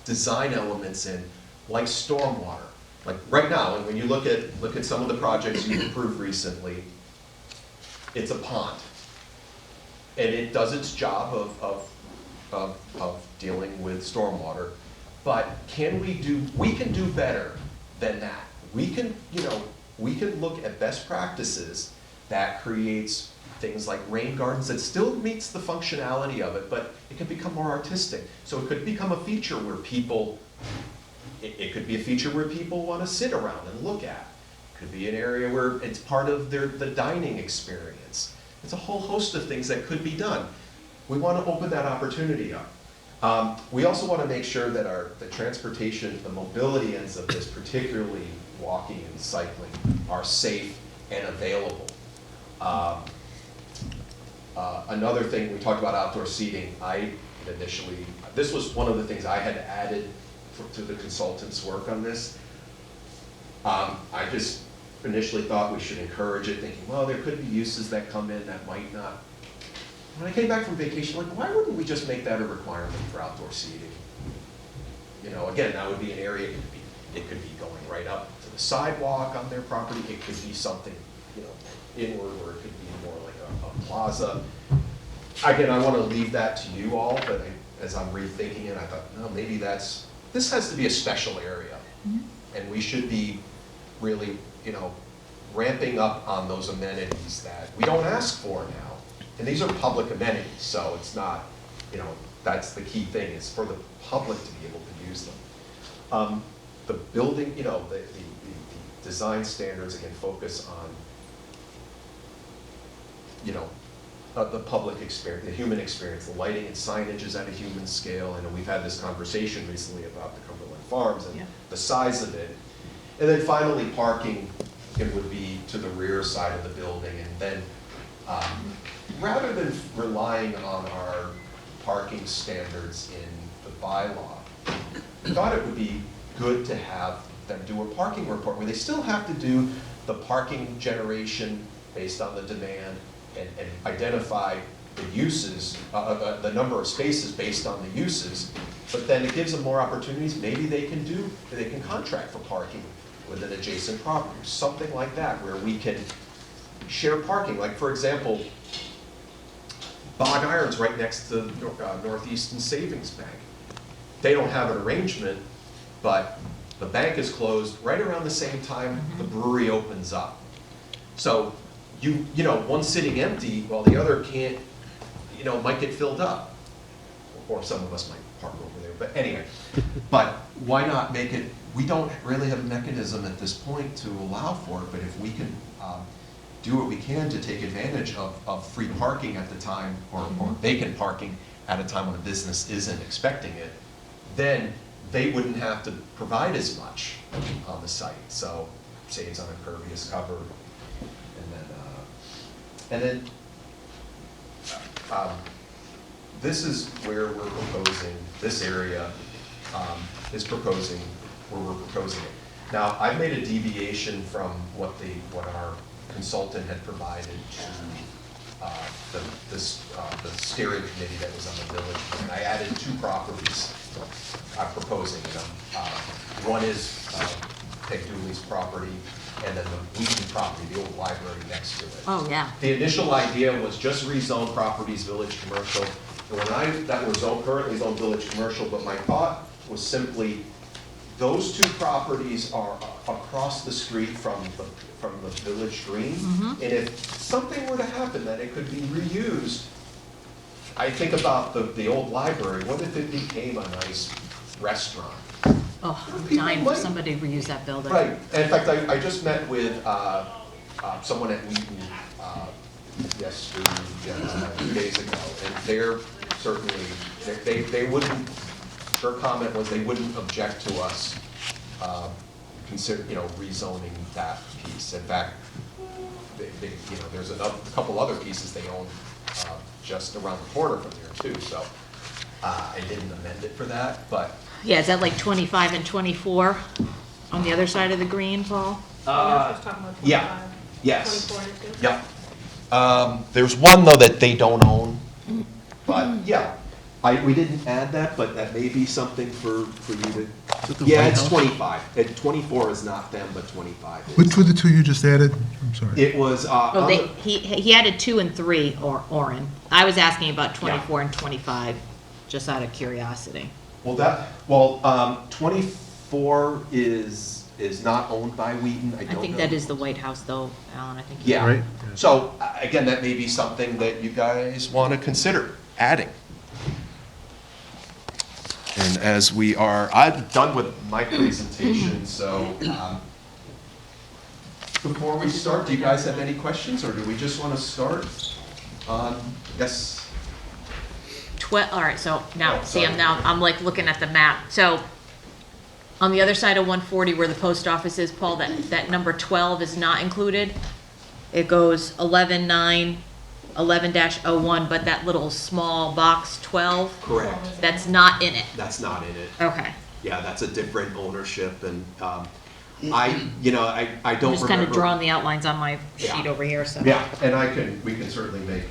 design elements in, like stormwater. Like right now, and when you look at some of the projects you've approved recently, it's a pond. And it does its job of dealing with stormwater. But we can do better than that. We can look at best practices that creates things like rain gardens that still meets the functionality of it, but it can become more artistic. So it could become a feature where it could be a feature where people want to sit around and look at. It could be an area where it's part of the dining experience. It's a whole host of things that could be done. We want to open that opportunity up. We also want to make sure that the transportation, the mobility ends of this, particularly walking and cycling, are safe and available. Another thing, we talked about outdoor seating. This was one of the things I had added to the consultant's work on this. I just initially thought we should encourage it, thinking, well, there could be uses that come in that might not. When I came back from vacation, like, why wouldn't we just make that a requirement for outdoor seating? Again, that would be an area, it could be going right up to the sidewalk on their property. It could be something, inward, or it could be more like a plaza. Again, I want to leave that to you all, but as I'm rethinking it, I thought, no, maybe this has to be a special area. Mm-hmm. And we should be really, ramping up on those amenities that we don't ask for now. And these are public amenities, so it's not, that's the key thing, is for the public to be able to use them. The building, the design standards, again, focus on, the public experience, the human experience. The lighting and signage is at a human scale, and we've had this conversation recently about the Cumberland Farms and the size of it. And then finally, parking, it would be to the rear side of the building. And then, rather than relying on our parking standards in the bylaw, I thought it would be good to have them do a parking report where they still have to do the parking generation based on the demand and identify the uses, the number of spaces based on the uses, but then it gives them more opportunities. Maybe they can contract for parking with an adjacent property, or something like that, where we can share parking. Like, for example, Bog Iron's right next to Northeastern Savings Bank. They don't have an arrangement, but the bank is closed right around the same time the brewery opens up. So one's sitting empty while the other can't, might get filled up. Or some of us might park over there, but anyway. But why not make it, we don't really have a mechanism at this point to allow for it, but if we can do what we can to take advantage of free parking at the time, or vacant parking at a time when a business isn't expecting it, then they wouldn't have to provide as much on the site. So saves on impervious cover. And then this is where we're proposing, this area is proposing where we're proposing it. Now, I've made a deviation from what our consultant had provided to the steering committee that was on the village. And I added 2 properties I'm proposing. One is Peg Dooley's property, and then the Wheaton property, the old library next to it. Oh, yeah. The initial idea was just rezone properties village commercial. And that was currently zoned village commercial, but my thought was simply, those 2 properties are across the street from the village green. Mm-hmm. And if something were to happen that it could be reused, I think about the old library. What if it became a nice restaurant? Oh, I'm dying for somebody to reuse that building. Right. And in fact, I just met with someone at Wheaton yesterday, 2 days ago, and they're certainly, they wouldn't, her comment was they wouldn't object to us consider, rezoning that piece. In fact, there's a couple other pieces they own just around the corner from there too. So I didn't amend it for that, but. Yeah, is that like 25 and 24 on the other side of the green, Paul? Yeah. Yes. 24 and 2? Yep. There's one though that they don't own, but yeah. We didn't add that, but that may be something for you to, Is it the yeah, White it's House? 25. 24 is not them, but 25 is. Which were the two you just added? I'm sorry. It was, Oh, on they, the- he added 2 and 3, Orin. I was asking about 24 and 25, just out of curiosity. well, 24 is not owned by Wheaton, I don't I know. think that is the White House though, Alan, I think. Yeah. Right. So, again, that may be something that you guys want to consider adding. And as I'm done with my presentation, so before we start, do you guys have any questions, or do we just want to start? Yes? All right, so now, Oh, see, sorry. I'm like looking at the map. So on the other side of 140 where the post office is, Paul, that number 12 is not included. It goes 11-9, 11-01, but that little small box 12, Correct. that's not in it. That's not in it. Okay. Yeah, that's a different ownership, and I don't I'm just kind of remember- drawing the outlines on my Yeah. sheet over here, so. Yeah, and we can certainly make,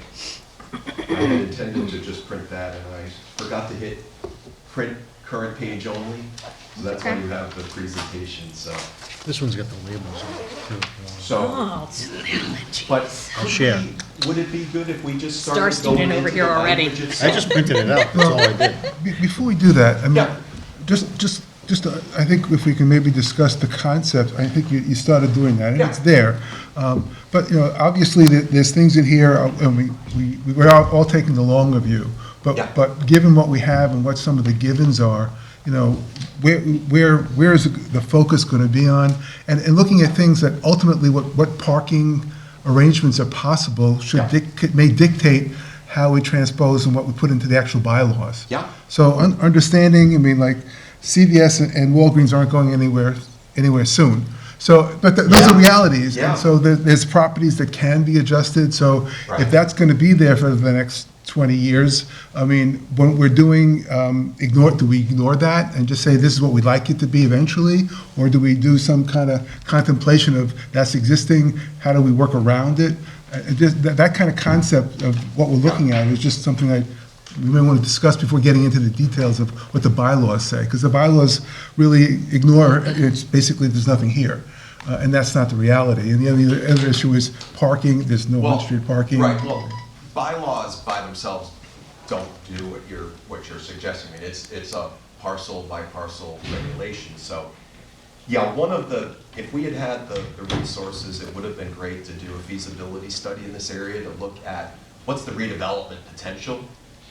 I had intended to just print that, and I forgot to hit print current page only, so that's why Okay. you have the presentation, so. This one's got the labels on it too. So, Oh, it's Alan, but jeez. I'll share. would it be good if we just Star started going student over into here the already. language I itself? just printed it out, that's all I did. Before we do that, I mean, Yeah. just, I think if we can maybe discuss the concept, I think you started doing that, and Yeah. it's there. But, obviously, there's things in here, and we're all taking the longer view. Yeah. But given what we have and what some of the givens are, where is the focus going to be on? And looking at things that ultimately, what parking arrangements are possible Yeah. may dictate how we transpose and what we put into the actual bylaws. Yeah. So understanding, I mean, like CVS and Walgreens aren't going anywhere soon. So, but those are Yeah. realities. Yeah. And so there's properties that can be adjusted. So Right. if that's going to be there for the next 20 years, I mean, when we're doing, do we ignore that and just say this is what we'd like it to be eventually? Or do we do some kind of contemplation of that's existing, how do we work around it? Just that kind of concept of what we're looking at is just something we may want to discuss before getting into the details of what the bylaws say, because the bylaws really ignore, it's basically, there's nothing here, and that's not the reality. And the other issue is parking, there's no Well, on-street parking. Right, well, bylaws by themselves don't do what you're suggesting. I mean, it's a parcel by parcel regulation, so, yeah, if we had the resources, it would have been great to do a feasibility study in this area to look at what's the redevelopment potential,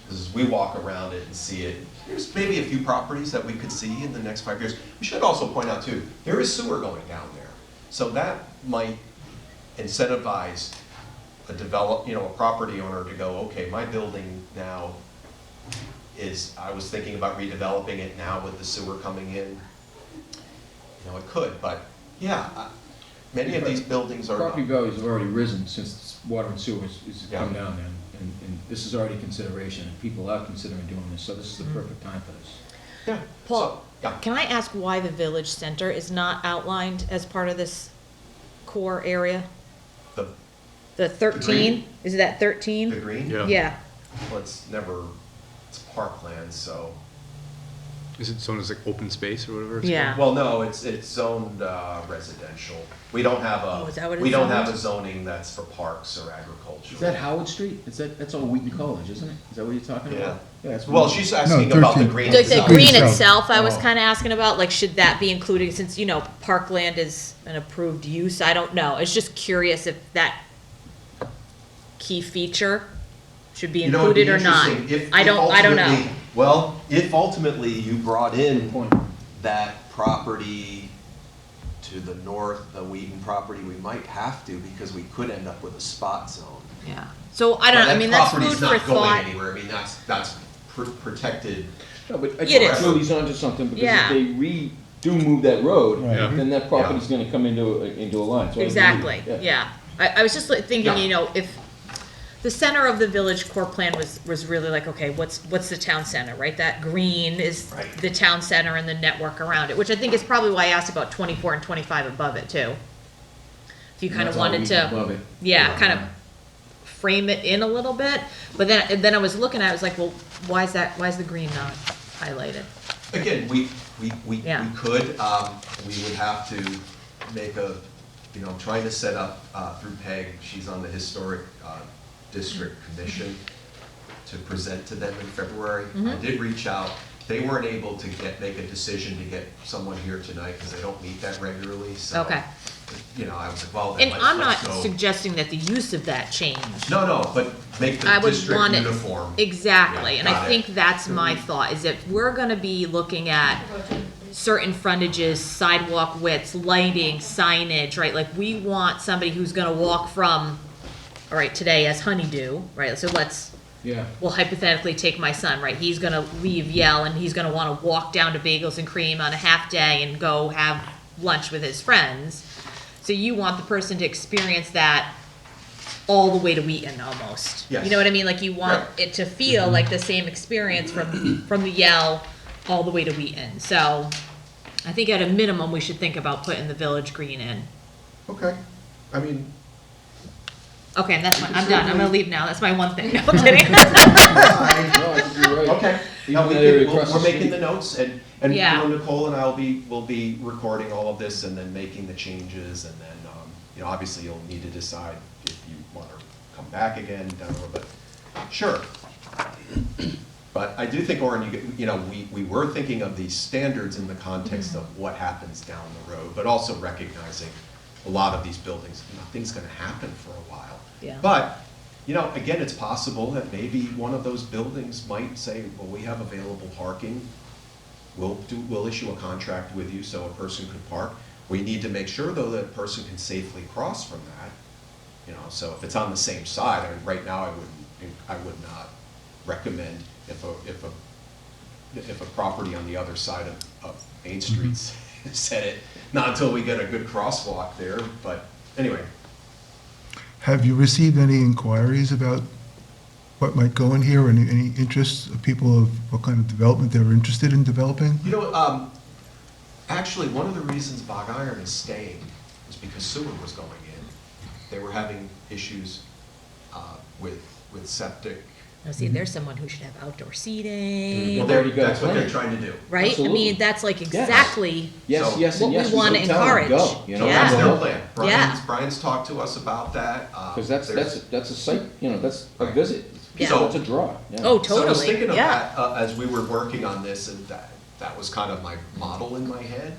because as we walk around it and see it, there's maybe a few properties that we could see in the next 5 years. We should also point out too, there is sewer going down there, so that might incentivize a property owner to go, okay, my building now I was thinking about redeveloping it now with the sewer coming in. It could, but yeah, many of these buildings are. Property values have already risen since water and sewer has Yeah. come down there, and this is already consideration, and people are considering doing this, so this is the perfect time for this. Yeah. Paul, So, yeah. can I ask why the village center is not outlined as part of this core area? The The 13, green? is that 13? green? Yeah. Yeah, Well, it's parkland, so. Is it zoned as like open space or whatever? It's Yeah. Well, no, it's zoned residential. We don't have Oh, is that what we it's don't have zoned? a zoning that's for parks or agriculture. Is that Howard Street? That's all Wheaton College, isn't it? Is that what you're talking Yeah. about? Yeah, that's. Well, Wheaton. she's asking about the 13. green. like the itself. green itself. itself, I was Oh. kind of asking about, like, should that be included, since, parkland is an approved use, I don't know. It's just curious if that key feature should be It'd be included or not. interesting if I don't know. ultimately- Well, if ultimately you brought in Good point. that property to the north, the Wheaton property, we might have to, because we could end up with a spot zone. Yeah, so I don't know, I mean, that's food That for property's not going thought. anywhere, I mean, that's protected. No, but I It think is. Julie's onto something, because Yeah. if they do move that road, Right. then that property's gonna come into a line, so I agree. Exactly, yeah. I was just like thinking, Yeah. if the center of the village core plan was really like, okay, what's the town center, right? That green is Right. the town center and the network around it, which I think is probably why I asked about 24 and 25 above it too. If you And kind of that's all wanted Wheaton to, above it. yeah, kind of frame it in a little bit, but then I was looking at it, I was like, well, why is the green not highlighted? Again, we Yeah. could, we would have to make a, you know, I'm trying to set up through Peg, she's on the Historic District Commission, to present to them in February. Mm-hmm. I did reach out, they weren't able to make a decision to get someone here tonight, because they don't meet that regularly, so. Okay. You know, I was like, well, then And I'm not let's go. suggesting that the use of that change. No, but make I the would district want it, uniform. exactly, Yeah, and I got it. think that's my thought, is if we're gonna be looking at certain frontages, sidewalk widths, lighting, signage, right, like, we want somebody who's gonna walk from, all right, today as Honeydew, right, so Yeah. we'll hypothetically take my son, right, he's gonna leave Yale and he's gonna wanna walk down to Bagels and Cream on a half day and go have lunch with his friends. So you want the person to experience that all the way to Wheaton almost. Yes. You know what I mean? Like you want Right. it to feel like the same experience from the Yale all the way to Wheaton. So I think at a minimum, we should think about putting the Village Green in. Okay, I mean, Okay, that's fine. I'm done. I'm gonna leave now. That's my one thing. No, I'm kidding. No, I think you're right. okay. Even No, we that area can- across the we're making street. the notes, and you Yeah. know, Nicole and I will be recording all of this and then making the changes, and then, you know, obviously you'll need to decide if you want to come back again down the road, but sure. But I do think, Orin, you know, we were thinking of these standards in the context of what happens down the road, but also recognizing a lot of these buildings, nothing's gonna happen for a while. Yeah. But, you know, again, it's possible that maybe one of those buildings might say, well, we have available parking. We'll issue a contract with you so a person could park. We need to make sure, though, that a person can safely cross from that. You know, so if it's on the same side, I mean, right now, I would not recommend if a property on the other side of Main Street said it, not until we get a good crosswalk there, but anyway. Have you received any inquiries about what might go in here, or any interest of people of what kind of development they're interested in developing? You know, actually, one of the reasons Bog Iron is staying is because sewer was going in. They were having issues with septic. Now, see, there's someone who should have outdoor seating, Well, already got That's what they're planned. trying to do. right? I Absolutely. mean, that's like exactly, Yes, So- yes, What and we yes. wanna don't tell them, encourage. go, you know, Yeah. That's their go. plan. Yeah. Brian's talked to us about that. Because that's a site, you know, that's a Right. visit. Yeah. That's a draw, yeah. oh, So I was totally, thinking of yeah. that as we were working on this, and that was kind of my model in my head.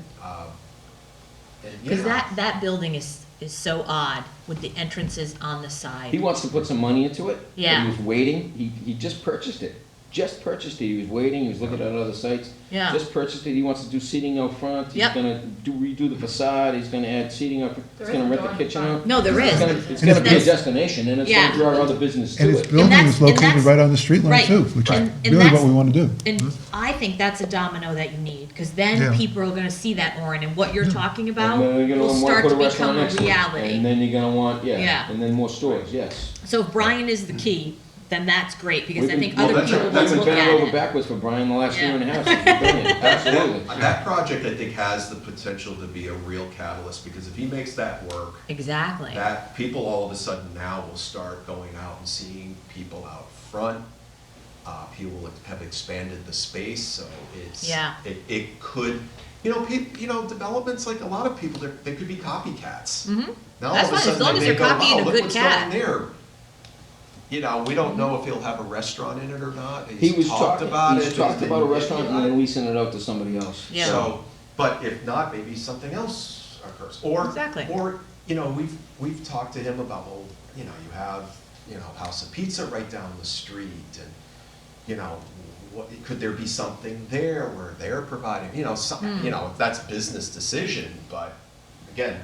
And, you Because know, that building is so odd with the entrances on the side. He wants to put some money into it. but Yeah. He was waiting, he just purchased it, he was waiting, he was looking at other sites. Yeah. Just purchased it, he wants to do seating out front, he's Yep. gonna redo the facade, he's gonna add seating up, he's gonna rent the kitchen out. No, there It's is. gonna- It's gonna be a That's- destination, and it's Yeah. gonna draw other business And to its it. building that's- is located that's- right on the street line right. too, which is And really that's- what we want to do. And I think that's a domino that you need, because then Yeah. people are gonna see that, Orin, and what you're talking about And then you're will gonna wanna start put to a restaurant become a next to it. reality. And then you're gonna want, Yeah. yeah, and then more stores, yes. So if Brian is the key, then that's great, because We've I been- think well, other that's people right. will We've been look bending at over it. backwards for Brian the last Yeah. year and a half, it's been brilliant, absolutely. That project, I think, has the potential to be a real catalyst, because if he makes that work, Exactly. that people all of a sudden now will start going out and seeing people out front. People have expanded the space, so it's, Yeah. it could, you know, developments, like a lot of people, they could be copycats. Mhm. Now, all That's of a fine, as sudden, long they as may they're go, copying "Oh, a look good what's cat." going there." You know, we don't know if he'll have a restaurant in it or not. He was talked talking, about it. he's talked but about a didn't- restaurant and then leasing it out to somebody else. Yeah. So, but if not, maybe something else occurs. Or, Exactly. or, you know, we've talked to him about, well, you know, you have, you know, House of Pizza right down the street, and, you know, could there be something there where they're providing, you know, you know, if that's business decision, but again,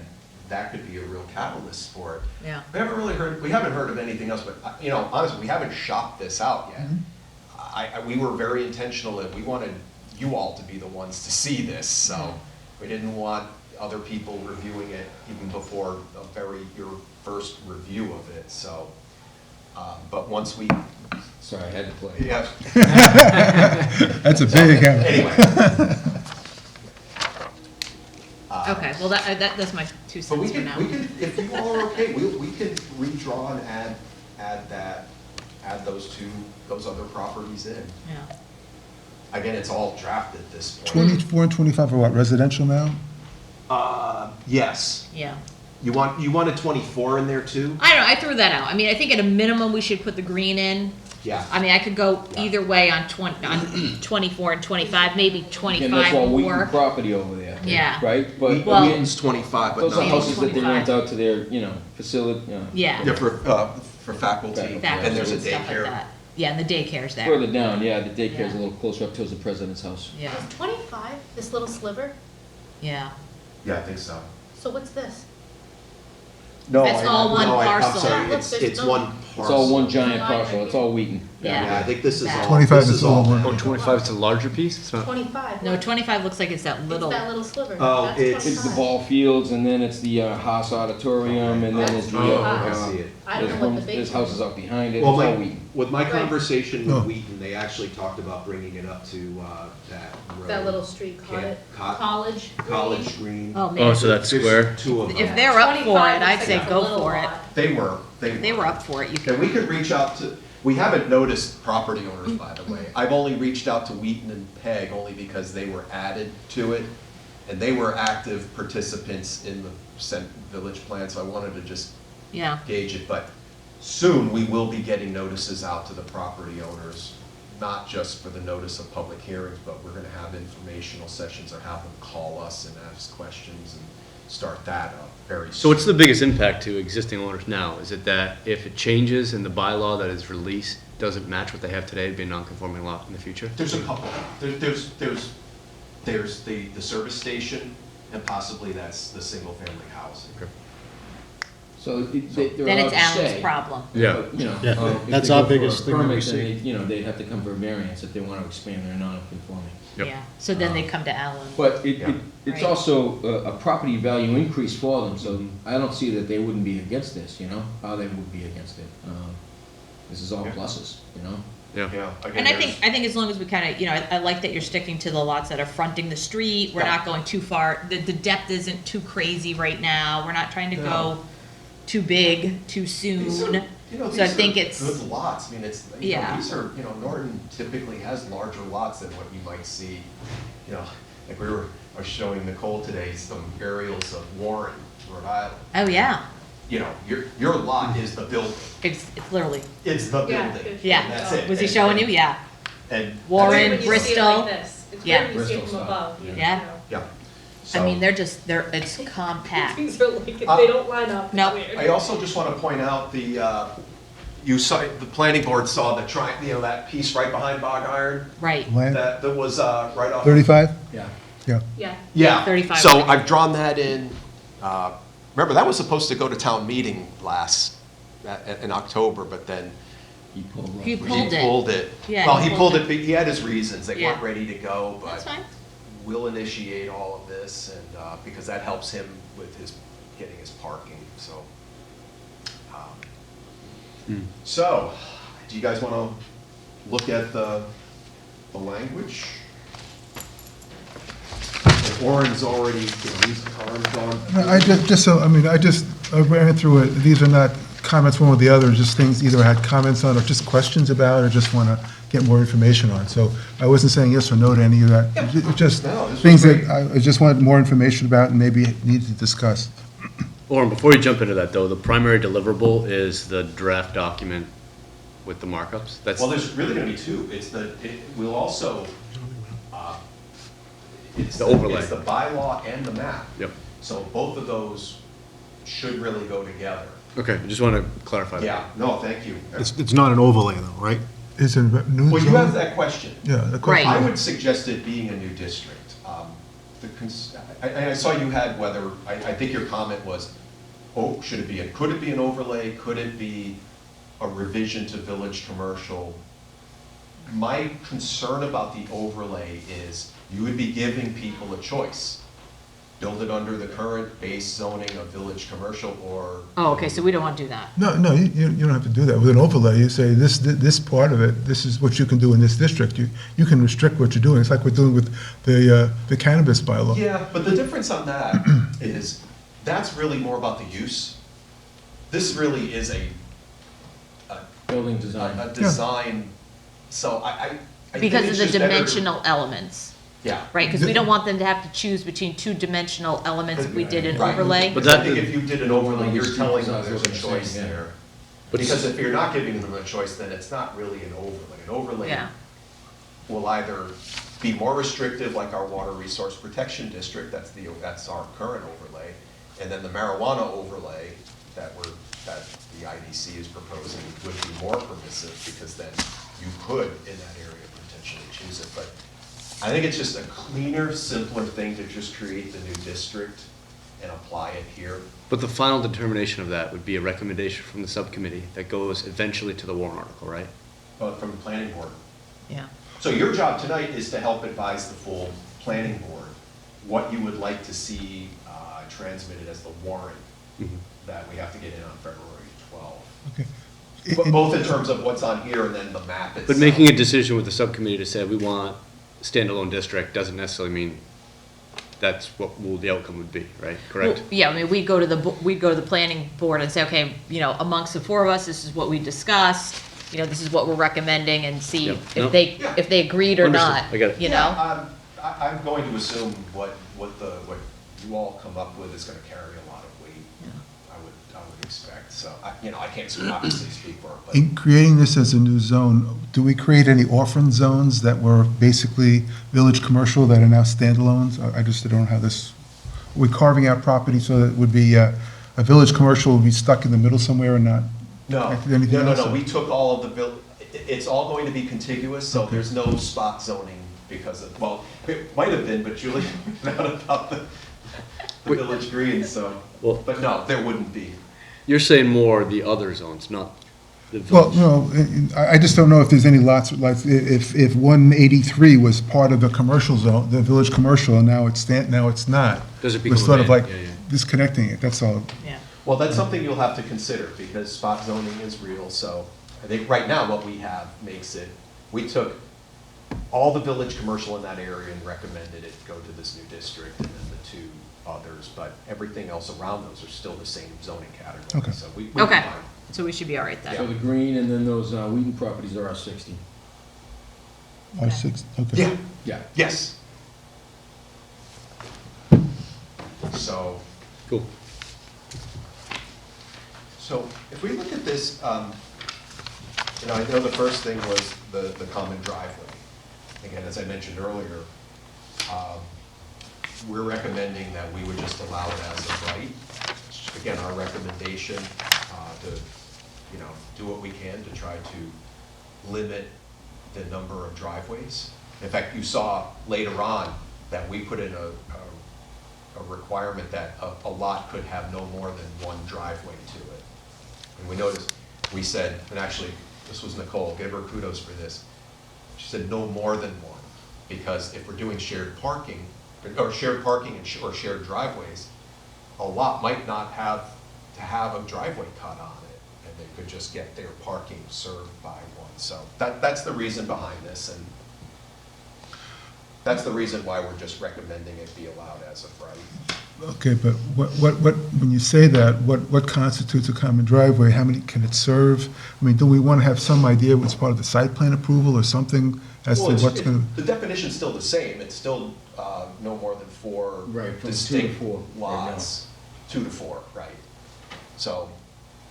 that could be a real catalyst for it. Yeah. We haven't heard of anything else, but, you know, honestly, we haven't shopped this out yet. We were very intentional that we wanted you all to be the ones to see this, so we didn't want other people reviewing it even before your first review of it, so. But once we, Sorry, I had to play. yeah, That's a big, anyway. Okay, well, that's my 2 But we cents for can, now. if you all are okay, we can redraw and add that add those other properties in. Yeah. Again, it's all drafted at this point. 24 and 25 are what, residential now? Yes. Yeah. You wanted 24 in there too? I don't know, I threw that out. I mean, I think at a minimum, we should put the green in. Yeah. I mean, I could go Yeah. either way on 24 and 25, maybe Again, that's 25 all Wheaton more. property over there. Yeah. Right? But Well- Wheaton's 25, but those are not. houses that they 25. rent out to their, facility, Yeah. Yeah, for faculty, Faculty. and there's a and stuff like daycare. that. Yeah, and the daycare's there. Further down, yeah, the daycare's a Yeah. little closer up towards the president's house. Yeah, Is 25 this little sliver? yeah. Yeah, I think so. So what's this? No, That's all one I'm parcel. sorry, Look, it's there's no- one parcel. It's all one giant parcel, it's all Wheaton. Yeah. Yeah, I think this is That. all. 25 this is all one. Oh, 25 is a larger piece? It's not, 25. No, look. 25 looks like it's that It's little, that little sliver. Oh, That's it's- It's the 25. ball fields, and then it's the Haas Auditorium, and then That's it's the, Oh, I I see it. I don't know what the big. there's houses out behind it, it's Well, all my, Wheaton. with my Right. conversation Oh. with Wheaton, they actually talked about bringing it up to, that road. That little street, Can't- College. College Green. oh Oh, man. so that's There's square? two of them. If they're up for 25 it, I'd looks say like a go little for it. lot. They were. They were up for it, you And could, we could reach out to, we haven't noticed property owners, by the way. I've only reached out to Wheaton and Peg only because they were added to it. And they were active participants in the village plan, so I wanted to just yeah. gauge it. But soon, we will be getting notices out to the property owners, not just for the notice of public hearings, but we're gonna have informational sessions or have them call us and ask questions and start that up very soon. so what's the biggest impact to existing owners now? Is it that if it changes and the bylaw that is released doesn't match what they have today, it'd be a non-conforming lot in the future? There's a couple. There's the service station, and possibly that's the single-family house. Okay. So they're Then allowed it's to Alan's stay. problem. Yeah. But, you know, Yeah, if that's they our go for a biggest thing that we permit, then see. they- You know, they'd have to come for a variance if they want to expand their non-conforming. Yep. Yeah, so then they come to Alan. But Yeah. it's Right. also a property value increase for them, so I don't see that they wouldn't be against this, you know, how they would be against it. This is all Yeah. pluses, you know? Yeah. Yeah, again, And I there's- think as long as we kind of, you know, I like that you're sticking to the lots that are fronting the street, we're Yeah. not going too far, the depth isn't too crazy right now, we're not trying to No. go too big, too These are, soon. you know, So I these think are it's- good lots. I mean, it's, you know, Yeah. these are, you know, Norton typically has larger lots than what you might see. You know, like I was showing Nicole today some aerials of Warren, Rhode Island. Oh, yeah, You know, your lot is the building. it's literally, It's the Yeah, building. good. yeah. And that's it. Was he And- showing you? Yeah, And. Warren, When you see it Bristol. like this. It's Yeah. weird when you see it Bristol from style, above. you yeah. know. Yeah. I mean, So- it's compact. Things are like, if Uh, they don't line up, No. it's weird. I also just want to point out you saw, the planning board saw that piece right behind Bog Iron, Right, Land, that was right off. 35? Yeah. Yeah. Yeah. Yeah. 35. So I've drawn that in, remember, that was supposed to go to town meeting in October, but then He pulled up. He he pulled it. pulled it. Yeah, Well, he he pulled pulled it, but he had his reasons, they weren't Yeah. ready to go, that's but fine. we'll initiate all of this, and, because that helps him with getting his parking, so. So, do you guys want to look at the language? Orin's already, he's gone. No, I ran through it, these are not comments one or the other, just things either I had comments on or just questions about or just want to get more information on. So I wasn't saying yes or no to any of that, just No, this was things great. that I just wanted more information about and maybe need to discuss. Lauren, before you jump into that though, the primary deliverable is the draft document with the markups? That's, Well, there's really gonna be two. We'll also, it's The overlay. It's the bylaw and the map. yep, So both of those should really go together. okay, I just want to clarify that. Yeah, no, thank you. It's not an overlay though, right? Is it a new Well, you zone? have that question. Yeah, the Right. question. I would suggest it being a new district. I saw you had whether, I think your comment was, oh, could it be an overlay? Could it be a revision to village commercial? My concern about the overlay is you would be giving people a choice. Build it under the current base zoning of village commercial or. Oh, okay, so we don't want to do that. No, you don't have to do that. With an overlay, you say, this part of it, this is what you can do in this district. You can restrict what you're doing. It's like we're doing with the cannabis bylaw. Yeah, but the difference on that is, that's really more about the use. This really is Building design. a design, so I think Because it's of the just better- dimensional elements, Yeah. right? Because we don't want them to have to choose between two dimensional elements if we did an Right. overlay. But Because I that- think if you did an overlay, you're Street telling them facades there's look a the same, choice yeah. there. But Because if you're not giving them a choice, then it's not really an overlay. An overlay Yeah. will either be more restrictive, like our Water Resource Protection District, that's our current overlay, and then the marijuana overlay that the IDC is proposing would be more permissive, because then you could, in that area, potentially choose it. But I think it's just a cleaner, simpler thing to just create the new district and apply it here. But the final determination of that would be a recommendation from the subcommittee that goes eventually to the warrant article, right? But from the planning board. Yeah. So your job tonight is to help advise the full planning board what you would like to see transmitted as the warrant that we have to get in on February 12th. Okay. Both in terms of what's on here and then the map itself. But making a decision with the subcommittee to say we want standalone district doesn't necessarily mean that's what the outcome would be, right? Correct? Well, yeah, I mean, we'd go to the planning board and say, okay, you know, amongst the four of us, this is what we discussed, you know, this is what we're recommending, and see Yeah. if No. if they agreed or Understood. not, I get it. you Yeah, know? I'm going to assume what you all come up with is gonna carry a lot of weight. Yeah. I would expect, so, I can't obviously speak for it, but. In creating this as a new zone, do we create any orphan zones that were basically village commercial that are now standalones? I just don't know how this, we're carving out property so that it would be, a village commercial would be stuck in the middle somewhere and not No, connected to anything else? no, we took all of the it's all going to be contiguous, so Okay. there's no spot zoning because of, well, it might have been, but Julie found out about the Wait. village green, so, Well- but no, there wouldn't be. You're saying more the other zones, not the Well, village. no, I just don't know if there's any lots, like, if 183 was part of the commercial zone, the village commercial, and now it's not. Does it We're become sort of like abandoned? Yeah, yeah. disconnecting it, that's all. Yeah. Well, that's something you'll have to consider, because spot zoning is real, so I think right now what we have makes it, we took all the village commercial in that area and recommended it go to this new district, and then the two others, but everything else around those are still the same zoning category, Okay. so we Okay, combined. so we should be all right So then. the green and then those Wheaton properties are R60. R6, okay. Yeah, Yeah. yes. So, Cool. so if we look at this, you know, I know the first thing was the common driveway. Again, as I mentioned earlier, we're recommending that we would just allow it as of right. Again, our recommendation to, you know, do what we can to try to limit the number of driveways. In fact, you saw later on that we put in a requirement that a lot could have no more than one driveway to it. And we noticed, we said, and actually, this was Nicole, give her kudos for this. She said no more than one, because if we're doing shared parking, or or shared driveways, a lot might not have to have a driveway cut on it, and they could just get their parking served by one. So that's the reason behind this, and that's the reason why we're just recommending it be allowed as of right. Okay, but when you say that, what constitutes a common driveway? How many can it serve? I mean, do we want to have some idea what's part of the site plan approval or something as to Well, what's going to? the definition's still the same, it's still no more than four Right, from 2 to distinct 4 right now. lots. 2 to 4, right. So,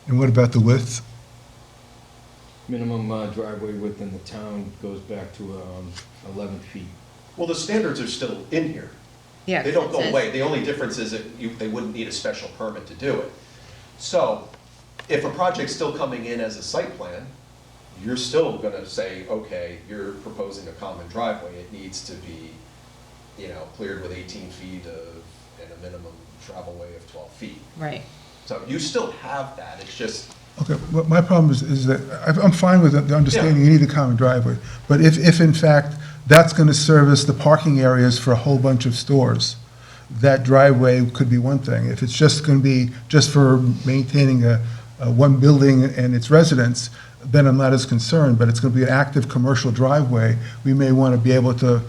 And what about the width? Minimum driveway width in the town goes back to 11 feet. well, the standards are still in here. Yeah. They don't it go says- away, the only difference is that they wouldn't need a special permit to do it. So, if a project's still coming in as a site plan, you're still gonna say, okay, you're proposing a common driveway, it needs to be, you know, cleared with 18 feet and a minimum travel way of 12 feet. Right. So you still have that, it's just, Okay, well, my problem is that I'm fine with the understanding you need a common driveway, but if in fact that's going to service the parking areas for a whole bunch of stores, that driveway could be one thing. If it's just going to be just for maintaining a one building and its residents, then I'm not as concerned, but it's going to be an active commercial driveway, we may want to be able to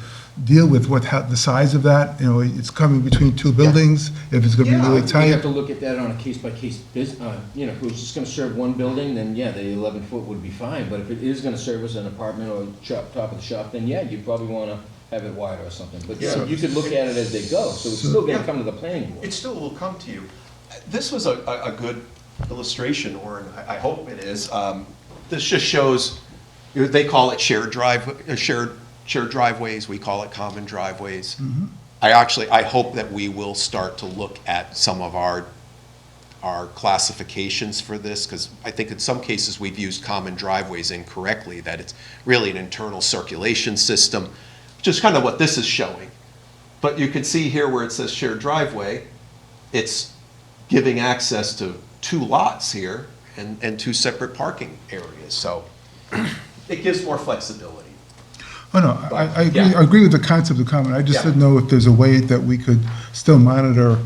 deal with the size of that? You know, it's coming between two buildings, if it's gonna be Yeah, really We tight. have to look at that on a case-by-case you know, if it was just gonna serve one building, then yeah, the 11-foot would be fine, but if it is gonna service an apartment or top of the shop, then yeah, you'd probably wanna have it wider or something. But yeah, Yeah. you could look at it as they go, so it's still gonna come to the planning board. It still will come to you. This was a good illustration, or I hope it is. This just shows, they call it shared driveways, we call it common driveways. I hope that we will start to look at some of our classifications for this, because I think in some cases we've used common driveways incorrectly, that it's really an internal circulation system, which is kind of what this is showing. But you can see here where it says shared driveway, it's giving access to two lots here and two separate parking areas, so it gives more flexibility. Oh, no, I agree, Yeah. I agree with the concept of common, I just Yeah. didn't know if there's a way that we could still monitor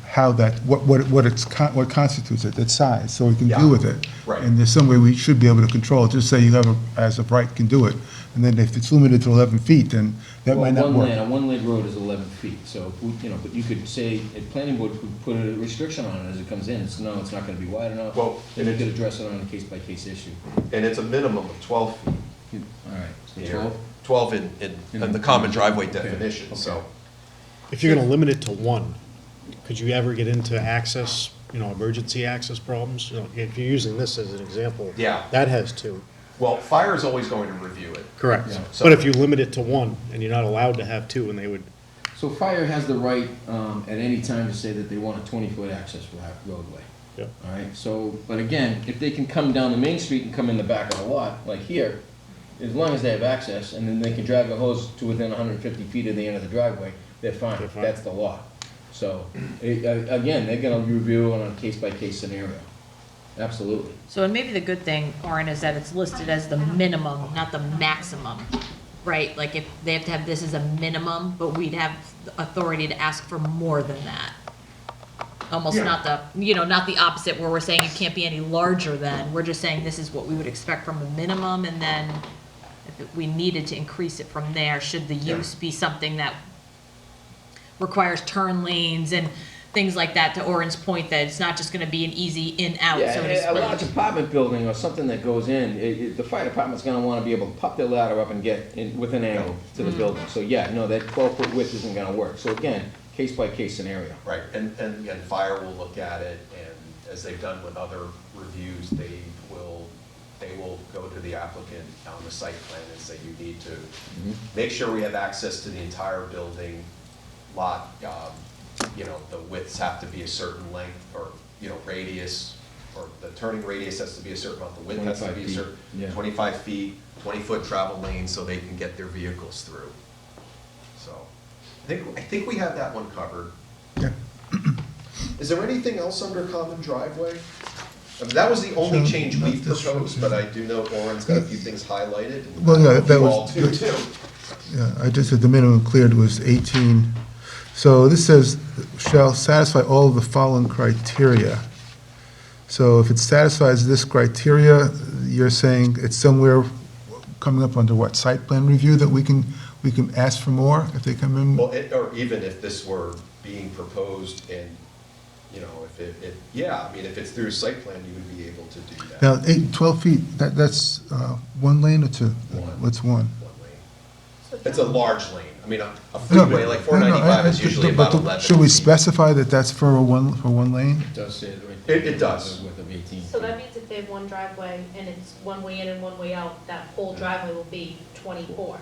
how that, what constitutes it, its size, so we can Yeah. deal with it. Right. And there's some way we should be able to control it, just say you have, as of right, can do it, and then if it's limited to 11 feet, then that Well, might not work. a one-lane road is 11 feet, so, you know, but you could say, a planning board could put a restriction on it as it comes in, it's not gonna be wide enough. Well, Then you could address it on a case-by-case issue. And it's a minimum of 12 feet. All right, so here. 12? 12 in the common driveway definition, so. If you're gonna limit it to one, could you ever get into access, emergency access problems? You know, if you're using this as an example. Yeah. That has two. Well, fire is always going to review it. Correct. Yeah. So- But if you limit it to one, and you're not allowed to have two, and they would, So fire has the right, at any time to say that they want a 20-foot access roadway. Yep. All right, so, but again, if they can come down the main street and come in the back of the lot, like here, as long as they have access, and then they can drive the hose to within 150 feet of the end of the driveway, they're fine, They're fine. that's the law. So, again, they're gonna review on a case-by-case scenario, absolutely. So, and maybe the good thing, Orin, is that it's listed as the minimum, not the maximum, right? Like, if they have to have this as a minimum, but we'd have the authority to ask for more than that. Almost Yeah. not not the opposite, where we're saying it can't be any larger than, we're just saying this is what we would expect from a minimum, and then if we needed to increase it from there, should the Yeah. use be something that requires turn lanes and things like that, to Orin's point, that it's not just gonna be an easy in-out, Yeah, so to a large speak. apartment building or something that goes in, the fire department's gonna wanna be able to pop their ladder up and get in with an angle to the building. So yeah, no, that 12-foot width isn't gonna work. So again, case-by-case scenario. Right, and again, fire will look at it, and as they've done with other reviews, they will go to the applicant on the site plan and say, you need to make sure we have access to the entire building lot. The widths have to be a certain length, or, radius, or the turning radius has to be a certain amount, the width has to 25 be a feet, certain, yeah. 25 feet, 20-foot travel lane, so they can get their vehicles through. So, I think we have that one covered. Yeah. Is there anything else under common driveway? I mean, that was the only change we proposed, but I do know Orin's got a few things highlighted. And Well, yeah, I hope that you was- all do too. Yeah, I just said the minimum cleared was 18. So this says, shall satisfy all of the following criteria. So if it satisfies this criteria, you're saying it's somewhere coming up under what, site plan review, that we can ask for more if they come in? Well, or even if this were being proposed and, if it's through site plan, you would be able to do that. Now, 12 feet, that's one lane or two? One. What's one? One lane. It's a large lane. I mean, a No, freeway like no, no, 495 is I- usually but about 11 Should we feet. specify that that's for one lane? It does say it right there. It does. Width of 18 So that feet. means if they have one driveway and it's one way in and one way out, that whole driveway will be 24.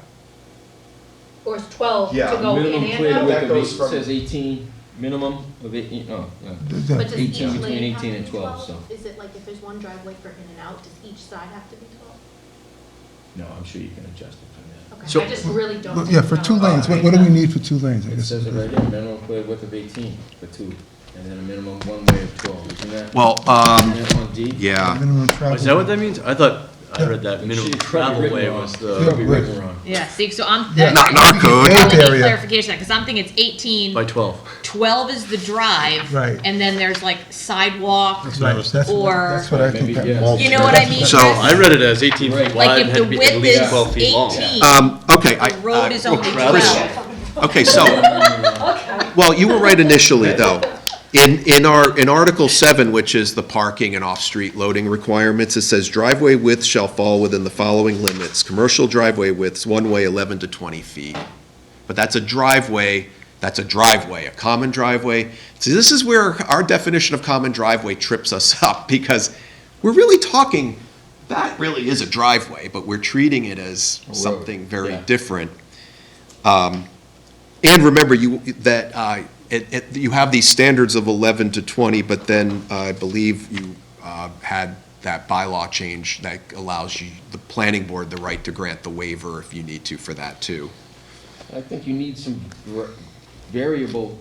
Or it's 12 to Yeah, go in Minimum and clear out? width That of goes it from- says 18, minimum of 18, yeah. But does each 18 between lane have 18 to and be 12, so. Is it like if there's one driveway for in and out, does each side have to be 12? No, I'm sure you can adjust it from there. So- Okay, I just really don't. Well, Yeah, for two know. lanes, what do we need for two lanes? I It guess? says it right here, minimum clear width of 18 for two, and then a minimum one way of 12, isn't that? Well, Isn't that on D? yeah. Minimum travel. is that what that means? I thought, I read that minimum It's probably travel written way wrong. was It's the, probably written wrong. Yeah, see, so I'm. Yeah. Not in our code. I'll need area. clarification, because I'm thinking it's 18, by 12. 12 is the drive. Right. And then there's like sidewalk, Right, that's what I think. Maybe, that yeah. means. you know what I mean? So, Chris? I read it as 18 feet Right. wide, Like and if had the to be at width least is 12 feet long. 18, Okay, the road is only Travis- 12. Okay, so, well, you were right initially, though. In Article 7, which is the parking and off-street loading requirements, it says driveway width shall fall within the following limits. Commercial driveway widths, one-way 11 to 20 feet. But that's a driveway, a common driveway. See, this is where our definition of common driveway trips us up, because we're really talking, that really is a driveway, but we're treating it as something very yeah. different. And remember, you have these standards of 11 to 20, but then I believe you had that bylaw change that allows you, the planning board, the right to grant the waiver if you need to for that too. I think you need some variable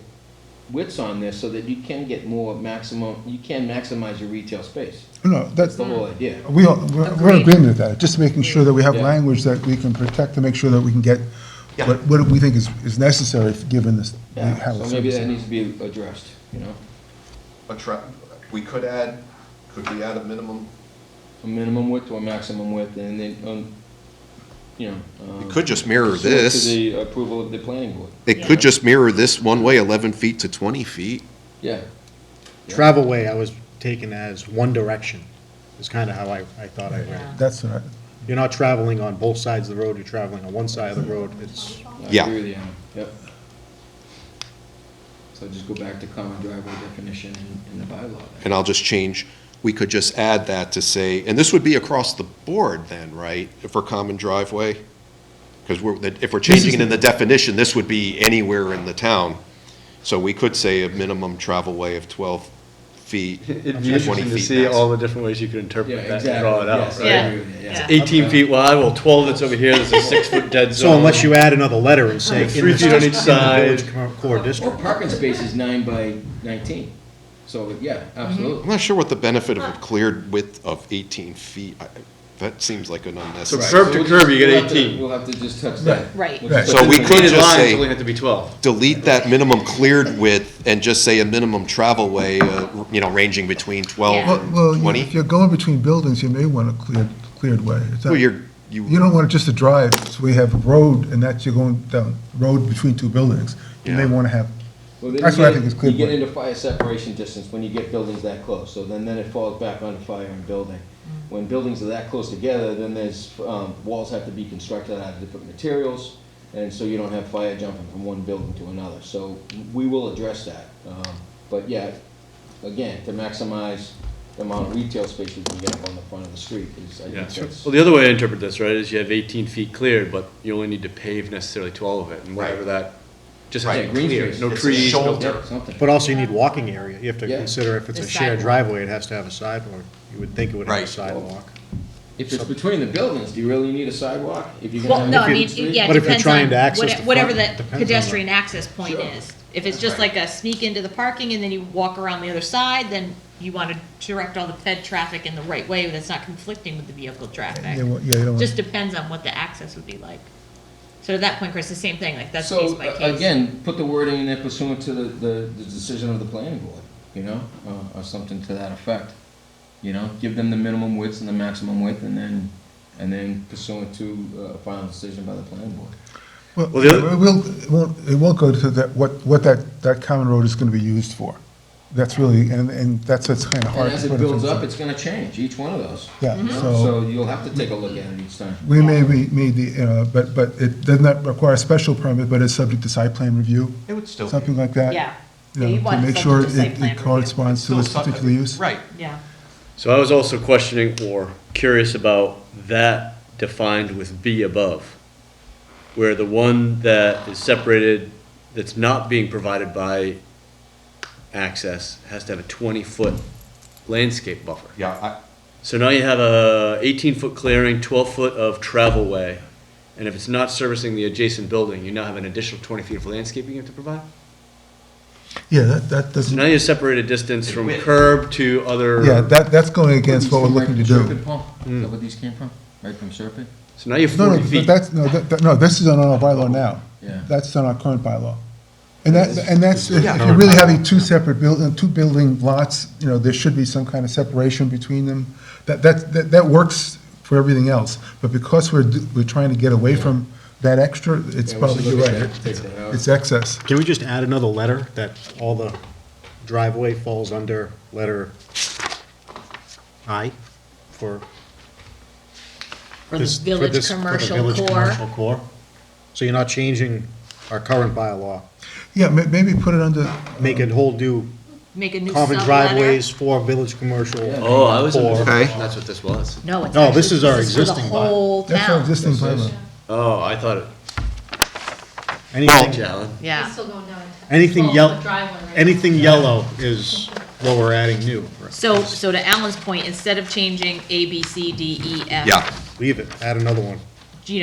widths on this so that you can get more maximum, you can maximize your retail space. No, That's the whole idea. we're in Agreed. agreement with that, just making sure that we have Yeah. language that we can protect to make sure that we can get Yeah. what we think is necessary, given this, Yeah, how so it's maybe that serviced. needs to be addressed, you know? We could we add a minimum? A minimum width or a maximum width, and then, you know. It could just mirror pursuant this. To the approval of the planning board. It could just mirror this one way, 11 feet to 20 feet. Yeah. Travel way, I was taken as one direction, is kind of how I thought I read it. That's all right. You're not traveling on both sides of the road, you're traveling on one side of the road, it's, I Yeah. agree with you, Alan. Yep. So just go back to common driveway definition in the bylaw. then. And I'll just change, we could just add that to say, and this would be across the board then, right? For common driveway? Because if we're changing it in the definition, this would be anywhere in the town. So we could say a minimum travel way of 12 feet, It'd be 20 interesting to feet see max. all the different ways you could Yeah, interpret that and exactly. draw it out, Yes, I right? agree with you, yeah. 18 feet wide, well, 12 that's over here, there's a 6-foot dead zone. so unless you add another letter and say, in 3 the feet on each in the side. village core Or district. parking space is 9 by 19. So, yeah, I'm absolutely. not sure what the benefit of a cleared width of 18 feet, that seems like an So unnecessary. curb to we'll curb, just- you get we'll have to- 18. We'll have to just touch that. Right. We'll Right. just So put we it in could the- Painted just lines say- only have to be 12. Delete that minimum cleared width and just say a minimum travel way, ranging between 12 Yeah. and Well, 20. if you're going between buildings, you may want a cleared way. It's not- Well, You you, don't want it just to drive, so we have a road, and that's, you're going down, road between two buildings. You may Yeah. want to have, Well, then That's you what I get- think is clear You get point. into fire separation distance when you get buildings that close, so then it falls back onto fire and building. When buildings are that close together, then there's, walls have to be constructed out of different materials, and so you don't have fire jumping from one building to another. So we will address that. But yeah, again, to maximize the amount of retail space we can get up on the front of the street is, I Yeah. think that's. Well, the other way I interpret this, right, is you have 18 feet cleared, but you only need to pave necessarily to all of it, and whatever Right. that, just has Yeah, to be green cleared, space. no It's a trees, no shoulder. Yeah, something. But also you need walking area, you have to Yeah. consider if it's The a shared sidewalk. driveway, it has to have a sidewalk. You would think it would have a Right. sidewalk. If it's between the buildings, do you really need a sidewalk? If you're Well, gonna no, have I mean, different streets? yeah, But it if you're depends trying on to access the whatever front, the depends on pedestrian access point Sure. is. If it's just like a sneak into the parking and then you walk around the other side, then you want to direct all the ped traffic in the right way that's not conflicting with the vehicle traffic. you don't want. Just depends on what the access would be like. So to that point, Chris, the same thing, like that's case So, by case. again, put the wording in there pursuant to the decision of the planning board, you know, or something to that effect. You know, give them the minimum widths and the maximum width, and then pursuant to a final decision by the planning board. Well, Well, the other- it won't go to that, what that common road is going to be used for. That's really, and that's what's kind of hard. And as to it put a builds finger up, on. it's gonna change, each one of those. Yeah, so So you'll have to take a look at it each time. we may need the, but it does not require a special permit, but it's subject to site plan review, it would still be. something like that. Yeah. you Yeah, know, you want to it make subject sure to site it plan review. corresponds to Still this sub- particular use. Right. Yeah. So I was also questioning or curious about that defined with B above, where the one that is separated, that's not being provided by access, has to have a 20-foot landscape buffer. Yeah, So now you have a 18-foot clearing, 12-foot of travel way, and if it's not servicing the adjacent building, you now have an additional 20 feet of landscaping you have to provide? Yeah, that So doesn't, now you separate a distance from Width. curb to other. yeah, that's going against what we're looking to do. Is that what these came from? Right from Serpent? So now you have No, 40 no, feet. but that's, no, this is on our bylaw now. Yeah. That's on our current bylaw. And that's, if Yeah. you're really having two building lots, there should be some kind of separation between them. That works for everything else, but because we're trying to get away from that extra, it's Yeah, we probably, should you're look at right, that, take that out. it's excess. Can we just add another letter that all the driveway falls under letter I for For the this? for village this- for the commercial village core. commercial core? So you're not changing our current bylaw, Yeah, maybe put it under, make it whole new Make a new common sub-letter. driveways for village commercial. Yeah. Oh, I was Or- under, that's what this was. No, it's No, actually, this is our for the existing bylaw. whole that's our town. existing bylaw. Oh, I thought it, Anything, Alan. It's Yeah, still going down. anything Well, yellow, the driveway right now. anything yellow is what we're adding new. so to Alan's point, instead of changing A, B, C, D, E, F. Yeah, Leave it, add another one. You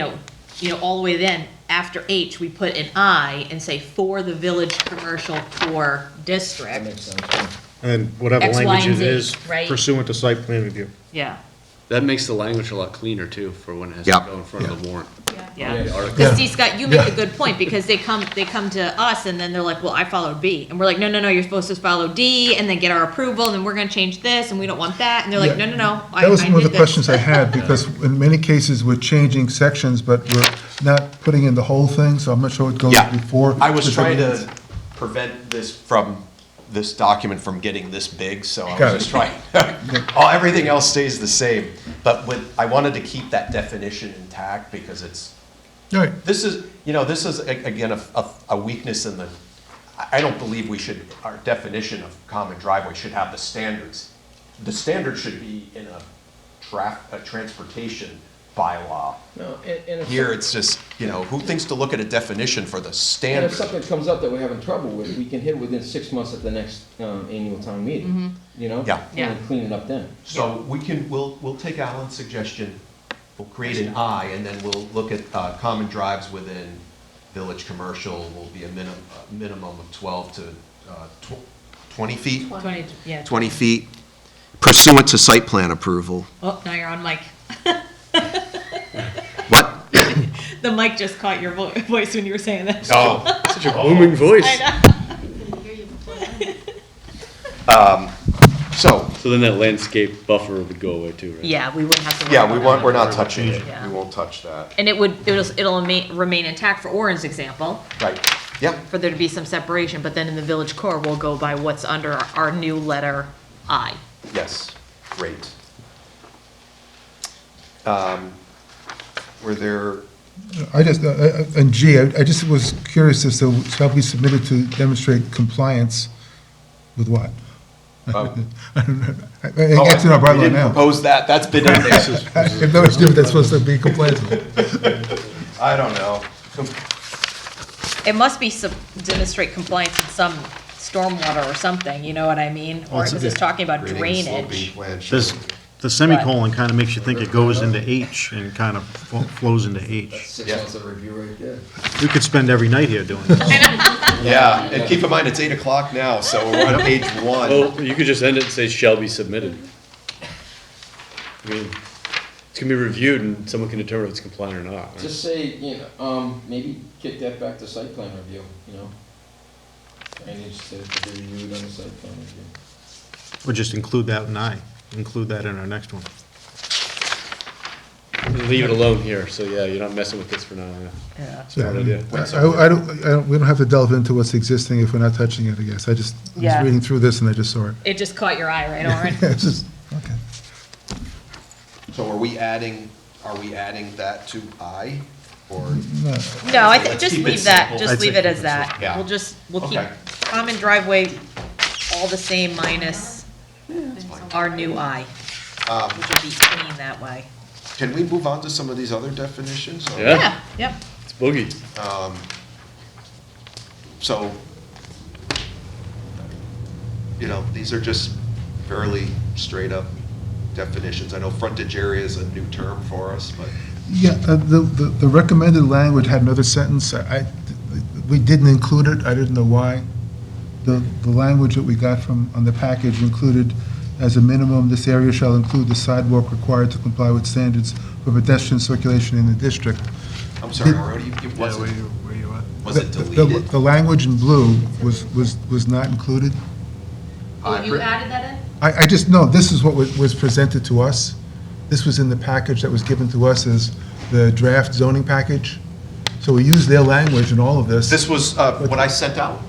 know, all the way then, after H, we put an I and say for the village commercial core That district. makes sense, yeah. And then whatever X, Y, language and it Z, is right? pursuant to site plan review. Yeah, That makes the language a lot cleaner too, for when it has Yeah. to go in front of the warrant. yeah. Yeah. The article. Because Yeah. see, Scott, you make a Yeah. good point, because they come to us and then they're like, well, I followed B. And we're like, no, you're supposed to follow D and then get our approval, and then we're gonna change this, and we don't want that. And they're like, Yeah. no, I That was I one of the did this." questions I had, because in many cases, we're changing sections, but we're not putting in the whole thing, so I'm not sure what goes yeah. before. I was the trying to second- prevent this document from getting this big, so I Got was just it. trying, everything else stays the same. But I wanted to keep that definition intact, because it's, All right, this is, again, a weakness in the, I don't believe we should, our definition of common driveway should have the standards. The standard should be in a transportation bylaw. No, and if Here, it's just, who thinks to look at a definition for the And standard? if something comes up that we're having trouble with, we can hit it within 6 months at the next annual town meeting, you know? Yeah. Yeah. And clean it up then. So we'll take Alan's suggestion, we'll create an I, and then we'll look at common drives within village commercial will be a minimum of 12 to 20 feet? 20, yeah. 20 feet pursuant to site plan approval. Oh, now you're on mic. What? The mic just caught your voice when you were saying that. Oh, Such a booming voice. I know. Didn't hear you before then. so, So then that landscape buffer would go away too, right? Yeah, we wouldn't have to. worry yeah, about that. we're not touching it. Yeah. We won't touch that. And it'll remain intact for Orin's example, Right, yeah. for there to be some separation, but then in the village core, we'll go by what's under our new letter I. Yes, great. Were there, I just, and G, I just was curious as to, shall be submitted to demonstrate compliance with what? oh, It's in our we bylaw didn't now. propose that, that's been in there. I have no idea what that's supposed to be compliant with. I don't know. It must be demonstrate compliance in some stormwater or something, you know what I mean? Or because it's talking about drainage. This, the semicolon kind of makes you think it goes into H and kind of flows into H. 6 Yeah. months of review right there. We could spend every night here doing this. Yeah, and keep in mind, it's 8:00 now, so we're on page 1. Well, you could just end it and say shall be submitted. I mean, it's gonna be reviewed and someone can determine if it's compliant or not. right? Just say, maybe kick that back to site plan review, you know? Drainage to be reviewed on the site plan review. Or just include that in I, include that in our next one. And leave it alone here, so yeah, you're not messing with this for now, yeah. Yeah. Smart idea. We don't have to delve into what's existing if we're not touching it, I guess. I was Yeah. reading through this and I just saw it. It just caught your eye, right, Orin? It's just, okay. So are we adding that to I, or? No, I think, Let's just keep it leave that, simple. just I'd leave say it as keep it that. Yeah. We'll keep Okay. common driveway all the same minus our new I, which will be clean that way. Can we move on to some of these other definitions? or- Yeah. Yep. It's boogie. So, these are just fairly straight up definitions. I know frontage area is a new term for us, but, Yeah, the recommended language had another sentence. We didn't include it. I didn't know why. The language that we got on the package included, as a minimum, this area shall include the sidewalk required to comply with standards for pedestrian circulation in the district. I'm sorry, already, was it deleted? The language in blue was not included. You added that in? I just, no, this is what was presented to us. This was in the package that was given to us as the draft zoning package. So we use their language in all of this. This was what I sent out.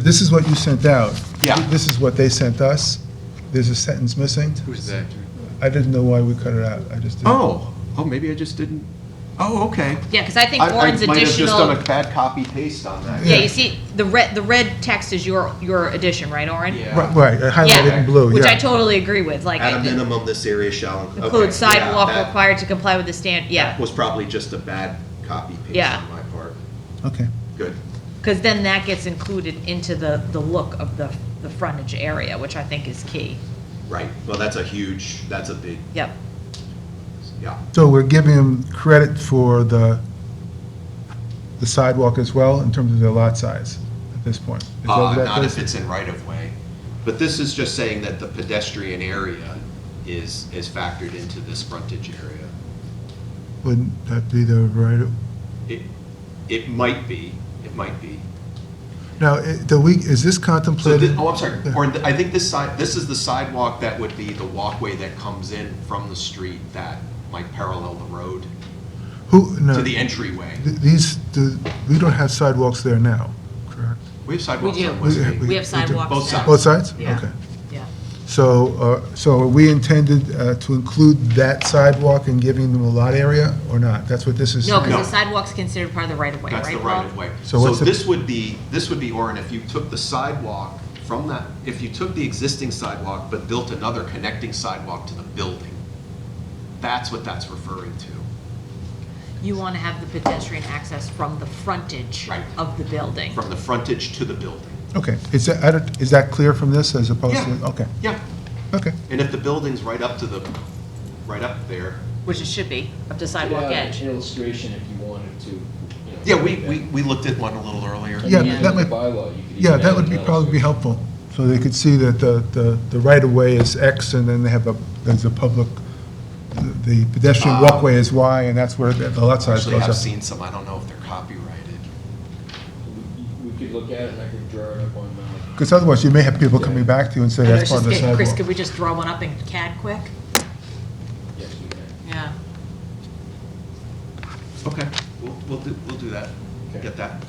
This is what you sent out. Yeah. This is what they sent us. There's a sentence missing. Who's that? I didn't know why we cut it out. I just didn't. Oh, maybe I just didn't. Oh, okay. Yeah, because I think I Warren's might have just done additional, a bad copy paste on that. yeah, you see, the red text is your addition, right, Orin? Right, I highlighted in blue, yeah. Which I totally agree with, like, At a minimum, this area shall. okay, include yeah, sidewalk that required to comply with the yeah. Was probably just a bad copy paste Yeah. on my part. Okay. Good. Because then that gets included into the look of the frontage area, which I think is key. Right. Well, that's a big, Yep. yeah. So we're giving them credit for the sidewalk as well, in terms of their lot size at this point? Is that what that Not does? if it's in right of way. But this is just saying that the pedestrian area is factored into this frontage area. Wouldn't that be the right, It might be. now, is this So, contemplated? I'm sorry, or I think this is the sidewalk that would be the walkway that comes in from the street that might parallel the road Who, no, to the entryway. we don't have sidewalks there now, correct? We have sidewalks do. on West Main. We have sidewalks Both now. sides. Both sides? Yeah. Okay. Yeah. So we intended to include that sidewalk in giving them a lot area, or not? That's what this is No, saying? because the sidewalk's considered part of the right of way, right, That's Paul? the right of way. So So what's the- this would be, Orin, if you took the sidewalk from that, if you took the existing sidewalk but built another connecting sidewalk to the building, that's what that's referring to. You want to have the pedestrian access from the frontage Right. of the building. From the frontage to the building. Okay, is that clear from this as opposed to, Yeah. okay, Yeah, okay. and if the building's right up there. Which it should be, up to sidewalk Yeah, edge. An illustration if you wanted to, Yeah, we looked at one a little earlier. Yeah, Yeah. that might, Bylaw, you could yeah, even that add would be, an probably be helpful, so they could see that the right-of-way is X, and then there's a public, the pedestrian walkway is Y, and that's where the lot size Actually, goes I've up. seen some, I don't know if they're copyrighted. We could look at it and I could draw it up on, Because otherwise, you may have people coming back to you and say, I know, that's it's part of just the getting- Chris, sidewalk. could we just draw one up in CAD quick? yes, we can. Yeah. Okay, we'll do that, Okay. get that.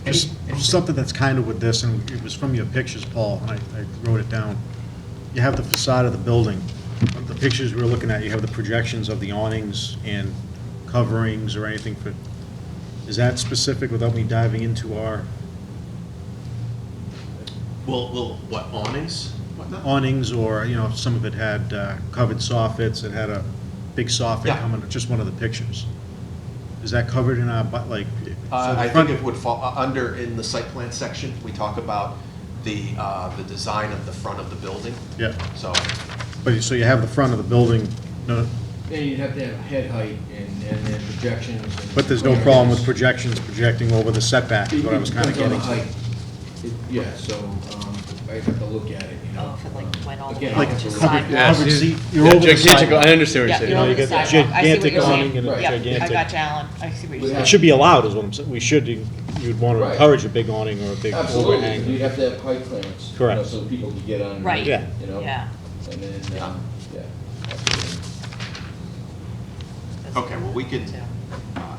Just something that's kind of with this, and it was from your pictures, Paul, and I wrote it down. You have the facade of the building. The pictures we were looking at, you have the projections of the awnings and coverings or anything for, is that specific without me diving into our What, awnings? Whatnot? awnings, or, you know, some of it had covered soffits, it had a big soffit Yeah. coming, just one of the pictures. Is that covered in our, like? so the I front- think it would fall, under, in the site plan section, we talk about the design of the front of the building, Yeah, so. so you have the front of the building, no, And you'd have to have head height and then projections. and but there's no problem with clearances. projections projecting over the setback, is what I was kind of Depends on getting the to. height. Yeah, so, I'd have to look at it, you know. Oh, if it like went all the Again, way I'll up have to to the look at Covered- it. sidewalk. covered seat, you're Yeah, over the gigantic, sidewalk. I understand what Yeah, you're You know, saying. you get the sidewalk. I see what gigantic you're saying. awning and a Right. Yep, I gigantic. got you, Alan. I see what you're It saying. It should be allowed, is what I'm saying. We should, you'd want to Right. encourage a big awning or a big Absolutely, overhang. you'd have to have height clearance. you Correct. know, So people could get on. Right. Yeah. You know? Yeah. And then, Yeah. yeah. absolutely. That's Okay, well, we can, too.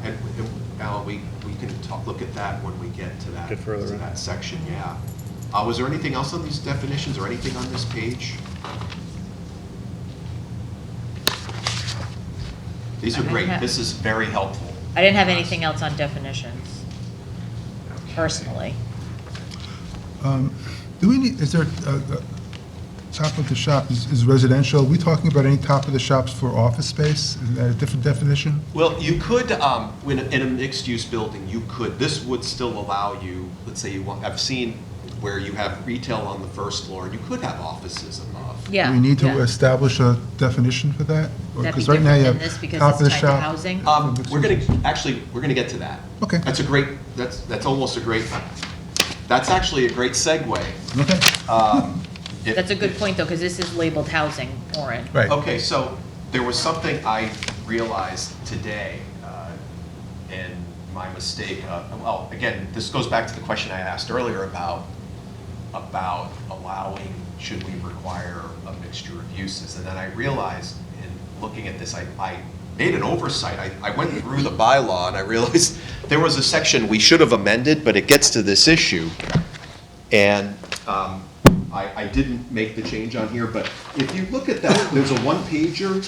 and Alan, we can look at that when we get to that. Get further to in. that section, yeah. Was there anything else on these definitions or anything on this page? These are I don't great, have- this is very helpful. I didn't have anything else on definitions, personally. Do we need, is there, top of the shop is residential? Are we talking about any top of the shops for office space? Is that a different definition? Well, you could, in a mixed-use building, you could, this would still allow you, let's say you want, I've seen where you have retail on the first floor, you could have offices above. Yeah. Do we need to yeah. establish a definition for that? Or- That'd be 'cause right now you different than have this because top of the it's tied to shop. housing. We're gonna get to that. Okay. That's a great, that's almost a great, that's actually a great segue. Okay, That's a good point, though, because this is labeled housing, Orin. right. Okay, so there was something I realized today, and my mistake, well, again, this goes back to the question I asked earlier about allowing, should we require a mixture of uses? And then I realized in looking at this, I made an oversight. I went through the bylaw and I realized there was a section we should have amended, but it gets to this issue. And I didn't make the change on here, but if you look at that, there's a one-pager.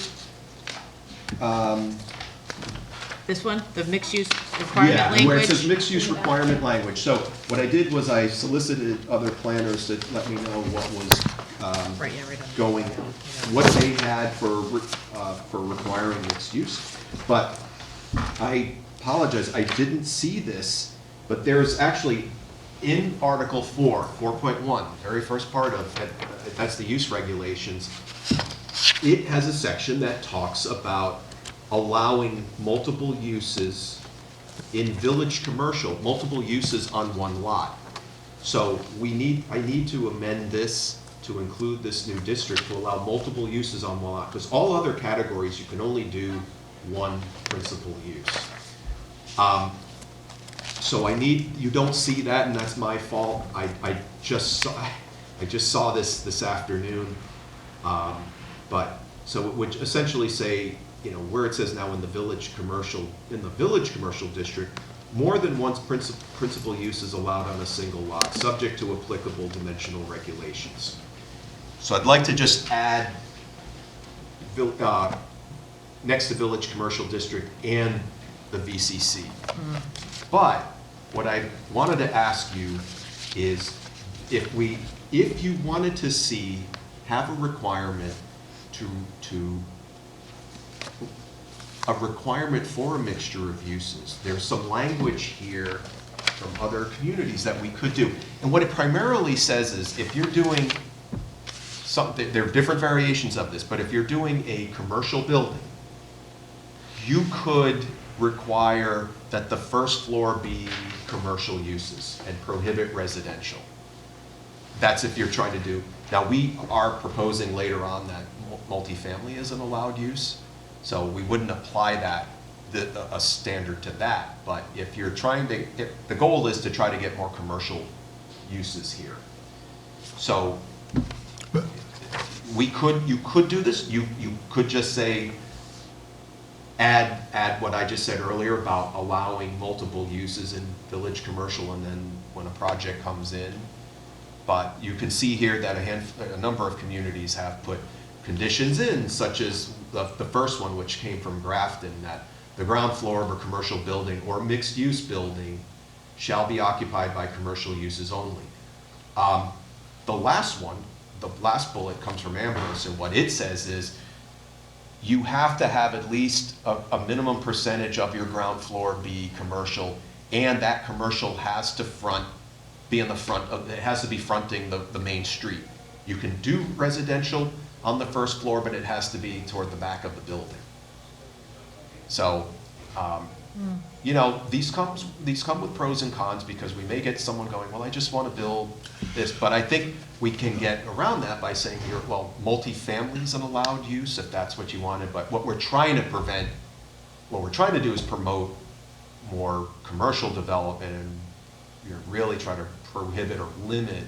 This one, the mixed-use requirement Yeah, language? where it says mixed-use requirement language. So what I did was I solicited other planners to let me know what was Right, yeah, right on. going, what they had for requiring mixed use. But I apologize, I didn't see this, but there's actually in Article 4.1, very first part of it, that's the use regulations, it has a section that talks about allowing multiple uses in village commercial, multiple uses on one lot. So I need to amend this to include this new district to allow multiple uses on one lot, because all other categories, you can only do one principal use. So you don't see that, and that's my fault. I just saw this afternoon. So it would essentially say, where it says now in the village commercial district, more than one principal use is allowed on a single lot, subject to applicable dimensional regulations. So I'd like to just add next to village commercial district and the VCC. But what I wanted to ask you is if you wanted to have a requirement a requirement for a mixture of uses. There's some language here from other communities that we could do. And what it primarily says is if you're doing something, there are different variations of this, but if you're doing a commercial building, you could require that the first floor be commercial uses and prohibit residential. That's if you're trying to do, now we are proposing later on that multifamily is an allowed use, so we wouldn't apply a standard to that, but if you're trying to, the goal is to try to get more commercial uses here. So you could do this, you could just say, add what I just said earlier about allowing multiple uses in village commercial and then when a project comes in. But you can see here that a number of communities have put conditions in, such as the first one, which came from Grafton, that the ground floor of a commercial building or mixed-use building shall be occupied by commercial uses only. The last one, the last bullet comes from Amherst, and what it says is you have to have at least a minimum percentage of your ground floor be commercial, and that commercial has to be in the front of, it has to be fronting the main street. You can do residential on the first floor, but it has to be toward the back of the building. So, these come with pros and cons, because we may get someone going, well, I just want to build this, but I think we can get around that by saying here, well, multifamily is an allowed use if that's what you wanted, but what we're trying to do is promote more commercial development and really try to prohibit or limit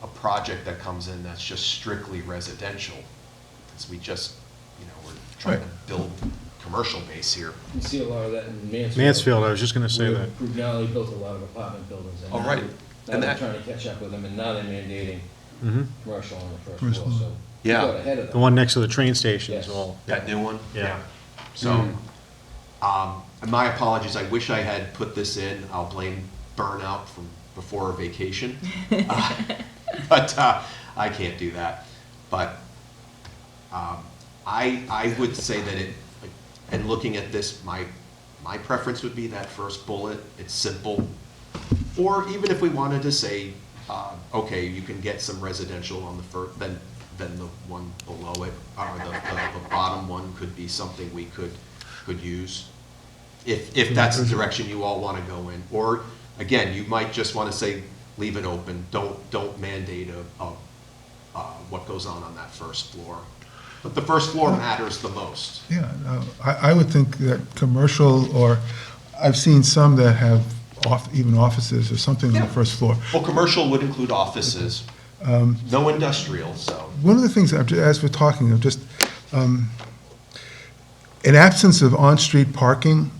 a project that comes in that's just strictly residential. Because we just, we're trying to build commercial base here. You see a lot of that in Mansfield. Mansfield, I was just gonna say that. Brunelli built a lot of apartment buildings. And Oh, right. Now And they're that- trying to catch up with them, and now they're mandating Mhm. commercial on the first First floor, floor. so. Yeah. You got ahead of The them. one next to the train station is Yes. all. That new one? Yeah. So, and my apologies, I wish I had put this in. I'll blame burnout from before a vacation. But I can't do that. But I would say that and looking at this, my preference would be that first bullet. It's simple. Or even if we wanted to say, okay, you can get some residential on the first, then the one below it, or the bottom one could be something we could use. If that's the direction you all want to go in. Or, again, you might just want to say, leave it open, don't mandate what goes on that first floor. But the first floor matters the most. Yeah, no, I would think that commercial, or I've seen some that have even offices or something on Yeah. the first floor. Well, commercial would include offices, no industrial, so. One of the things, as we're talking, in absence of on-street parking,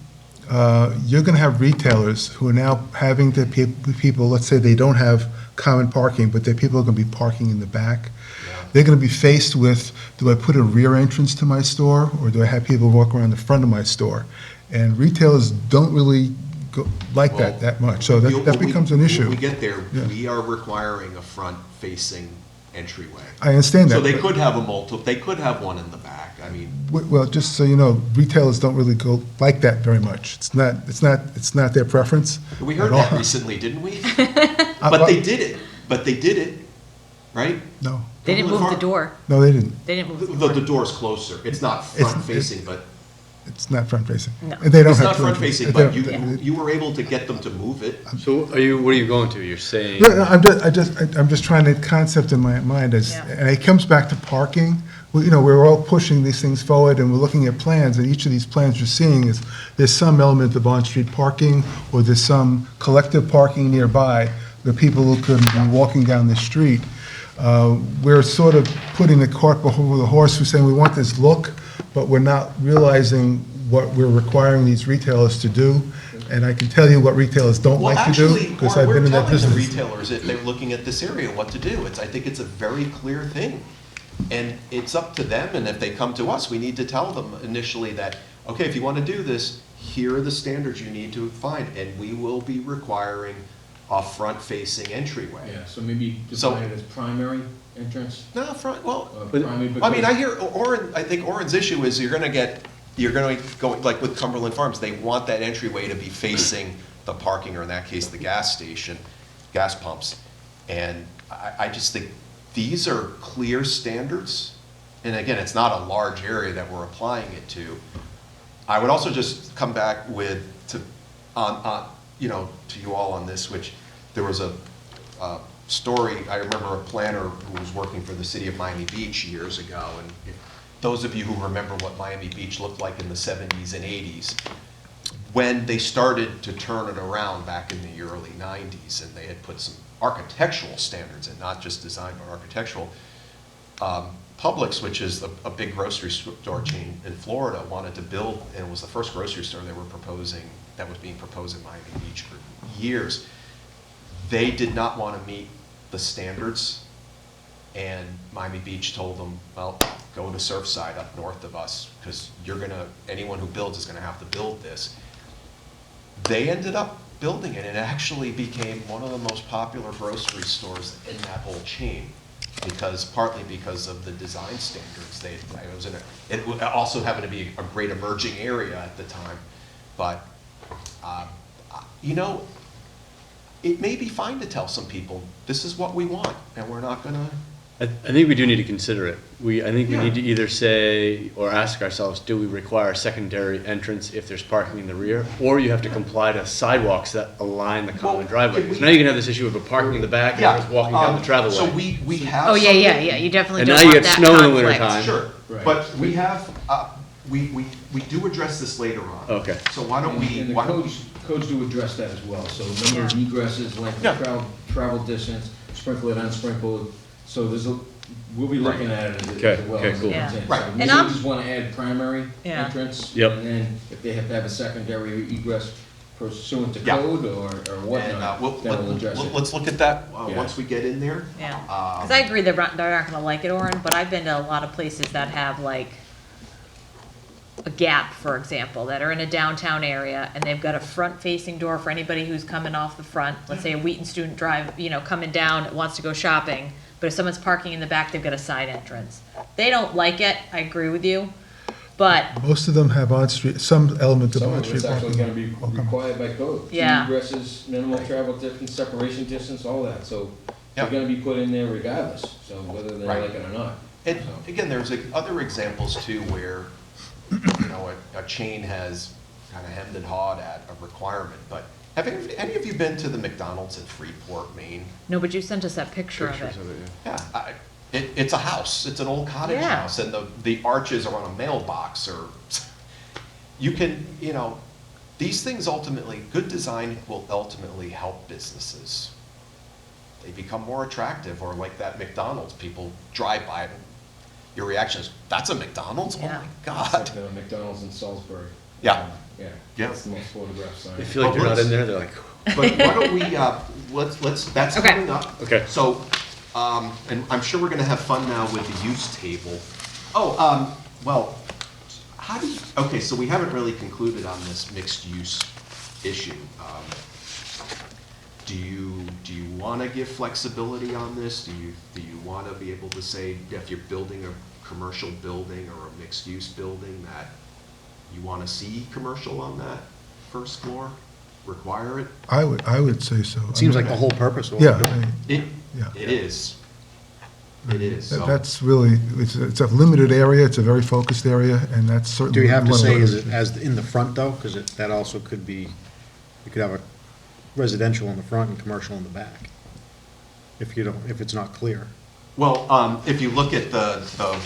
you're going to have retailers who are now having their people, let's say they don't have common parking, but their people are going to be parking in the back. They're going to be faced with, do I put a rear entrance to my store, or do I have people walk around the front of my store? And retailers don't really like Well, that much, so that becomes an issue. When we get there, Yeah. we are requiring a front-facing entryway. I understand that. So they but- could have they could have one in the back, I mean, Well, just so you know, retailers don't really go like that very much. It's not their preference. we heard at that all. recently, didn't we? Uh, But they did it, right? No, They didn't move the Cumberland door. no, they didn't. They didn't move the Farm- door. The door's closer, it's not It's- front-facing, but, It's not front-facing. No. And they don't it's have not to- front-facing, they but don't- you were able to get them to move it. So what are you going to? You're saying, No, no, I'm just trying to concept in my mind as, Yeah. and it comes back to parking. You know, we're all pushing these things forward and we're looking at plans, and each of these plans you're seeing is, there's some element of on-street parking, or there's some collective parking nearby, where people who could be walking down the street. We're sort of putting the cart before the horse, we're saying we want this look, but we're not realizing what we're requiring these retailers to do. And I can tell you what retailers don't Well, like to do, actually, because or I've been we're in that telling the business. retailers that they're looking at this area, what to do. I think it's a very clear thing. And it's up to them, and if they come to us, we need to tell them initially that, okay, if you want to do this, here are the standards you need to find, and we will be requiring a front-facing entryway. Yeah, so maybe So- define it as primary entrance, No, front, well, primary, I mean, I because- hear, I think Orin's issue is you're gonna go, like with Cumberland Farms, they want that entryway to be facing the parking, or in that case, the gas station, gas pumps. And I just think these are clear standards. And again, it's not a large area that we're applying it to. I would also just come back with, to you all on this, which there was a story, I remember a planner who was working for the city of Miami Beach years ago, and if those of you who remember what Miami Beach looked like in the 70s and 80s, when they started to turn it around back in the early 90s, and they had put some architectural standards in, not just design, but architectural, Publix, which is a big grocery store chain in Florida, wanted to build, and it was the first grocery store they were proposing, that was being proposed in Miami Beach for years. They did not want to meet the standards, and Miami Beach told them, well, go to Surfside up north of us, because anyone who builds is gonna have to build this. They ended up building it, and it actually became one of the most popular grocery stores in that whole chain, partly because of the design standards. It also happened to be a great emerging area at the time, but, it may be fine to tell some people, this is what we want, and we're not gonna, I think we do need to consider it. I think we Yeah. need to either say, or ask ourselves, do we require a secondary entrance if there's parking in the rear? Or you have to comply to sidewalks that align the common Well, driveway. can we- Because now you can have this issue of a parking in the back and everyone's walking down the travelway. So we have. Oh, yeah, yeah, something- yeah, you definitely And don't now you want get that snow in the conflict. wintertime. Sure, Right. but we have, we do address this later on. Okay. So why don't we, And the why don't we? codes do address that as well, so number of Yeah. egresses, length Yeah. of travel distance, sprinkled, unsprinkled, so we'll be looking at it as Okay, well. okay, as it cool. comes in. Right. So And maybe I'm- we just wanna add primary Yeah. entrance. Yep. And then if they have to have a secondary egress pursuant to Yeah. code or And whatnot, then we'll address it. let's look at that, Yeah. once we get in there. Yeah, Um, because I agree they're not gonna like it, Orin, but I've been to a lot of places that have like a Gap, for example, that are in a downtown area, and they've got a front-facing door for anybody who's coming off the front. Let's say a Wheaton student coming down, wants to go shopping, but if someone's parking in the back, they've got a side entrance. They don't like it, I agree with you, but, Most of them have on-street, some element of Some of on-street it's actually parking. gonna be Okay. required by code. Yeah. Two egresses, minimal travel distance, separation distance, all that, so they're Yep. gonna be put in there regardless, so whether they Right. like it or not. And So. again, there's other examples too where, a chain has kind of hemmed and hawed at a requirement, but have any of you been to the McDonald's in Freeport, Maine? no, but you sent us that picture of it. Pictures of it, yeah. Yeah, it's a house, it's an old cottage Yeah. house, and the arches are on a mailbox, or, you can, these things ultimately, good design will ultimately help businesses. They become more attractive, or like that McDonald's, people drive by it, your reaction is, that's a McDonald's? Oh Yeah. my It's God. like the McDonald's in Salisbury. Yeah. Yeah. Yeah. That's the most photographed sign. They feel like they're not in there, they're like, But why don't we, that's Okay. coming up. Okay. So, and I'm sure we're gonna have fun now with the use table. Oh, well, how do you, okay, so we haven't really concluded on this mixed use issue. Do you wanna give flexibility on this? Do you wanna be able to say, if you're building a commercial building or a mixed use building, that you wanna see commercial on that first floor? Require it? I would say so. It seems like the whole purpose of what Yeah, we're doing. It, Yeah. it is. It is, so. That's really, it's a limited area, it's a very focused area, and that's certainly. Do we have to one of say, the- is it as in the front though? Because that also could be, you could have a residential in the front and commercial in the back. If you don't, if it's not clear. Well, if you look at the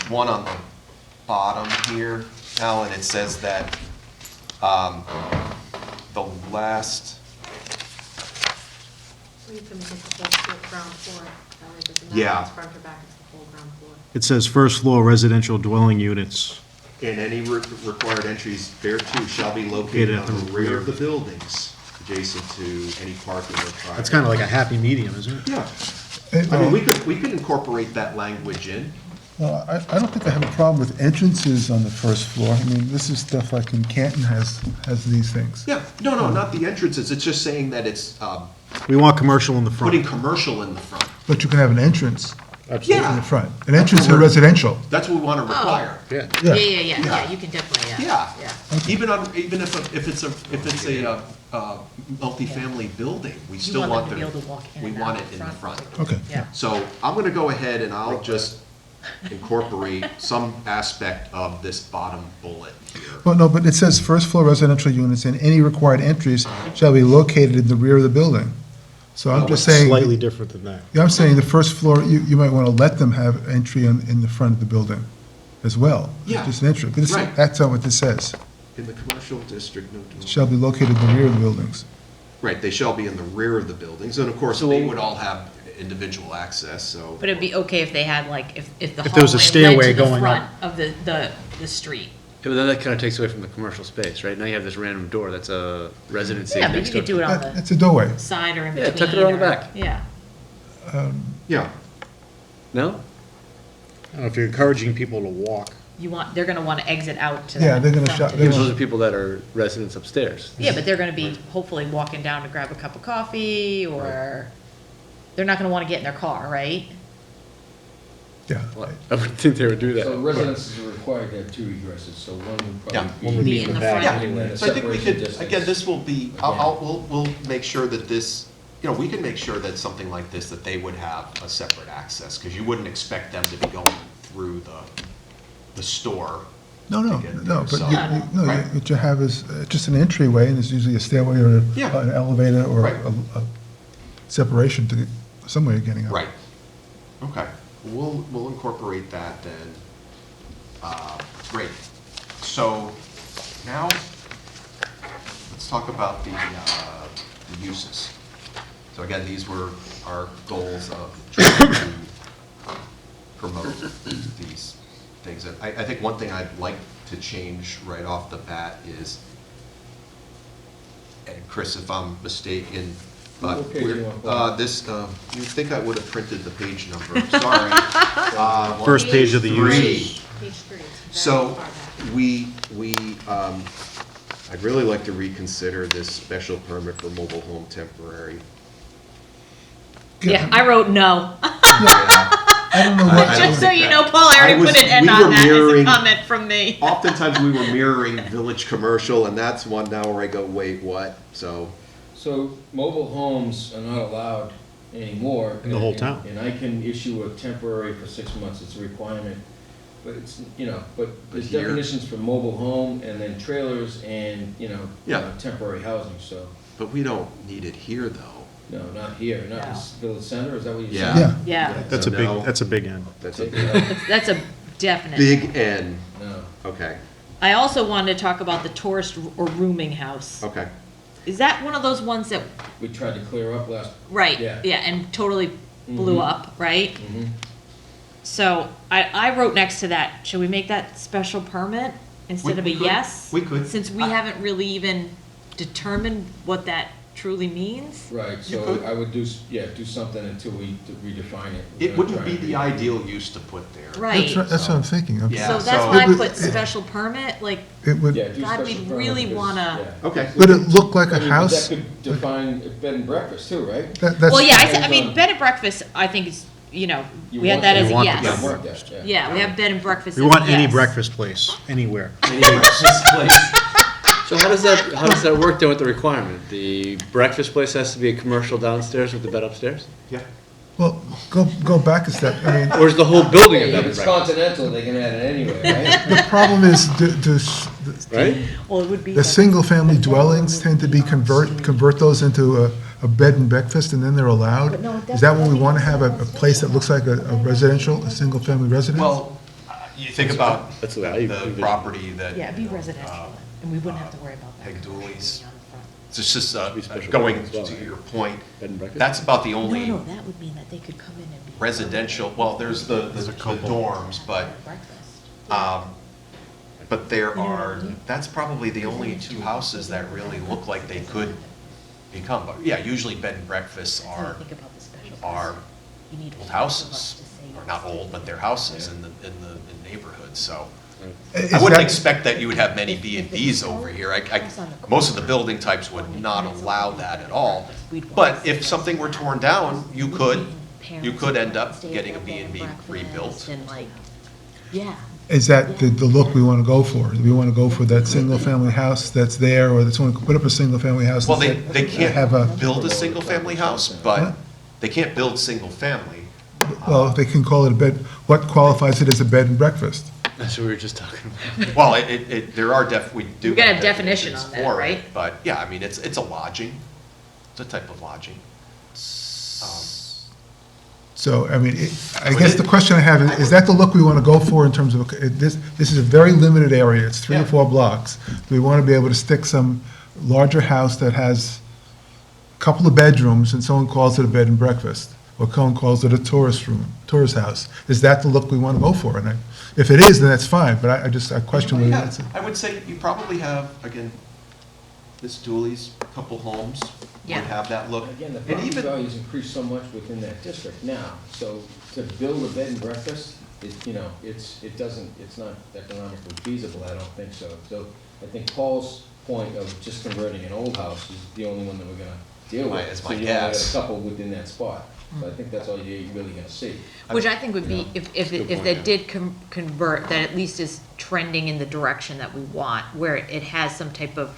one on the bottom here, Alan, it says that, the last, So you can make it the whole ground floor, that way it doesn't matter Yeah. if it's front or back, it's the whole ground floor. It says first floor residential dwelling units. and any required entries thereto shall be located on the rear of the buildings, adjacent to any parking or private. It's kind of like a happy medium, isn't it? Yeah, I mean, we could incorporate that language in. Well, I don't think I have a problem with entrances on the first floor. I mean, this is stuff like in Canton has these things. Yeah, no, not the entrances, it's just saying that it's, We want commercial in the front. putting commercial in the front. But you can have an entrance in Yeah, the front, an entrance to residential. that's what we wanna require. Yeah. Yeah, Yeah. yeah, you can definitely, Yeah. yeah. Even if it's a multifamily building, we You still want want them the, to be able to walk in we and want out it in the front. Okay. Yeah. So I'm gonna go ahead and I'll just incorporate some aspect of this bottom bullet here. Well, no, but it says first floor residential units and any required entries shall be located in the rear of the building. So I'm just saying. Slightly different than that. Yeah, I'm saying the first floor, you might want to let them have entry in the front of the building as well. Yeah. Just an entry, but this- Right. that's not what this says. In the commercial district, no. Shall be located in the rear of the buildings. Right, they shall be in the rear of the buildings, and of course, they would all have individual access, so. But it'd be okay if they had like, if the If there was a hallway led stairway to the going front up. of the street. yeah, but then that kind of takes away from the commercial space, right? Now you have this random door that's a residency Yeah, but next you to could do it on the It's a doorway. side or in Yeah, between. tuck it around the or- back. Yeah. Yeah, No? I don't know, if you're encouraging people to walk, They're gonna wanna exit out to. Yeah, that they're gonna front shop- to- they're Because those are people that are residents upstairs. Yeah, but they're gonna be hopefully walking down to grab a cup of coffee, or they're not gonna wanna get in their car, right? Yeah. Well, I wouldn't think they would do So that. residences are required to have two egresses, so one would Yeah. probably One would be. be in in the the back. front. And then a so I think we separation could, distance. again, this will be, we'll make sure that this, we can make sure that something like this, that they would have a separate access, because you wouldn't expect them to be going through the store. No, to get no, there, but so- Right. what you have is just an entryway, and there's usually a stairway or Yeah. an elevator or Right. a separation to get, somewhere you're getting out. Right, okay, we'll incorporate that then. Great, so now, let's talk about the uses. So again, these were our goals of trying to promote these things. And I think one thing I'd like to change right off the bat is, and Chris, if I'm mistaken, but What page you want, Paul? you'd think I would have printed the page number, sorry. first page of the Three. uses. Page 3. it's So, very far back. I'd really like to reconsider this special permit for mobile home temporary. Yeah, I wrote no. I don't know what. I Just so don't you think know, that- Paul, I already I was- put an N we on were that as a mirroring- comment from me. Oftentimes, we were mirroring village commercial, and that's one now where I go, wait, what? So, So mobile homes are not allowed anymore. In the whole town. And I can issue a temporary for 6 months, it's a requirement. But it's, but there's here- definitions for mobile home and then trailers and, Yeah. temporary housing, so, but we don't need it here, though. no, not here, not No. this village center, is that what you Yeah. said? Yeah. Yeah, That's So a big, no. that's a big end. That's a Take it out. that's a definite. big N. No. Okay, I also wanted to talk about the tourist or rooming house. okay. Is that one of those ones that, We tried to clear up last, right, Yeah. yeah, and totally blew Mhm. up, right? mhm. So I wrote next to that, should we make that special permit instead of a We could. yes? We could. Since we haven't really even determined what that truly means? Right, You so could. I would do something until we redefine it. It wouldn't be the ideal use to put there. Right. That's what I'm thinking. Okay. Yeah, So that's so- why I It would- put special permit, like, It would, Yeah, do God, special we'd permit really because- wanna- yeah. Okay. would it look like I a mean, but house? that could define a bed and breakfast too, right? That's- well, yeah, I Depends mean, on- bed and breakfast, I think is, you know, You we had want that that. as You a want the yes. bed and want breakfast. that, Yeah, we have bed and breakfast We as a want any yes. breakfast place, anywhere. So how does that work then with the requirement? The breakfast place has to be a commercial downstairs with the bed upstairs? Yeah. Well, go back a step. I mean, Or is the whole building a If bed and it's breakfast? continental, they can add it anyway, right? the problem is, Right? Well, it would be. the single-family dwellings tend to be convert those into a bed and breakfast, and then they're allowed? Is that when we want to have a place that looks like a residential, a single-family residence? Well, you think about That's the way I the envision it. property that. Yeah, it'd be residential, and we wouldn't have to worry about that. Peg Dooley's. On the front. It's just, Be special going as well, to right? your point, Bed and breakfast? that's about the only No, that would mean that they could come in and be. residential, well, there's the dorms, but, but there are, that's probably the only two houses that really look like they could become. But yeah, usually bed and breakfasts are old houses, or not old, but they're houses in the neighborhood, so. Is I wouldn't that- expect that you would have many B and Bs over here. Most of the building types would not allow that at all. But if something were torn down, you could end up getting a B and B rebuilt. And like, yeah. Is that the look we want to go for? Do we want to go for that single-family house that's there, or that's someone could put up a single-family house? Well, and they have a- can't build a single-family house, but they can't build single-family. Well, they can call it a bed, what qualifies it as a bed and breakfast? That's what we were just talking about. Well, there are we do. We got a have definition definitions on that, for it, right? But, yeah, I mean, it's a lodging. It's a type of lodging. So, I mean, I guess the question I have is that the look we want to go for in terms of, this is a very limited area, it's 3 or Yeah. 4 blocks. Do we want to be able to stick some larger house that has a couple of bedrooms and someone calls it a bed and breakfast? Or someone calls it a tourist house? Is that the look we want to go for? And if it is, then that's fine, but I question whether Yeah, that's. I would say you probably have, again, Miss Dooley's couple homes would Yeah. have that look. Again, the And property even, values increase so much within that district now, so to build a bed and breakfast, it's not economically feasible, I don't think so. So I think Paul's point of just converting an old house is the only one that we're gonna deal with. Is my So you only got guess. a couple within that spot, so I think that's all you're really gonna see. Which I think would be, if Good point, they yeah. did convert, that at least is trending in the direction that we want, where it has some type of,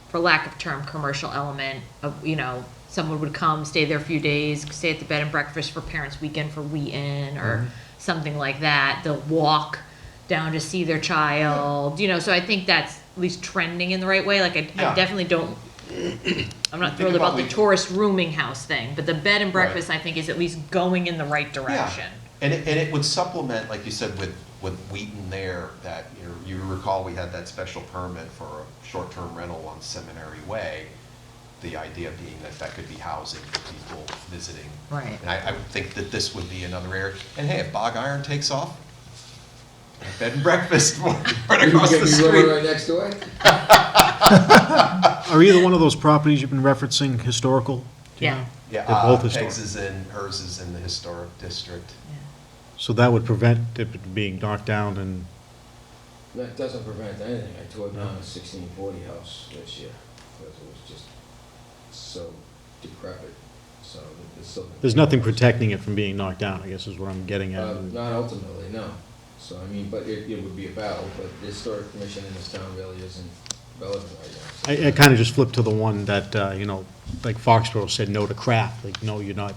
for lack of term, commercial element of, you know, someone would come, stay there a few days, stay at the bed and breakfast for Parents Weekend for Wheaton, or something like that. They'll walk down to see their child, you know, so I think that's at least trending in the right way. Like, I Yeah. definitely don't, I'm not Think thrilled about about the we- tourist rooming house thing, but the bed and breakfast, I think, is at least going in the right direction. and it would supplement, like you said, with Wheaton there, that, you recall we had that special permit for a short-term rental on Seminary Way. The idea being that could be housing for people visiting. Right. And I would think that this would be another area. And hey, if Bog Iron takes off, bed and breakfast right across the You get me running street. right next to it? Are either one of those properties you've been referencing historical? Do you Yeah. know? Yeah, They're both Peg's historic. hers is in the historic district. So that would prevent it being knocked down and, That doesn't prevent anything. I tore down a 1640 house this year, because it was just so decrepit, so it's still. there's nothing protecting it from being knocked down, I guess is what I'm getting at. Not ultimately, no. So, I mean, but it would be a battle, but the historic commission in this town really isn't relevant right now. I kind of just flipped to the one that, like Foxborough said no to craft, like, no, you're not,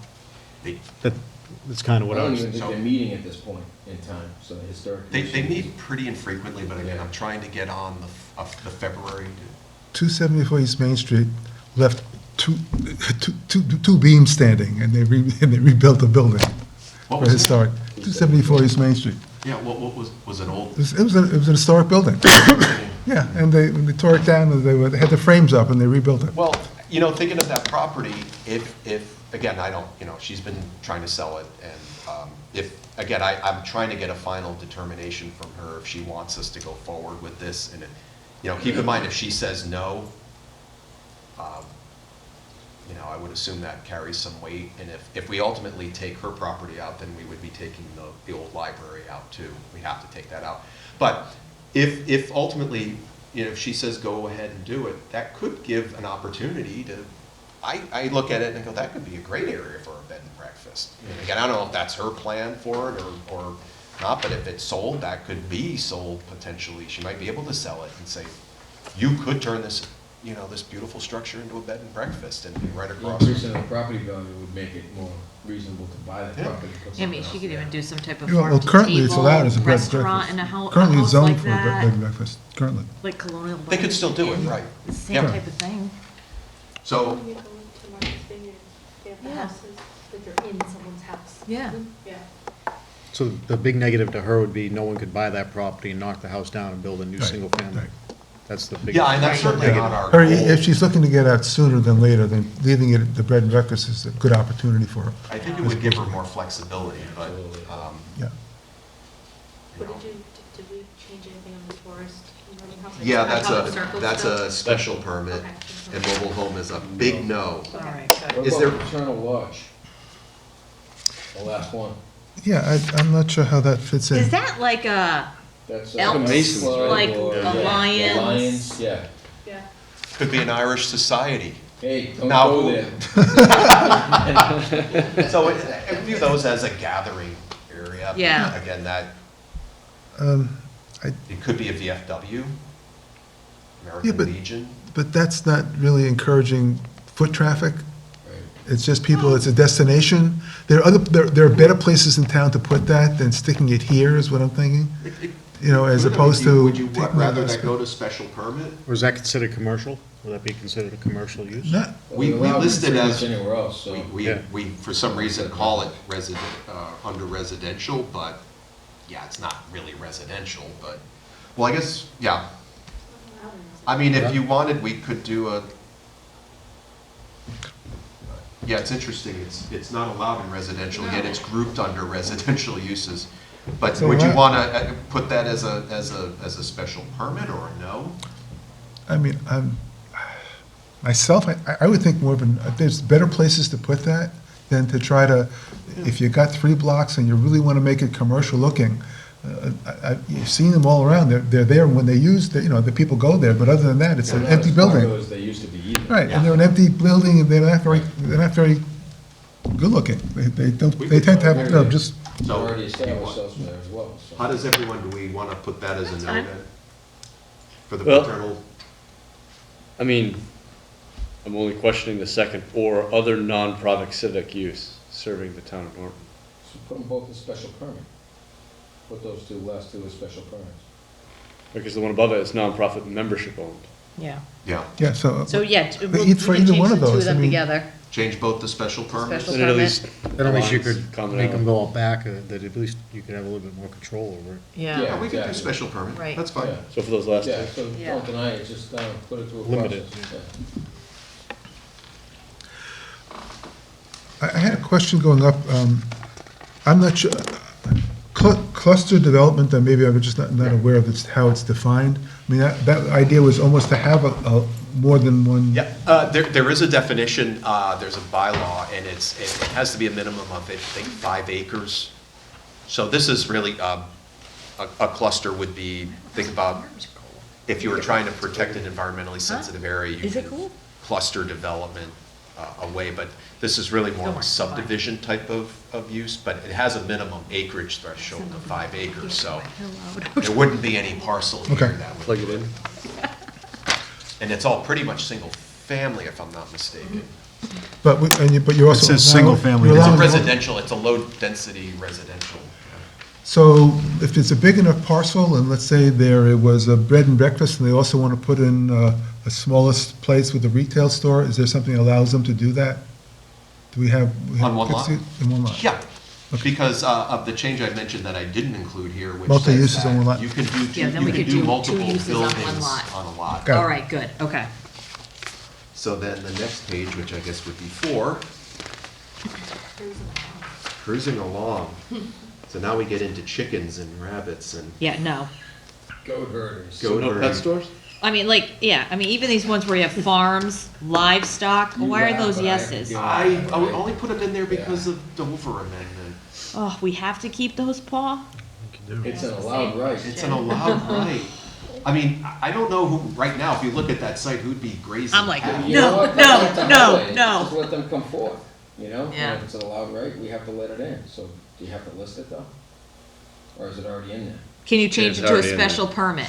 They, that's kind of I what I don't was. even think So- they're meeting at this point in time, so the historic. they commission is- meet pretty infrequently, but again, I'm trying to get on the February. 274 East Main Street left two beams standing, and they rebuilt the building What for was it? historic. 274 East Main Street. Yeah, what was an old? It was an historic building. Yeah, and when they tore it down, they had the frames up and they rebuilt it. Well, thinking of that property, if again, I don't, she's been trying to sell it, and again, I'm trying to get a final determination from her if she wants us to go forward with this, and, keep in mind, if she says no, I would assume that carries some weight, and if we ultimately take her property out, then we would be taking the old library out too. We have to take that out. But if ultimately, if she says go ahead and do it, that could give an opportunity to, I look at it and go, that could be a great area for a bed and breakfast. And again, I don't know if that's her plan for it or not, but if it's sold, that could be sold potentially. She might be able to sell it and say, you could turn this, this beautiful structure into a bed and breakfast and be right The across. increase in the property value would make it more reasonable to buy that Yeah. property. and put I mean, something she else could there. even do some type of Well, farm to currently it's table, allowed as a bed and restaurant breakfast. in a Currently it's house like zoned for a bed that, and breakfast, currently. like Colonial. They could still do it, Inn, right. Same Yeah. type of thing. So, When you go into Martha's Vineyard, they have the Yeah. houses, that they're in someone's house. Yeah. Yeah. So the big negative to her would be no one could buy that property and knock the house down and build a new Right, single family. right. That's the big. yeah, and that's certainly not our Or goal. if she's looking to get out sooner than later, then leaving it at the bread and breakfast is a good opportunity for her. I think it would give her more flexibility, but, Yeah. What did we change anything on the forest? Running house? yeah, I that's saw the circle that's stuff. a special permit, Okay. and mobile home is a big no. All right, good. What Is about there- Paternal Lodge? The last one. Yeah, I'm not sure how that fits in. Is that like a, That's Elks, Masons, Club like or- a yeah, the Lions? Lions, yeah. Yeah. Could be an Irish society. Hey, don't Now go who- there. So I view those as a gathering area. Yeah. Again, that, Um, it could be a VFW, Yeah, American but- Legion. But that's not really encouraging foot traffic. Right. It's just people, it's a destination. There are there are better places in town to put that than sticking it here, is what I'm thinking. As opposed to. Would you taking rather it- that go to special permit? Or is that considered commercial? Would that be considered a commercial use? Not, We Well, they're allowed listed pretty as- much Anywhere else, so. Yeah. We, for some reason, call it under residential, but, yeah, it's not really residential, but, well, I guess, yeah. I mean, if you wanted, we could do a, yeah, it's interesting, it's not allowed in residential, yet it's grouped under residential uses. But So would you what- want to put that as a special permit, or no? I mean, myself, I would think more of there's better places to put that than to try to, if you got 3 blocks and you really want to make it commercial looking, you've seen them all around, they're there when they use, the people go there, but other than that, it's They're an not empty as popular building. as they used to be either. Right, and they're an empty building, and they're not very good looking. They don't, they tend to have, just, We've So, already you established want- elsewhere as well, so. How does everyone, do we want to put that as a That's no fine. then? For the Well- paternal, I mean, I'm only questioning the second, or other non-profit civic use serving the town of Norton. So put them both as special permit. Put those last two as special permits. Because the one above it is non-profit membership owned. Yeah. yeah, So, yeah, we for can either change one the of two of those, I them mean- together. change both the special permits? Special And at permit. least. Then at least you lines, could common make them out. go out back, that at least you could have a little bit more control over it. Yeah. Yeah, we can do exactly. special permit, Right. that's fine. Yeah. So for those last two. Yeah, so Yeah. don't deny it, just put it through a Limit it, process. yeah. Yeah. I had a question going up, I'm not sure, cluster development, and maybe I'm just not aware of how it's defined. I mean, that idea was almost to have a more than one. Yeah, there is a definition, there's a bylaw, and it has to be a minimum of, I think, 5 acres. So this is really, a cluster would be, think about, if you were trying to protect an environmentally sensitive area, you Is it could cool? cluster development away, but this is really more of Don't a worry, subdivision type of use, but it has a minimum acreage threshold of 5 acres, so there wouldn't be any parcel here Okay. that would. Plug it in. And it's all pretty much single family, if I'm not mistaken. But you're also. It says single family. you're It's a allowing- residential, it's a low-density residential. So if it's a big enough parcel, and let's say it was a bread and breakfast, and they also want to put in a smallest place with a retail store, is there something that allows them to do that? Do we have? On one lot? In one lot? Yeah, because of the change I mentioned that I didn't include here, which Multi-uses says on one that lot. you can do, Yeah, then we you can could do do two multiple uses on one buildings lot. on a lot. Got it. All right, good, okay. So then the next page, which I guess would be 4, Cruising along. So now we get into chickens and rabbits and Yeah, no. Goat herders. goat No pet herding. stores? I mean, like, yeah, I mean, even these ones where you have farms, livestock, why are those yeses? I would only put them in there because of Dover Amendment. Oh, we have to keep those, Paul? It's an allowed right. It's an allowed right. I mean, I don't know who, right now, if you look at that site, who'd be grazing I'm like, cattle. You know No, what? no, That's like the no, highway. no. Just let them come forth, you know? Yeah. And if it's an allowed right, we have to let it in. So do you have to list it though? Or is it already in there? Can you change It's it to a already in there. special permit?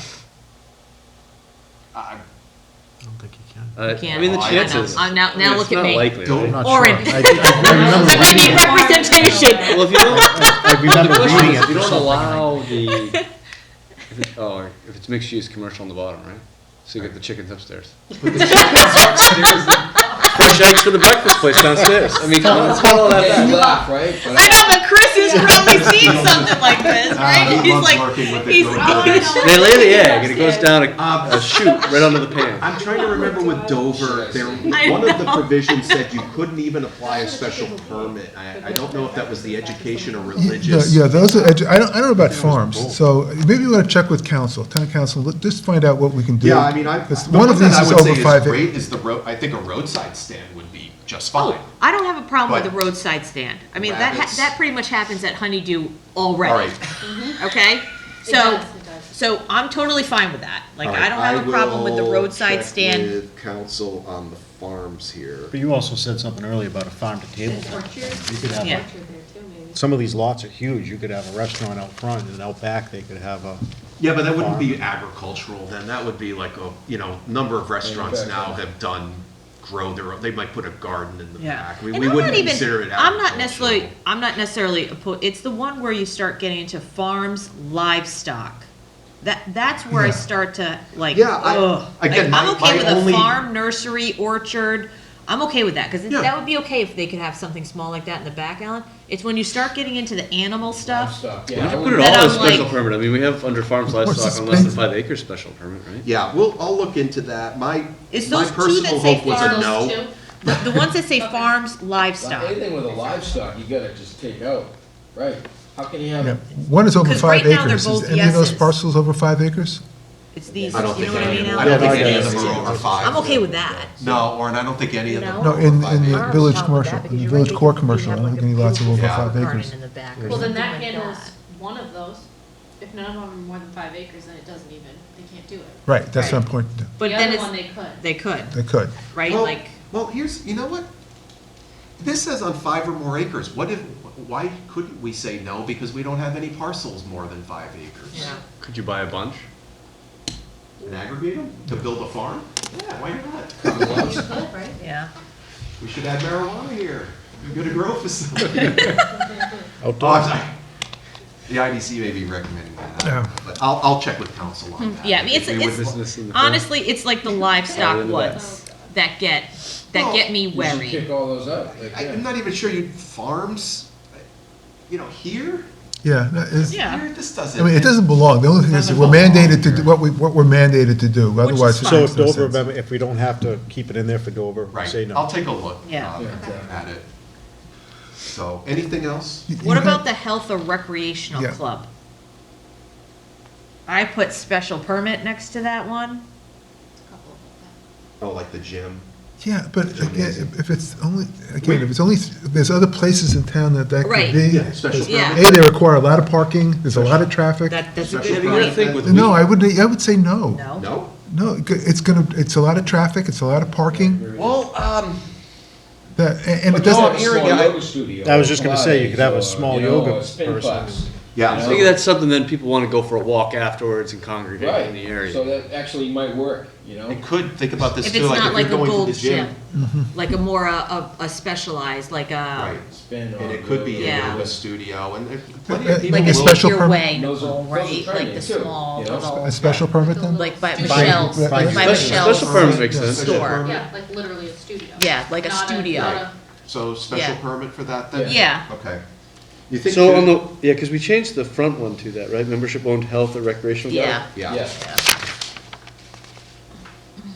I- I don't think you can. I can't. mean, the Oh, I chances. know. Now I mean, look it's at not me. likely, Don't- right? I'm not Orin. sure. I remember I need reading it. representation. Well, if you don't, I remember reading it. if you for don't something. allow the, if it's mixed use commercial on the bottom, right? So you get the chickens upstairs. Fresh eggs for the breakfast place downstairs. I mean, come on, it's not all that Okay, bad. you laugh, right? But I know, but Chris has probably seen something like this, right? He He's loves like, working with the he's, goat oh, herders. They lay the egg and it goes down a chute right under the pan. I'm trying to remember with Dover, there, I one of the know. provisions said you couldn't even apply a special permit. I don't know if that was the education or Yeah, religious. yeah, those are, I don't know about farms, so maybe you wanna check with council, town council, just find out what we can do. Yeah, I mean, Because the one of that these I is would say over 5 acres. great is the road, I think a roadside stand would be just fine. oh, I don't have a problem with But- the roadside stand. I mean, Rabbits. that pretty much happens at Honeydew All already, right. okay? It So, does, it does. so I'm totally fine with that. Like, All I right, don't have a problem with the will roadside check stand. with council on the farms here. But you also said something earlier about a farm to table. You could have, Yeah. some of these lots are huge, you could have a restaurant out front, and out back, they could have a, Yeah, but that wouldn't be agricultural then, that would be like a, number of restaurants now have done, grow their own, they might put a garden in the Yeah. back. We And we I'm wouldn't not even, consider it I'm not agricultural. necessarily opposed, it's the one where you start getting into farms, livestock. That's where I Yeah. start to like, Yeah, ugh. again, Like, I'm my okay with a only- farm, nursery, orchard, I'm okay with that, cause Yeah. that would be okay if they could have something small like that in the back, Alan. It's when you start getting into the animal stuff, Livestock, You yeah. I can put would- it That all as I'm special like- permit. I mean, we have under farms course, livestock it's on less than expensive. 5 acres special permit, right? Yeah, I'll look into that. My It's my those two personal that say hope was a farms no. Two? the ones that say farms, Like, livestock. anything with a livestock, you gotta just take out, right? How can you have, Yeah, one is over 'Cause 5 right now they're acres. Is both any of those yeses. parcels over 5 acres? It's these, I you know don't think what I any mean, of them, I Alan? don't think Yeah, any no, of them I are over 5. I'm okay with that. No, Orin, I don't think any of them. No? are No, in over 5 the acres. village commercial, in the village core commercial, I don't think any lots are over Yeah. 5 acres. Well, then that handles one of those. If none of them are more than 5 acres, then it doesn't even, they can't do it. Right, that's what I'm Right. pointing to. But The then other it's, one they could. they could, They could. right, Well- like, Well, here's, you know what? This says on 5 or more acres. Why couldn't we say no? Because we don't have any parcels more than 5 acres. yeah. Could you buy a bunch? And aggregate them to build a farm? Yeah, why not? You could, right? Yeah. We should add marijuana here. We're gonna grow facility. outdoor. The IDC may be recommending that, Yeah. but I'll check with council on that. Yeah, I mean, If we would- Business in the honestly, it's like the Yeah, livestock into that. ones that get me you should wary. kick all those out. Like, yeah. I'm not even sure farms, here? Yeah, no, it's, Yeah. Here, this doesn't. I mean, it doesn't belong. The only thing is that we're mandated to do what we're mandated to do, otherwise. it So makes if no Dover, sense. remember, if we don't have to keep it in there for Dover, Right, say I'll no. take a look. Yeah. Yeah, exactly. At it. So, anything else? You- What you about had- the health or recreational Yeah. club? I put special permit next to that one. Oh, like the gym? Yeah, but again, if it's only, again, if it's only, there's other places in town that Right. could be. Yeah, special Yeah. permit. A, they require a lot of parking, there's a lot of traffic. That's a Special good Yeah, but you gotta point. think with No, weed- I would say no. No? No? No, it's a lot of traffic, it's a lot of parking, Well, and But it you have doesn't, a hearing small you, I- yoga studio, I was just gonna say, you could have a Pilates, small or, you know, yoga a spin person. class. yeah. I think that's something then people want to go for a walk afterwards and congregate Right, in the area. so that actually might work, you know? It could, think about this If too, it's like not if like you're a going to gold the gym. gym, like a more, a specialized, like Right, a, Spin and on it could be yoga. a Yeah. yoga studio, and there- plenty of people like a a will. special take your permit? way, Those are- Nicole, those are right? Like training the too, small you know? little, a special permit then? like by Studio. Michelle's, By- by by Michelle's Special permit makes sense. store. Yeah, like literally a studio. Yeah, like a Not studio. not a- So special Yeah. permit for that then? Yeah. Okay. You think? So two- on the, yeah, because we changed the front one to that, right? Membership-owned health or recreational club? Yeah. Yeah, Yeah,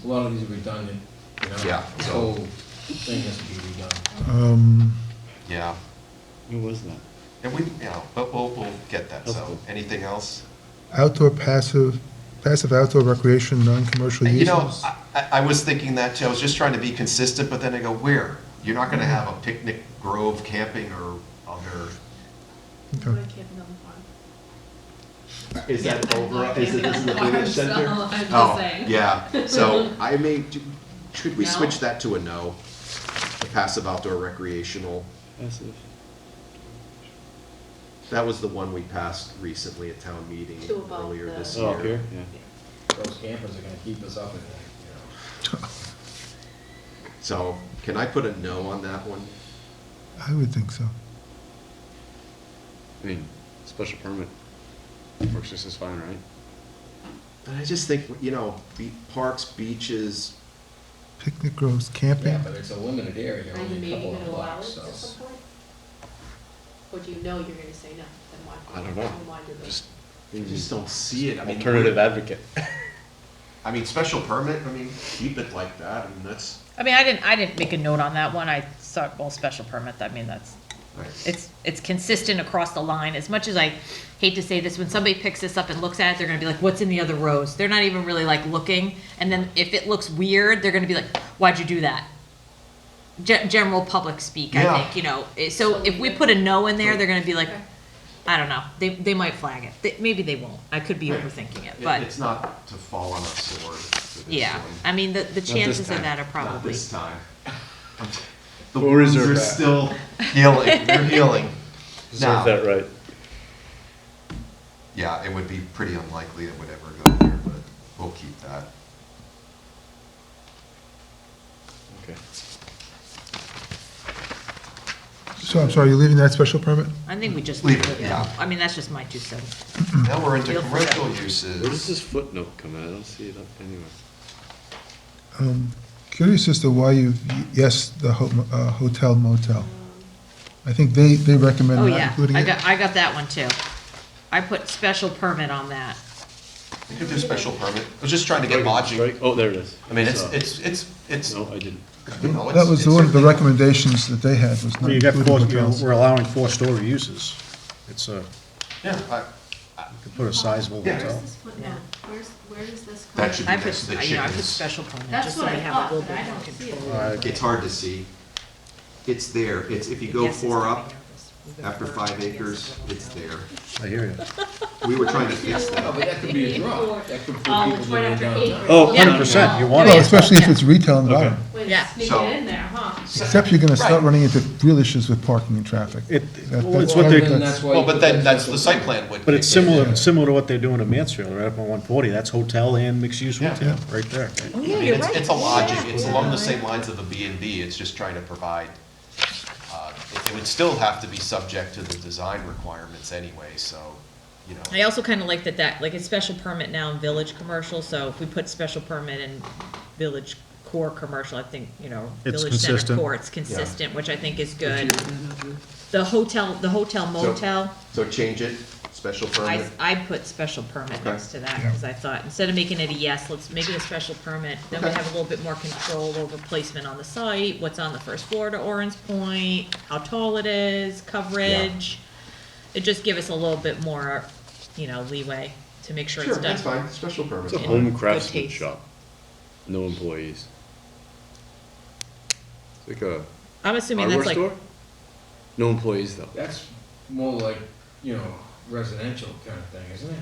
a lot of these are redundant, you know? Yeah, This so- whole thing has to be redone. yeah. Who was that? And we, but we'll get that, That's so, good. anything else? Outdoor passive outdoor recreation, non-commercial You uses. know, I was thinking that too, I was just trying to be consistent, but then I go, where? You're not gonna have a picnic grove camping or other, Okay. is that over, is it, this is the village center? I'm just Oh, saying. yeah, so I may, should we No? switch that to a no? The passive outdoor recreational, Passive. that was the one we passed recently at town meeting To about earlier the- this Oh, year. here, yeah. Those campers are gonna keep us up at night, So, can I put a no on that one? I would think so. I mean, special permit works just as fine, right? And I just think, parks, beaches, Picnic groves, you know? camping. Yeah, but it's a limited area, Are you only a maybe couple gonna of allow blocks, it so. at some point? Or do you know you're gonna say no, then why? I don't know. then why do this? Just I just don't see it. I mean, alternative advocate. I mean, special permit, I mean, keep it like that, I mean, that's, I mean, I didn't make a note on that one, I saw, well, special permit, I mean, that's, it's consistent across the line, as much as I hate to say this, when somebody picks this up and looks at it, they're gonna be like, what's in the other rows? They're not even really like looking, and then if it looks weird, they're gonna be like, why'd you do that? General public speak, I Yeah. think, so if we put a no in there, they're gonna be like, I don't know, they might flag it, maybe they won't, I could be overthinking it, but, it's not to fall on a sword for this yeah, one. I mean, the chances of time. that are Not probably. this time. The We'll wounds reserve are that. still healing, they're healing. Reserve that right. Yeah, it would be pretty unlikely it would ever go there, but we'll keep that. Okay. So I'm sorry, you're leaving that special permit? I think we just Leave it, yeah. I mean, that's just my 2 cents. Now we're into Feel free to- commercial Where does uses. this footnote come in? I don't see it up anywhere. Curious as to why you, yes, the hotel motel. I think they recommend Oh, not yeah, including it. I got that one too. I put special permit on that. You could do special permit. I was just trying to get lodging. Strike- Oh, there it is. I mean, Saw it. it's, No, I didn't. That was one of the recommendations that they had, was not Well, you got including four, hotels. we're allowing 4-story uses. It's a, you Yeah, could put a sizable Yeah. hotel. Where does this come? That should be I next to the put, I put chickens. special permit, That's just so what we I have a thought, little but bit I more don't see control. it. It's hard to see. It's there. It's, if you go Yes, it's 4 getting up, nervous. We've been after burned. 5 Yes, acres, will. it's there. I hear you. We were trying to fix No, that. but that could be a draw, that could put Oh, people it's right living after downtown. acres. Oh, Yeah. 100%, you want Well, it. especially if Yeah. it's retail environment. Way to Yeah. sneak So- it in there, huh? Except you're gonna start Right. running into real issues with parking and traffic. It, That- well, it's that's what why they, Then that's why you Well, but put then that that's special the site permit. plan would. but it's kick in. similar to what they're doing in Mansfield, right up on 140. That's hotel and mixed-use Yeah. retail, right there. Oh, I yeah, mean, you're it's, right. it's a logic, it's Yeah, along the yeah. same lines of a B and B, it's just trying to provide, it would still have to be subject to the design requirements anyway, so, I also kind of like that, like it's special permit now in village commercial, so if we put special permit in village core commercial, I think, It's village center consistent. core, it's consistent, which I think is good. The hotel motel, So change it, special permit. I put special permit Okay. next to that, because I thought, instead of making it a yes, let's make it a special permit, then we Okay. have a little bit more control over placement on the site, what's on the first floor to Orange Point, how tall it is, coverage. It just give us a little bit more, leeway to make sure Sure, it's done. that's fine, special permit. It's a Yeah. home Good craftsman taste. shop. No employees. It's like a I'm assuming hardware that's like, store? No employees though. That's more like, residential kind of thing, isn't it?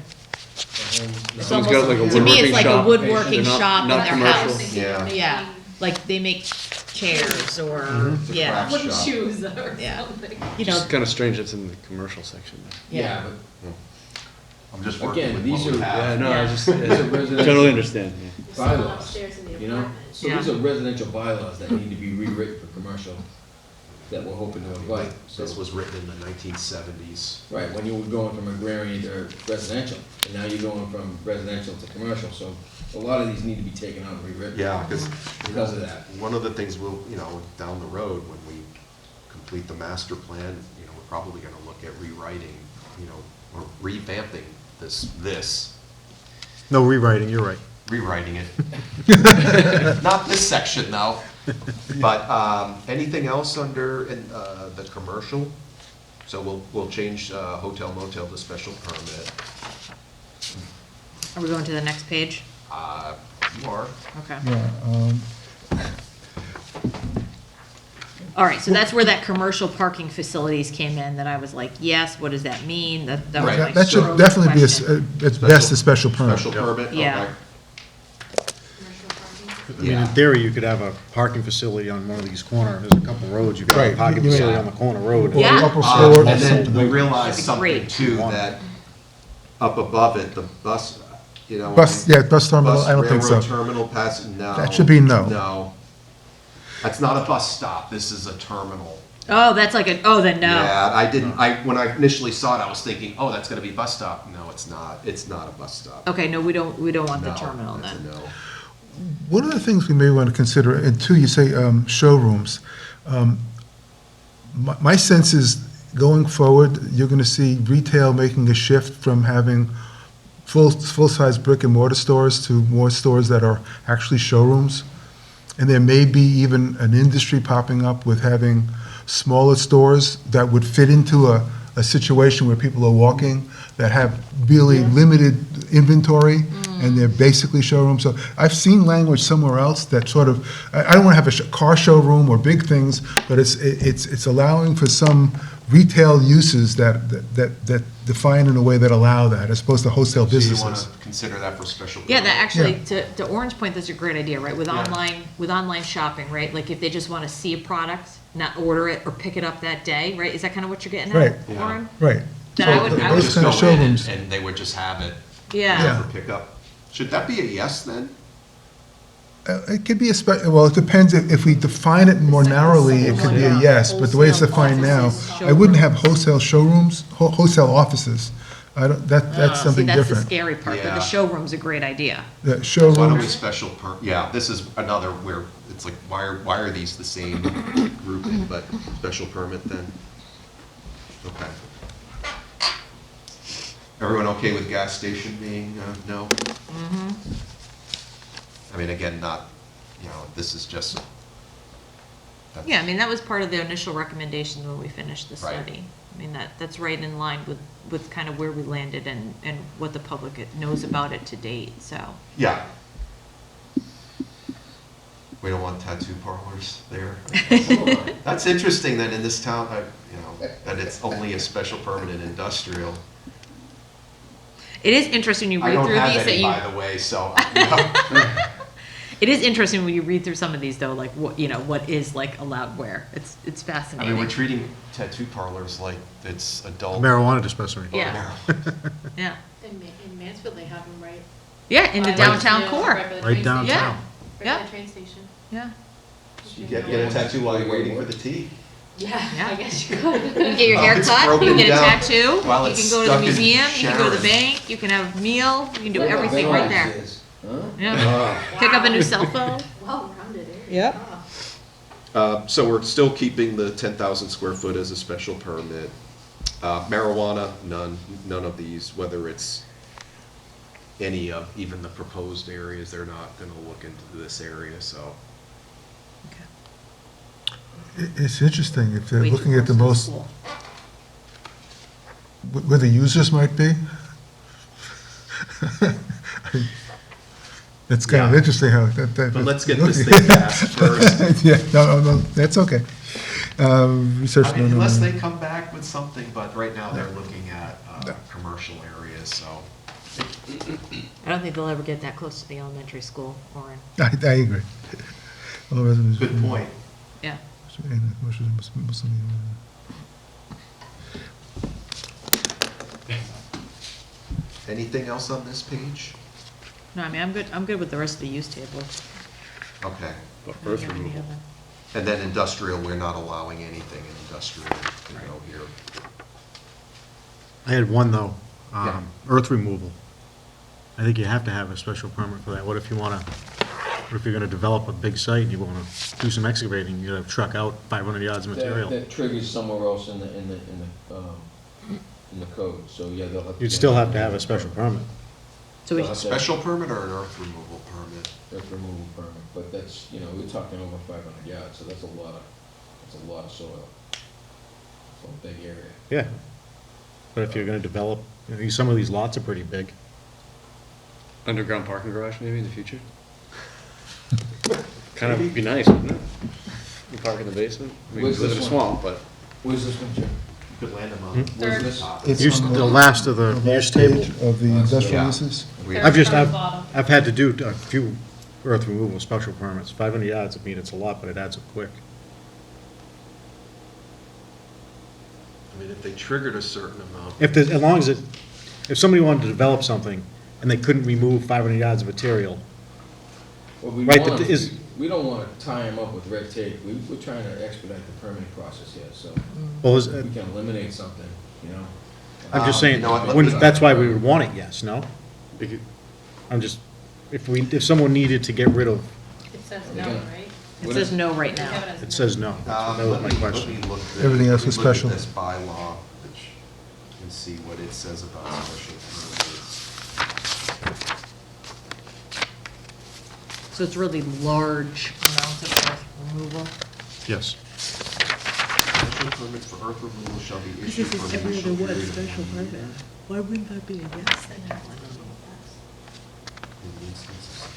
The home- It's Someone's got like a almost- to me, woodworking it's like a shop. woodworking They're not- shop in not their commercial. house. Yeah. Yeah, like they make chairs or, It's a yeah, craft Wooden shop. shoes or Yeah. something. It's kind of strange it's in the commercial section there. Yeah, I'm just but working again, with these what we are, have. no, I Yeah. just these are residential. totally understand, yeah. There's someone Bylaws, upstairs in the you know? apartment. So these are residential bylaws that need to be rewritten for commercial, that we're hoping to invite, so. This was written in the 1970s. Right, when you were going from agrarian to residential, and now you're going from residential to commercial, so a lot of these need to be taken out and rewritten. Yeah, because Because of that. one of the things we'll, down the road, when we complete the master plan, we're probably gonna look at rewriting, or revamping this, No rewriting, you're right. rewriting it. Not this section though, but, anything else under, the commercial? So we'll change hotel motel to special permit. Are we going to the next page? You are. Okay. Yeah, All right, so that's where that commercial parking facilities came in, that I was like, yes, what does that mean? That was Right. my that should sort of definitely be, question. at best, a special permit. Special permit, Yeah. okay. Commercial parking. I mean, in theory, you could have a parking facility on one of these corners, there's a couple roads, you could have Right, a parking you- facility on the corner road. Or Yeah. upper floor. And then we realized That'd be something great. too, that up above it, the bus, you know. Bus, yeah, bus terminal, I don't think so. Bus railroad terminal pass, no. That should be no. No. That's not a bus stop, this is a terminal. Oh, that's like a, oh, then no. Yeah, when I initially saw it, I was thinking, oh, that's gonna be bus stop. No, it's not a bus stop. Okay, no, we don't want the No, terminal that's a then. no. One of the things we may want to consider, and two, you say showrooms. My sense is, going forward, you're going to see retail making a shift from having full-size brick and mortar stores to more stores that are actually showrooms. And there may be even an industry popping up with having smaller stores that would fit into a situation where people are walking, that have really limited inventory, and they're basically showrooms. So I've seen language somewhere else that sort of, I don't want to have a car showroom or big things, but it's allowing for some retail uses that define in a way that allow that, as opposed to wholesale So you businesses. wanna consider that for special permit? Yeah, that actually, Yeah. to Orange Point, that's a great idea, right? With Yeah. online shopping, right? Like if they just want to see a product, not order it or pick it up that day, right? Is that kind of what you're getting Right. at, Yeah. Oren? Right. Then I So would- th- I would those Just kind go of in showrooms. and they would just have it Yeah. for pickup. Should that be a yes then? It could be well, it depends, if we define it more narrowly, it could be a yes, but the way it's defined now, Wholesale I wouldn't have offices, wholesale showrooms, wholesale offices. I don't, that's See, something that's the different. scary part, but Yeah. the showroom's a great idea. The Why don't we showrooms, special yeah, this is another where it's like, why are these the same grouping, but special permit then? Okay. Everyone okay with gas station being, no? I mean, again, not, this is just. that's- Yeah, I mean, that was part of the initial recommendation when we finished the Right. study. I mean, that's right in line with kind of where we landed and what the public knows about it to date, so. Yeah. We don't want tattoo parlors there. That's interesting that in this town, that it's only a special permit in industrial. It is interesting when you I read don't through have these that any, you. by the way, so. It is interesting when you read through some of these though, like what is like allowed where. It's I fascinating. mean, we're treating tattoo parlors like it's adult. Marijuana dispensary. Yeah. Yeah. In Mansfield, they have them right. Yeah, in the by downtown Mansfield, core. right by the Right train downtown. station. Yeah. Right by Yeah. the train station. Yeah. You get a tattoo while you're waiting for the tea. Yeah. Yeah, I guess you could. You can get your Oh, hair it's cut, you broken can get a down tattoo, while you it's can go to the stuck in museum, you can go to the Sharon. bank, you can have a meal, you can do Yeah, everything they right like there. this, huh? Yeah. Pick up a new cell phone. Well-rounded area. Yep. So we're still keeping the 10,000 square foot as a special permit. Marijuana, none of these, whether it's any of even the proposed areas, they're not gonna look into this area, so. it's interesting, if they're Way too looking at the close to most, school. where the users might be. It's kind of Yeah. interesting how that. But let's get this thing passed first. Yeah, no, that's okay. Research. I no, mean, no, unless no. they come back with something, but right now they're looking at commercial areas, so. I don't think they'll ever get that close to the elementary school, Orin. I agree. All residents- Good point. Yeah. Anything else on this page? No, I mean, I'm good with the rest of the use table. Okay. But I first don't have any removal. other- And then industrial, we're not allowing anything in industrial to go here. I had one though, Yeah. earth removal. I think you have to have a special permit for that. What if you're gonna develop a big site, and you wanna do some excavating, you gotta truck out 500 yards of material. That triggers somewhere else in the code, so yeah, they'll have. You'd still have to have a special permit. So we, They'll A have to- special permit or an earth removal permit? Earth removal permit, but that's, we're talking over 500 yards, so that's a lot of soil. whole big area. Yeah. But if you're gonna develop, some of these lots are pretty big. Underground parking garage maybe in the future? Kind of be nice, wouldn't it? You park in the basement, I mean, we Where's live in a this one? swamp, but. Where's this one, Jim? Could land them on. Where's this? It's Use, on the last of the the use last table. page of the industrial Yeah. uses. I've just, Third from the bottom. I've had to do a few earth removal special permits. 500 yards, I mean, it's a lot, but it adds up quick. I mean, if they triggered a certain amount. If there's, as long as it, if somebody wanted to develop something and they couldn't remove 500 yards of material, Well, we Right, want but is- we don't wanna tie them up with red tape. We're trying to expedite the permitting process here, so well, is, we can eliminate something, you know? I'm just You saying, know what, let wouldn't- me- that's why we would want it, yes, no? Because- I'm just, if someone needed to get rid of, It says They're no, gonna- right? It says no right We have now. as it no. says no. That was my question. Let me look at- Everything else is let me look special. at this bylaw, which, and see what it says about special permits. So it's really large amounts of earth removal. Yes. Special permits for earth removal shall be issued for an initial period of 1 year. Why wouldn't that be a yes In the instances-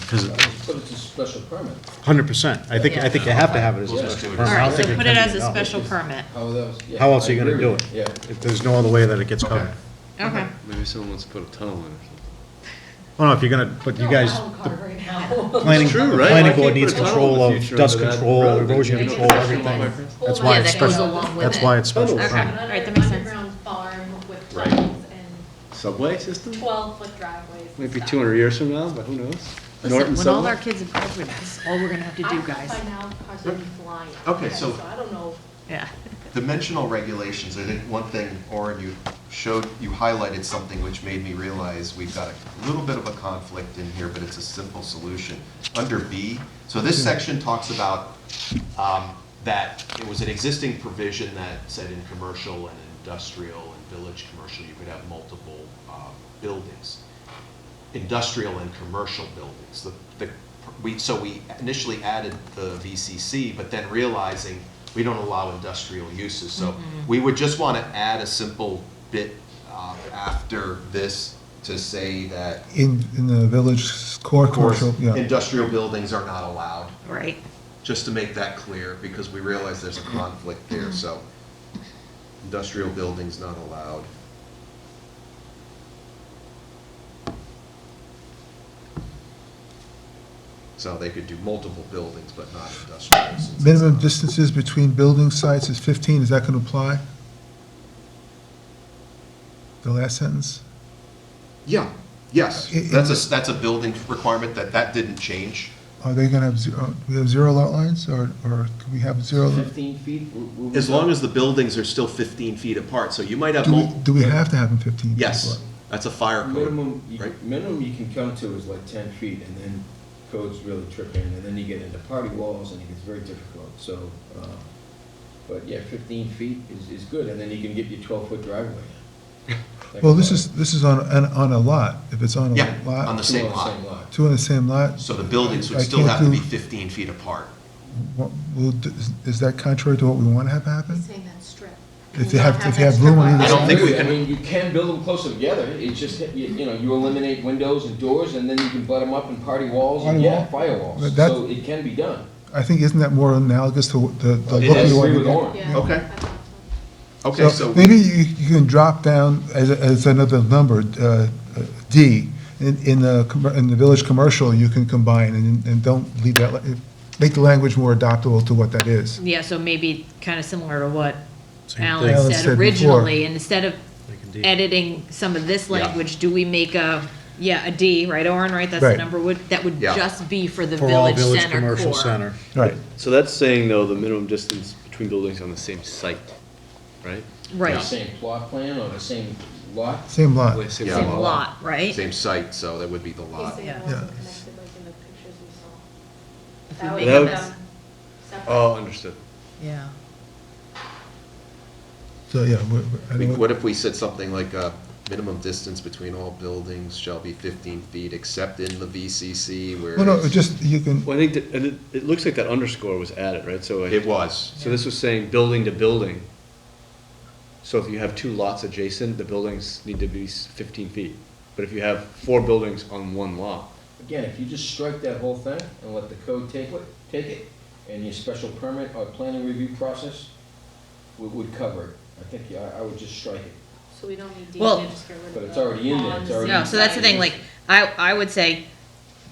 Because But it's a special permit. 100%. I think you have to have it as a We'll just special do it. permit. I All don't right, think so put it can as be a no. special permit. How else are you I gonna agree do with it? you, Yeah. If there's no other way that it gets Okay. covered. Okay. Maybe someone wants to put a tunnel in or something. Well, no, if you're gonna, but you guys, No, right now. planning, true, the right? planning Why board can't needs put a tunnel control in the of future dust under that control, road? erosion Maybe control, it's everything. full That's of why Yeah, it's that goes special, along with that's it. why it's special Okay. permit. All right, that makes sense. Underground farm with Right. tunnels and Subway system? 12-foot driveways. and Maybe stuff. 200 years from now, but who knows? Listen, Norton when all Subway? our kids have covered this, all we're gonna have to do, guys. By now, cars are gonna be flying. Okay, so- I don't know. Yeah. Dimensional regulations, I think one thing, Orin, you highlighted something which made me realize we've got a little bit of a conflict in here, but it's a simple solution. Under B, so this section talks about that it was an existing provision that said in commercial and industrial and village commercial, you could have multiple buildings. Industrial and commercial buildings. So we initially added the VCC, but then realizing we don't allow industrial uses. So we would just want to add a simple bit after this to say that In the village core of course, commercial, yeah. industrial buildings are not allowed, Right. just to make that clear, because we realize there's a conflict there, so industrial buildings not allowed. So they could do multiple buildings, but not industrial. since it's Minimum not- distances between building sites is 15, is that going to apply? The last sentence? Yeah, yes, I- that's a building requirement, that didn't change. Are they going to have, we have zero lot lines, or can we have zero? 15 feet? As long as the buildings are still 15 feet apart, so you might have Do we have to have them 15? feet Yes, apart? that's a fire code, Minimum, right? minimum you can come to is like 10 feet, and then codes really trip in, and then you get into party walls, and it gets very difficult, so, but yeah, 15 feet is good, and then you can get your 12-foot driveway in. Well, this is on a lot, if it's on a Yeah, lot. on the same lot. Two on the same lot? So the buildings would I still can't have to be do- 15 feet apart. Is that contrary to what we want to have happen? He's saying that strip. If you have room on either I don't think we I can- mean, you can build them closer together, it's just, you know, you eliminate windows and doors, and then you can butt them up in party walls, and yeah, firewalls, That- so it can be done. I think, isn't that more analogous to the It look is. we want Agree to with get? Orin. Yeah. Okay. I thought so. Okay, So so, maybe you can drop down as another number, D, in the village commercial, you can combine, and don't leave that, make the language more adaptable to what that is. Yeah, so maybe kind of similar to what Same Alan thing. Alan said said before. originally, and instead of Like a D. editing some of this Yeah. language, do we make a D, right, Orin, right? That's the Right. number, that would Yeah. just be for the For all village village center commercial core. center. Right. So that's saying, though, the minimum distance between buildings on the same site, right? The Right, same plot plan or the same lot? Same lot. Same Yeah. same lot. lot, right? same site, so that would be the He's lot. saying Yeah. it wasn't Yeah. connected like in the pictures we saw. If That we would make make it- them separate. Oh, understood. Yeah. So, yeah, I mean, what if we said something like, minimum distance between all buildings shall be 15 feet, except in the VCC, where well, no, just, you can, Well, I think that, and it looks like that underscore was added, right? So, it was. so this was saying building to building, So if you have two lots adjacent, the buildings need to be 15 feet. But if you have 4 buildings on one lot, Again, if you just strike that whole thing and let the code take it, and your special permit or planning review process would cover it. I think, I would just strike it. So we don't need D, Well- we just get rid of But it's the already in there, it's bonds already- No, and so that's the thing, signs. like, I would say,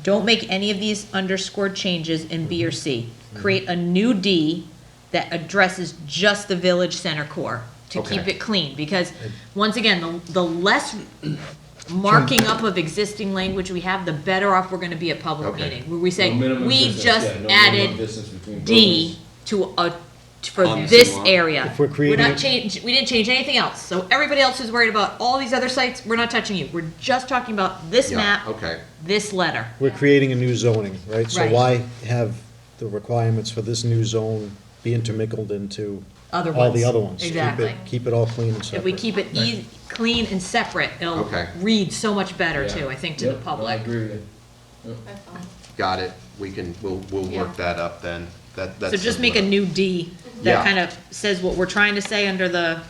don't make any of these underscored changes in B or C. Create a new D that addresses just the village center core, to keep Okay. it clean, because, once again, the less marking up of existing language we have, the better off we're gonna be at public Okay. meeting, where we say, No minimum we distance, just yeah, no minimum added distance between D buildings. for On the this same lot. area. If we're creating not it- we didn't change anything else, so everybody else who's worried about all these other sites, we're not touching you, we're just talking about this Yeah, map, okay. this letter. We're creating a new zoning, right? So Right. why have the requirements for this new zone be intermingled into Other all the ones. other ones? Keep it- Exactly. Keep it all clean and separate. If we keep it clean and separate, it'll Okay. read so much better Yeah. too, I think, to the Yep, no, I public. agree with you. That's fine. Got it. We'll Yeah. work that up then. That's So just make a new D Yeah. that kind of says what we're trying to say under the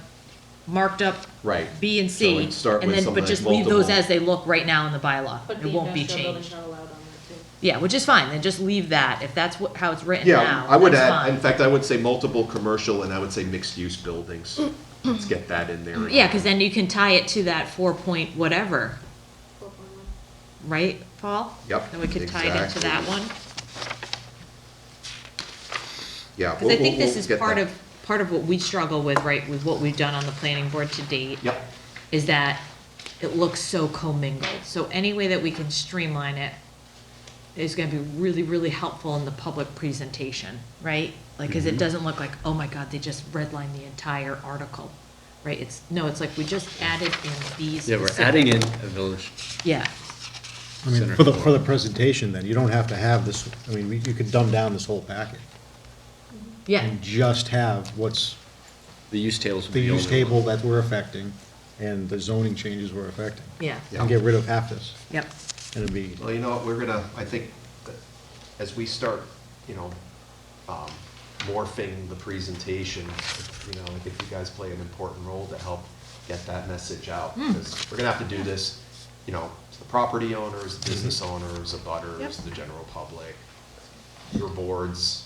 marked up Right. B and So C. we'd start And with then, something but just like leave those multiple- as they look right now in the bylaw. But It the won't be industrial changed. building's not allowed on there too. Yeah, which is fine, then just leave that, if that's how it's written Yeah, now, I would that's add, in fine. fact, I would say multiple commercial and I would say mixed-use buildings. Let's get that in there. Yeah, cause then you can tie it to that 4 point whatever, 4.1. right, Paul? Yep, Then we could tie it into that exactly. one. Yeah. Cause I think this we'll is get part that. of what we struggle with, right, with what we've done on the planning board to date. Yep, Is that it looks so commingled. So any way that we can streamline it is gonna be really, really helpful in the public presentation, right? Like, cause it doesn't look like, oh my God, they just redlined the entire article, right? It's like, we just added in these. yeah, we're specific- adding in a village. Yeah, I mean, Center for the core. presentation then, you don't have to have this, I mean, you could dumb down this whole packet yeah, and just have what's The use tables would the be use only one. table that we're affecting and the zoning changes we're affecting. yeah, And get rid of half this, yep. and it'd be, well, you know what, we're gonna, I think, that as we start, morphing the presentation, I think you guys play an important role to help get that message out. Because we're gonna have to do this, to the property owners, the business owners, the Yep. butters, the general public, your boards.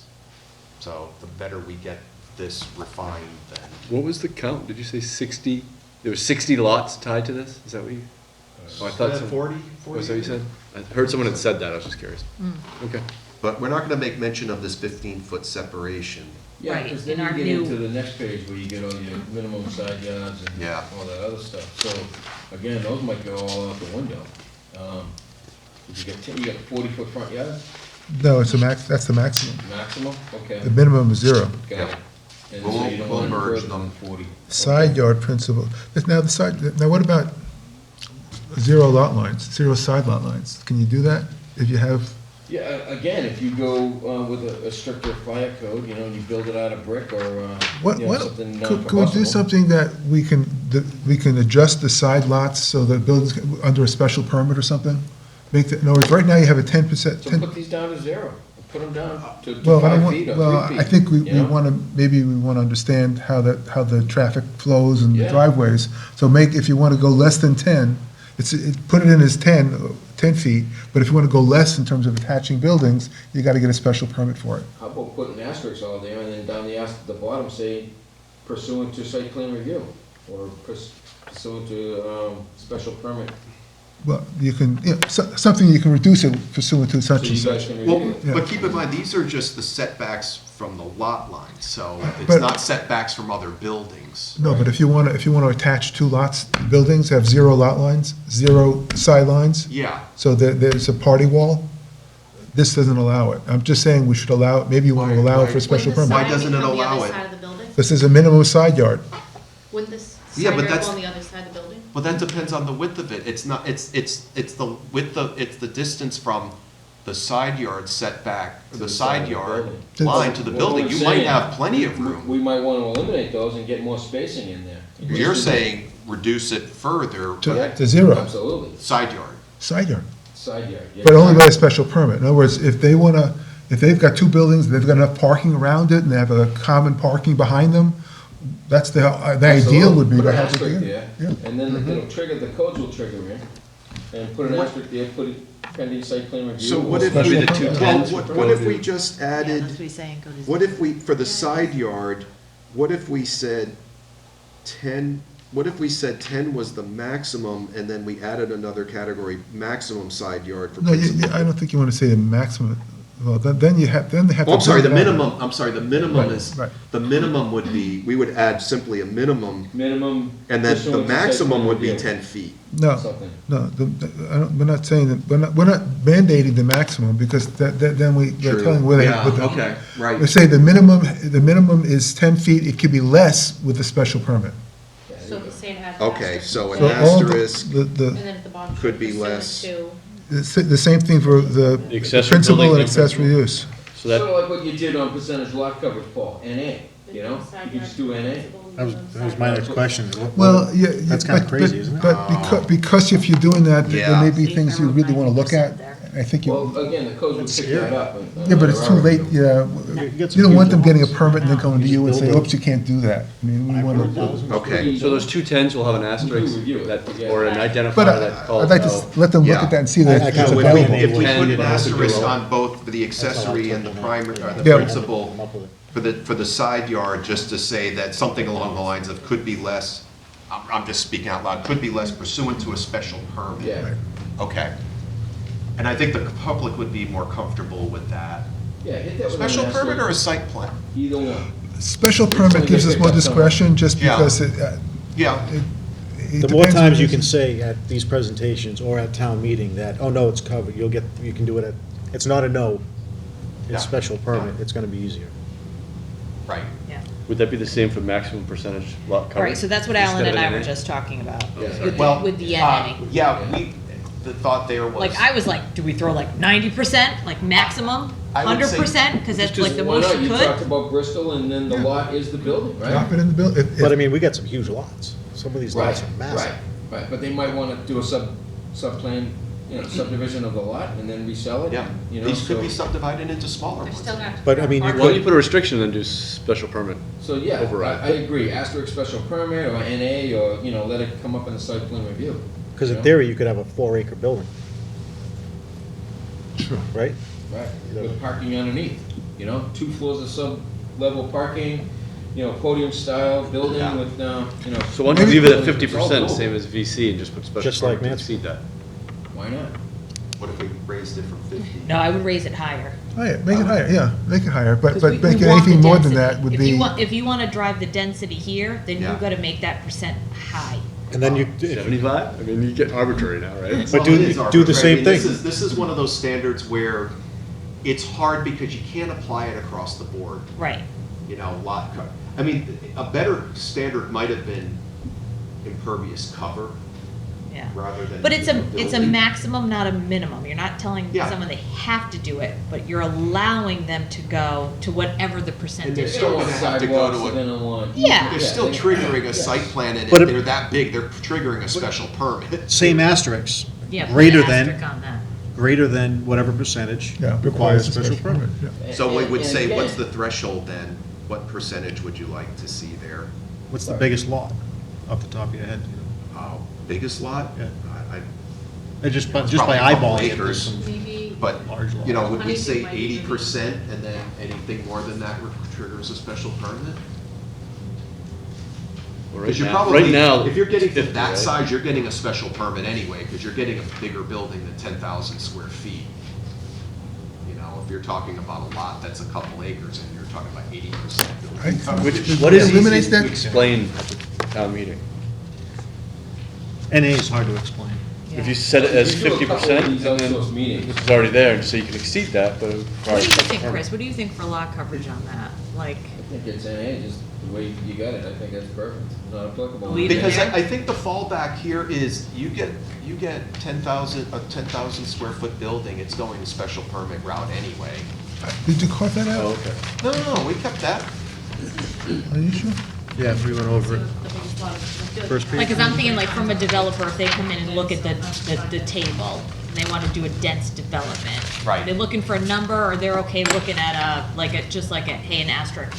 So the better we get this refined, then. What was the count? Did you say 60? There were 60 lots tied to this? Is that what you? Oh, I thought some. 40? Was that what you said? I heard someone had said that, I was just curious. Okay. But we're not gonna make mention of this 15-foot separation. Yeah, Right, because in then our you get new- into the next page where you get all your minimum side yards and Yeah. all that other stuff. So, again, those might go all out the window. If you got 40-foot front yard, No, it's that's the maximum. maximum, okay, The minimum is 0. got it. And We'll- so you don't we'll want to merge further than them. 40. Side yard principle. Now what about 0 lot lines, 0 side lot lines? Can you do that if you have, Yeah, again, if you go with a stricter fire code, and you build it out of brick or, something could we do non-combustible. something that we can adjust the side lots so that buildings, under a special permit or something? In other words, right now you have a 10%. So put these down to 0, put them down to Well, I 5 don't feet or want, 3 well, feet. I think we you know? want to, maybe we want to understand how the traffic flows and the Yeah. driveways. So if you want to go less than 10, put it in as 10 feet, but if you want to go less in terms of attaching buildings, you got to get a special permit for it. How about putting asterisks all there, and then down the bottom, say pursuant to site plan review, or pursuant to, special permit, Well, you can, something you can reduce it pursuant to so such you and guys such. can Well, review. Yeah. but keep in mind, these are just the setbacks from the lot line, so it's But- not setbacks from other buildings. No, but if you want to attach 2 lots, buildings have 0 lot lines, 0 side lines, Yeah, so there's a party wall, this doesn't allow it. I'm just saying we should allow it, maybe you want to Why- allow it why- for a special Wouldn't the Why permit. sign doesn't it become the allow other it? side of the building? This is a minimum side yard. Wouldn't this Yeah, sign but yard that's- go on the other side of the building? well, that depends on the width of it. It's not, it's the width of, it's the distance from the side yard setback, or To the the side side of the yard building. line to the What building. we're You might saying- have plenty of room. We might want to eliminate those and get more spacing in there. You're saying reduce it further, To- but to 0. Absolutely, side yard. Side yard, side yard. yeah. but only by a special permit. In other words, if they've got 2 buildings, they've got enough parking around it, and they have a common parking behind them, That's the ideal would be Put to an have it asterisk there. there, Yeah. and then it'll trigger, the codes will trigger in, and put an What- asterisk there, put it pending site plan review. So what if, Special Maybe the permit. 210s well, would what if go we to- just Yeah, added, that's what he's saying, go to. what if we, for the side yard, what if we said 10, what if we said 10 was the maximum, and then we added another category, maximum side yard for No, principal? I don't think you want to say the maximum, well, then you have, then they have to. Oh, I'm sorry, the build it out. minimum, I'm sorry, the minimum is, Right. the minimum would be, we would add simply a minimum, Minimum. and then the pursuant to site maximum plan would be review. 10 feet. No, Something. no, we're not saying that, we're not mandating the maximum, because then we're True. telling where they. Yeah, what the- okay, right. We say the minimum is 10 feet, it could be less with a special permit. So if you say it has. Okay, so an So all the- asterisk the- And then at the bottom. could be pursuant less. to- the same thing for the accessory principal building and and accessory use. So that, Sort of like what you did on percentage lot coverage, Paul, NA, you know? You could just do NA. That was my next question. Well, yeah. That's kinda but- crazy, isn't it? But because if you're doing that, there Yeah. may be things you really want to look at. I think Well, you, again, the codes would pick that up. yeah, but it's too late, yeah. get You some don't want them huge getting a lots. permit and then coming to you and say, Building. oops, you can't do that. I mean, we want to. 500,000? Okay, so those 210s will have an asterisk Review it, that, yeah. or an But identifier that calls I'd like to out. let them look Yeah. at that and see I that kinda it's would available. if we Ten, put you an know, could be asterisk low. on both for the accessory and the primary, or the Yeah. principal, for the side yard, just to say that something along the lines of could be less, I'm just speaking out loud, could be less pursuant to a special permit. Yeah, Okay. And I think the public would be more comfortable with that. yeah, hit that with an Special permit or a asterisk. site plan? Either one. Special permit gives us more discretion just Yeah. because it Yeah, The more depends on times you the- can say at these presentations or at town meeting that, oh, no, it's covered, you can do it at, it's not a no, Yeah. it's special permit, it's gonna be easier. right. Yeah. Would that be the same for maximum percentage lot coverage? All right, so that's what Alan instead and of I were NA? just talking about, Yeah. with Well, with the NA. Yeah, the thought there was. Like, I was like, do we throw like 90%, like maximum, I would say- 100%? Because that's like the Why most not? you You talked could. about Bristol, and then the Yeah. lot is the building, right? Drop it in the bill. But I mean, we got some huge lots. Some of these lots are massive. Right, but they might wanna do a sub-plan, subdivision of the lot and then resell it. Yeah, you know, these could so- be subdivided into smaller They're ones. still gonna have to. But, I mean, you park- Why don't you put a restriction and do special permit? So, yeah, Override. I agree, asterisk special permit or NA, or, let it come up in the site plan review. Because you in know? theory, you could have a 4-acre building, Sure. right? Right, with parking underneath, 2 floors of sub-level parking, podium style building Yeah. with, So why don't you Maybe leave it at put it- it's all 50%, doable. same as VC, and just put special Just like permit to Mansfield. exceed that? Why not? What if we raised it from 50? No, I would raise it higher. Oh, yeah, make it higher, yeah, make it higher, but 'Cause we make it want the anything more than density. that would If be. you want to drive the density here, then Yeah. you've got to make that percent high. And then you, 75? I mean, you get arbitrary now, right? But Well, do- it is do the arbitrary. same I mean, thing. This is one of those standards where it's hard because you can't apply it across the board, Right. lot cover. I mean, a better standard might have been impervious cover Yeah. rather than. But it's a building. maximum, not a minimum. You're not telling Yeah. someone they have to do it, but you're allowing them to go to whatever the And percentage they're is. still They don't gonna want have to go sidewalks, to so a. they don't want. Yeah. They're still they- triggering a yes. site plan, and But if it- they're that big, they're triggering a special permit. same asterisks. Yeah, put Greater an than, asterisk on that. greater than whatever percentage Yeah, requires a special permit. yeah. So we would And say, what's again- the threshold then? What percentage would you like to see there? What's the biggest lot off the top of your head? Biggest lot? Yeah. I- And just It's by probably a couple eyeballing it, acres. there's some Maybe. But, large lots. would we Honeydew say might be 80% and then anything more than that triggers a special permit? Well, Because you're right probably, now, if you're getting to 50, that right? size, you're getting a special permit anyway, because you're getting a bigger building than 10,000 square feet. If you're talking about a lot that's a couple acres and you're talking about 80% building Right. coverage. What is Eliminates easiest to that- explain at the town meeting? NA is hard to explain. If you set it as You do a couple of 50%, these and then outsourced meetings. this is already there, so you can exceed that, but it What requires do you special think, permit. Chris? What do you think for lot coverage on that? Like, I think it's NA, just the way you got it, I think that's perfect, not applicable. Leave it Because there? I think the fallback here is you get 10,000 square foot building, it's going the special permit route anyway. Did you carve that Oh, out? okay. No, we kept that. Are you sure? Yeah, if we went over it. The biggest lot of- the- First page. like, cause I'm thinking like from a developer, if they come in and look at the table, and they wanna do a dense development. Right. They're looking for a number, or they're okay looking at just like hey, an asterisk,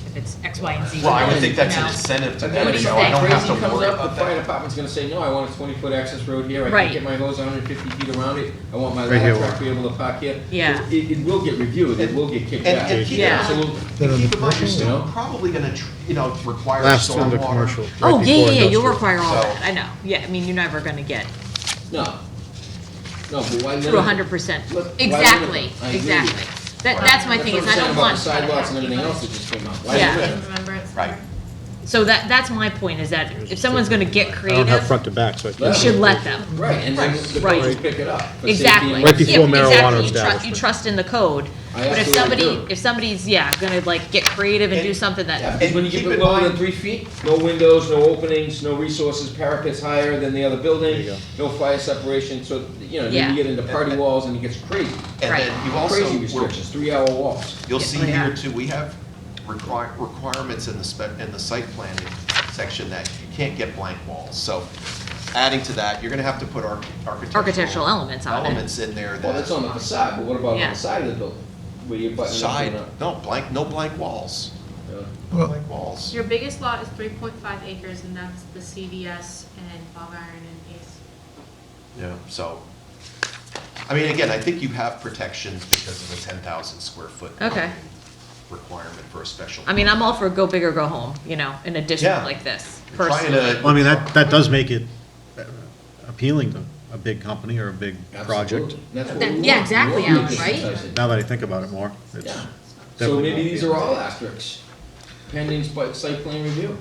if it's X, Y, and Z. Well, I would think that's you an know? incentive to And them, then do if you so I think? don't have crazy to comes worry up, about the fire that. department's gonna say, no, I want a 20-foot access road here, I Right. can't get my hose 150 feet around it, I want my Right here, ladder truck Warren. to be able to park here. Yeah. It will get reviewed, it will get kicked And, back. and keep, Yeah. Absolutely. and keep in mind, you're You still know? probably gonna, require Last under stormwater. commercial. right Oh, yeah, before yeah, yeah, you'll industrial. require all So- that, I know, yeah, I mean, you're never gonna get No. No, but why limit? through 100%. Why limit Exactly, them? I agree with you. exactly. That's my thing, is I don't want. That's what I'm saying about the sidewalks and everything else that just came up. Why Yeah. limit them? Remember it's. Right. So that's my point, is that if someone's gonna get I don't have creative, front to back, so I you can't. should let them. Right, and then the Right. codes will pick it up. for safety Exactly. and Right before Yeah, marijuana exactly. You establishment. trust in the code. I But if absolutely somebody, do. if somebody's, yeah, gonna like get creative and do And- something Yeah, that, because when you keep get in lower than mind- 3 feet, no windows, no openings, no resources, parapets higher than the other building, There you no fire separation, so, Yeah. then you get into party walls and it gets crazy. And Right. then you also, Crazy we're- restrictions, 3-hour walls. you'll see Oh, yeah. here too, we have requirements in the site planning section that you can't get blank walls. So adding to that, you're gonna have to put Architectural elements on it. elements in there Well, that's on the facade, but what about on Yeah. the side of the building? Where you're buttoning up side, and up? no blank walls, Yeah. no Well, blank walls. Your biggest lot is 3.5 acres, and that's the CVS and Bog Iron and Ace. Yeah, so, I mean, again, I think you have protections because of the 10,000 square foot Okay. requirement for a special. I mean, I'm all for go big or go home, in a Yeah. district like this, You're trying personally. to- Well, I mean, that does make it appealing to a big company or a big project. Absolutely. That's what That- we want. yeah, exactly, We want Alan, this right? enticing. Now that I think about it more, it's Yeah. So definitely maybe more these are all asterisks, pending site plan review.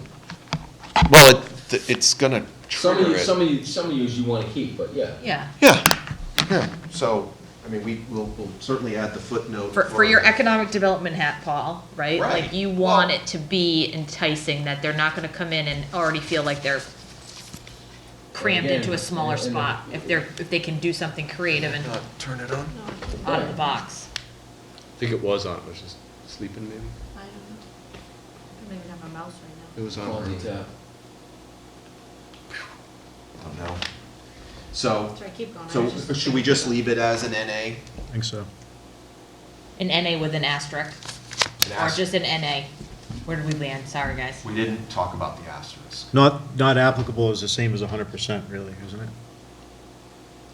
Well, it's gonna Some trigger of it. some of you wanna keep, but yeah. Yeah, Yeah, so, I mean, we'll certainly add the footnote. for your economic development hat, Paul, right? Right. Like, you want Well- it to be enticing, that they're not gonna come in and already feel like they're crammed Again, into a smaller and- spot, if they can do something creative and Turn it on? out of the box. I think it was on, it was just sleeping maybe? I don't know. I don't even have a mouse right It was on. Quality earlier. tap. Don't know. So, now. Sorry, keep going. I so was just should we looking. just leave it as an NA? I think so. An NA with an asterisk, An or asterisk? just an NA. Where did we land? Sorry, guys. We didn't talk about the asterisk. Not applicable is the same as 100% really, isn't it?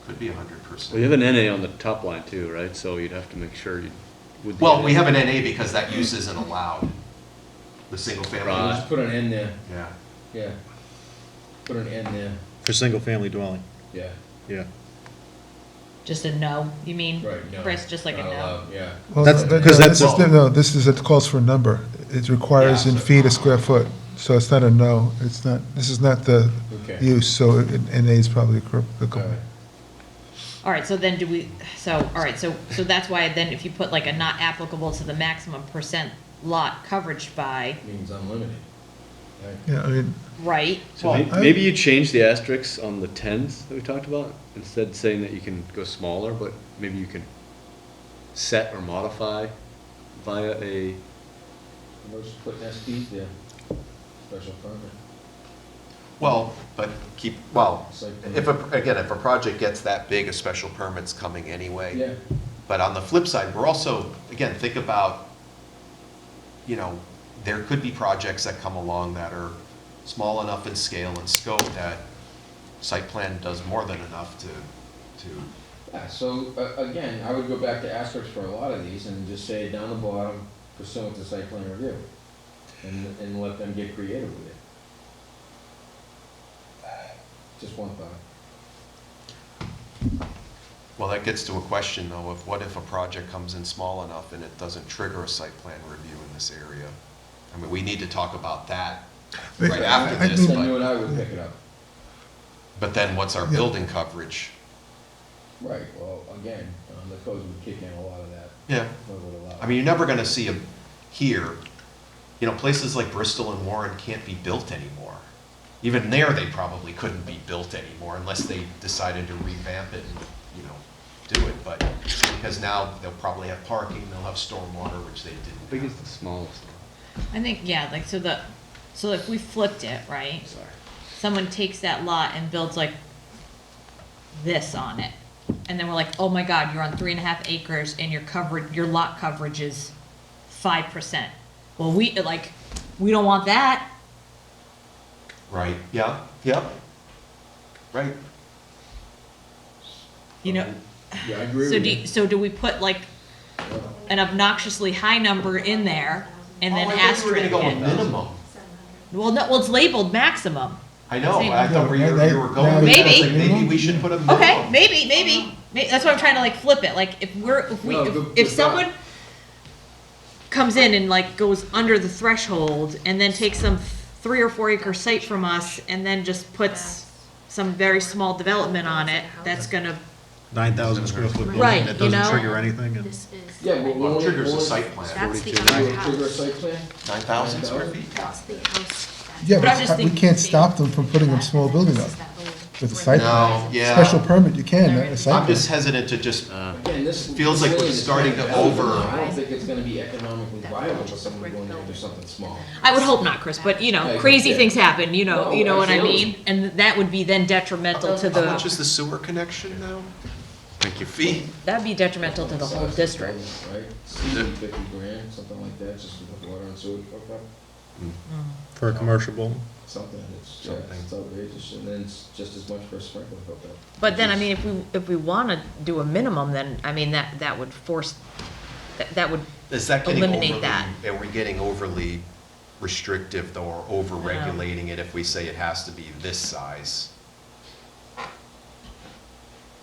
Could be Well, you 100%. have an NA on the top line too, right? So you'd have to make sure you, with the Well, we NA. have an NA because that use isn't allowed. The single family. Right. Just put an N there, Yeah. yeah. Put an N there, For single-family dwelling, yeah. yeah. Just a no, you mean? Right, no. Chris, just like a Not no? allowed, yeah. Well, That's- no, 'cause that's- this is, it calls for a number. It requires in Yeah. feet a square foot, so it's not a no. It's not, this is not the Okay. use, so NA is probably All applicable. right. All right, so then all right, so that's why then if you put like a not applicable to the maximum percent lot coverage by, Means unlimited. Right. Yeah, I mean, right? So Well, maybe you change the asterisks on the tens that we talked about, instead of saying that you can go smaller, but maybe you can set or modify via a, We're just putting SPs there, special permit. Well, but if a project gets that big, a special permit's coming anyway. Yeah, But on the flip side, we're also, again, think about, there could be projects that come along that are small enough in scale and scope that site plan does more than enough to, yeah, so, again, I would go back to asterisks for a lot of these and just say down the bottom pursuant to site plan review. And let them get creative with it. Just one thought. well, that gets to a question though, of what if a project comes in small enough and it doesn't trigger a site plan review in this area? I mean, we need to talk about that right after I this, mean- Then you but, and I would pick it up. but then what's our Yeah. building coverage? Right, well, again, the codes would kick in a lot of that. Yeah. What would allow. I mean, you're never gonna see here, places like Bristol and Warren can't be built anymore. Even there, they probably couldn't be built anymore unless they decided to revamp it and, do it. But because now they'll probably have parking, they'll have stormwater, which they how didn't big have. is the smallest? I think, yeah, like, so if we flipped it, right? Sorry. Someone takes that lot and builds like this on it. And then we're like, oh my God, you're on 3.5 acres and your lot coverage is 5%. Well, We don't want that. Right, yeah, yep. Right. You know, Yeah, I agree so with do, you. so do we put like an obnoxiously high number in there and then Oh, I thought you asterisk were gonna go it? with minimum. Well, no, well, it's labeled maximum. I know, Same. I thought where you were going. Now- with that. I was Maybe. like, maybe we should put a minimum. Okay, maybe. That's why I'm trying to like flip it. Like if No, good- if good someone thought. comes in and like goes under the threshold and then takes some 3 or 4 acre site from us and then just puts some very small development on it, that's gonna, 9,000 square foot building Right, that you doesn't know? trigger anything, and This is. Yeah, but Well, it triggers a site plan. That's the 42. other Trigger a house. site plan? 9,000 square feet? That's the house. Yeah, But I'm just but we thinking- can't stop them from putting a small building up. With a site No, yeah. Special permit, you can, a site I'm plan. just hesitant to just, Again, this. Feels like this we're land is starting not to developed. over- I don't think it's gonna be economically viable for someone to go in there and do something small. I would hope not, Chris, but you know, Yeah, crazy yeah. things happen, you know No, what I absolutely. mean? And that would be then detrimental to how much the, is the sewer connection now? Thank you. Fee? that'd be detrimental to the whole Size district. building, Right, CD 50 grand, something like that, just with water and sewer hooked up, for a commercial building. something, yeah, Something. it's outrageous, and then it's just as much for a sprinkler hooked up. But then, I mean, if we wanna do a minimum, then, I mean, that would force, that would, Is that getting Eliminate overly, that. are we getting overly restrictive though, or over-regulating it if we say it has to be this size?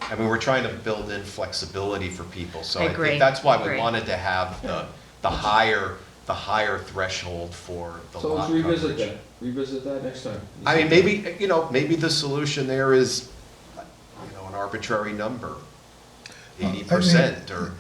I mean, we're trying to build in flexibility for people, so I I agree, think that's why we agree. wanted to have the higher threshold for the So lot let's coverage. revisit that next time. I mean, maybe, maybe the solution there is, an arbitrary number, 80% or.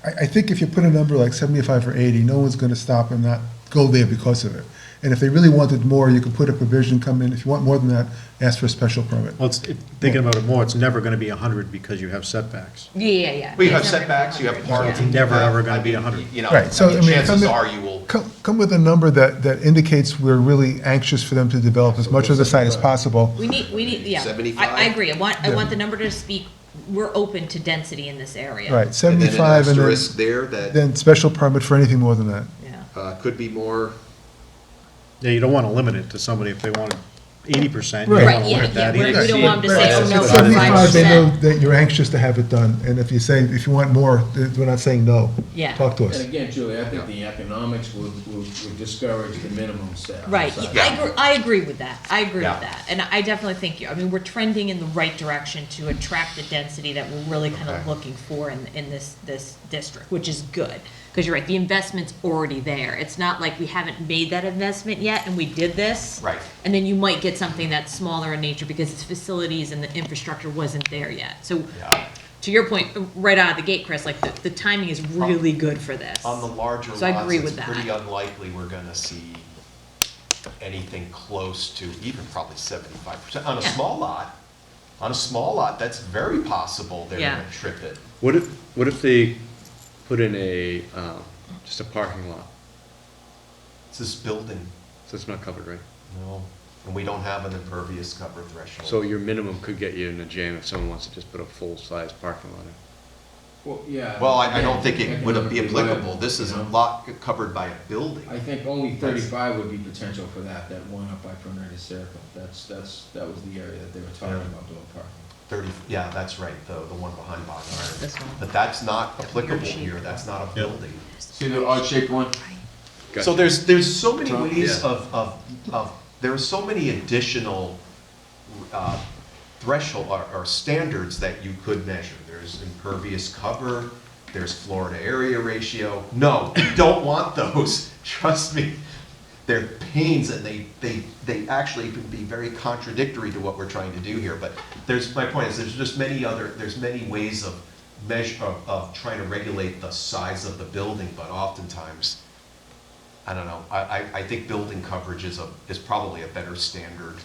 I think if you put a number like 75 or 80, no one's gonna stop and not go there because of it. And if they really wanted more, you could put a provision, come in, if you want more than that, ask for a special permit. Well, thinking about it more, it's never gonna be 100 because you have setbacks. yeah. Well, you have It's never setbacks, you have 100, parking. yeah. It's never, ever gonna I be mean, 100. Right, so, I mean, chances come in- are you will. Come with a number that indicates we're really anxious for them to develop as much of the site as possible. We need, yeah. 75? I agree. I want Yeah. the number to speak, we're open to density in this area. Right, And then 75 an and asterisk there that then special permit for anything more than that. Yeah. could be more. Yeah, you don't wanna limit it to somebody if they wanted 80%. Right. You don't Right, wanna yeah, limit that yeah, either. we don't want them to Right, say, oh, no, At 75, they know 75%. that you're anxious to have it done, and if you say, if you want more, we're not saying no. Yeah. Talk to us. And again, Julie, I think the economics would discourage the minimum staff. Right, size. I agree with that, I agree Yeah. with that, and I definitely think, we're trending in the right direction to attract the density that we're really kind of Okay. looking for in this district, which is good, because you're right, the investment's already there, it's not like we haven't made that investment yet, and we did this. Right. And then you might get something that's smaller in nature because its facilities and the infrastructure wasn't there yet, so, Yeah. to your point, right out of the gate, Chris, like, the timing is really good for this. On the larger lots, So I agree it's with that. pretty unlikely we're gonna see anything close to even probably 75%. On a Yeah. small lot, that's very possible they're Yeah. gonna trip it. What if they put in just a parking lot? It's this building, So it's not covered, right? no, and we don't have an impervious cover threshold. So your minimum could get you in a jam if someone wants to just put a full-size parking lot in. Well, yeah. Well, I don't think it would be Economically applicable. viable, This is you a know? lot covered by a building. I think only 35 would be potential for that one up by Fernandez Circle. That was the area that they were talking Yeah. about doing parking. 30, yeah, that's right, the one behind Bonner. This one. But that's not applicable here, that's not a building. See the odd-shaped one? So there's so many Tom, ways yeah. of, there are so many additional threshold or standards that you could measure. There's impervious cover, there's floor to area ratio. No, you don't want those, trust me. They're pains and they actually can be very contradictory to what we're trying to do here. But my point is, there's many ways of of trying to regulate the size of the building, but oftentimes, I don't know, I think building coverage is probably a better standard.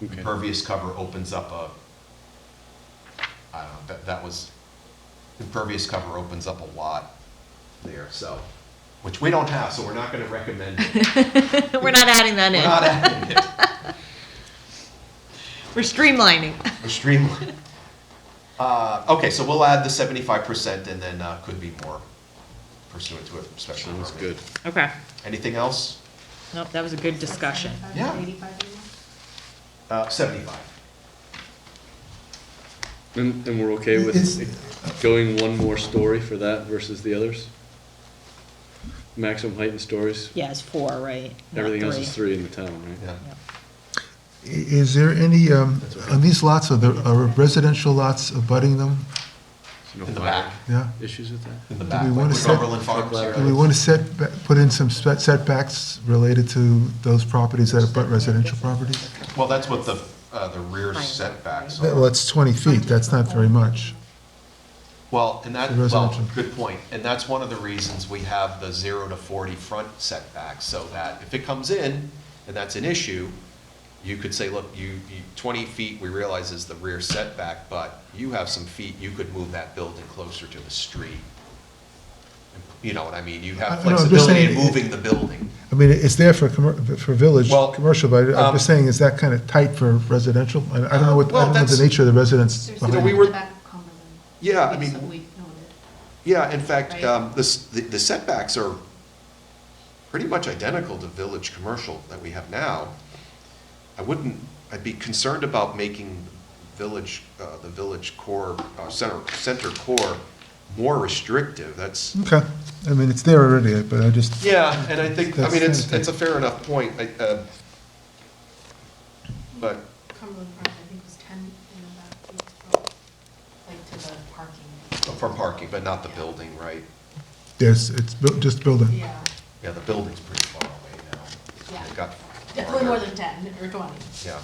Okay. Impervious cover opens up I don't know, impervious cover opens up a lot there, so, which we don't have, so we're not gonna recommend it. We're not adding that We're in. not adding it. We're streamlining. We're streamlining. Okay, so we'll add the 75% and then could be more. pursuant to a special Sounds permit. good. Okay. Anything else? Nope, that was a good discussion. 75 Yeah. 85 anymore? 75. And we're okay with going one more story for that versus the others? Maximum height in stories? Yeah, it's 4, right? Not Everything else is 3. 3 in the town, right? Yeah. Is there any, on these lots, are residential lots abutting them? So no In the fire back. Yeah? Issues with that? In the Do back, we like wanna set- Cumberland Farms here. Do we want to put in some setbacks related to those properties that abut residential properties? Well, that's what the rear setbacks Well, are. it's 20 feet, that's not very much. Well, and that, For residential. well, good point. And that's one of the reasons we have the 0 to 40 front setback, so that if it comes in, and that's an issue, you could say, look, you 20 feet, we realize is the rear setback, but you have some feet, you could move that building closer to the street. You know what I mean? You have I know, I'm just flexibility in saying- moving the building. I mean, it's there for village, Well, commercial, but I'm just saying, is that kind of tight for residential? I don't know what, I Well, don't know the that's- nature of the residents There's behind we it. were- the back of Cumberland. Yeah, I It's mean, something we noted. yeah, in fact, Right. the setbacks are pretty much identical to village commercial that we have now. I'd be concerned about making village, the village core, center core more restrictive. That's, Okay, I mean, it's there already, but I just, yeah, and I think, I mean, That's- it's a fair enough point. But, Cumberland Farms, I think, was 10 in the back, like to the parking. for parking, but not the building, right? yes, it's just building. Yeah, Yeah, the building's pretty far away now. yeah. It got Definitely more farther. than 10 or 20. Yeah.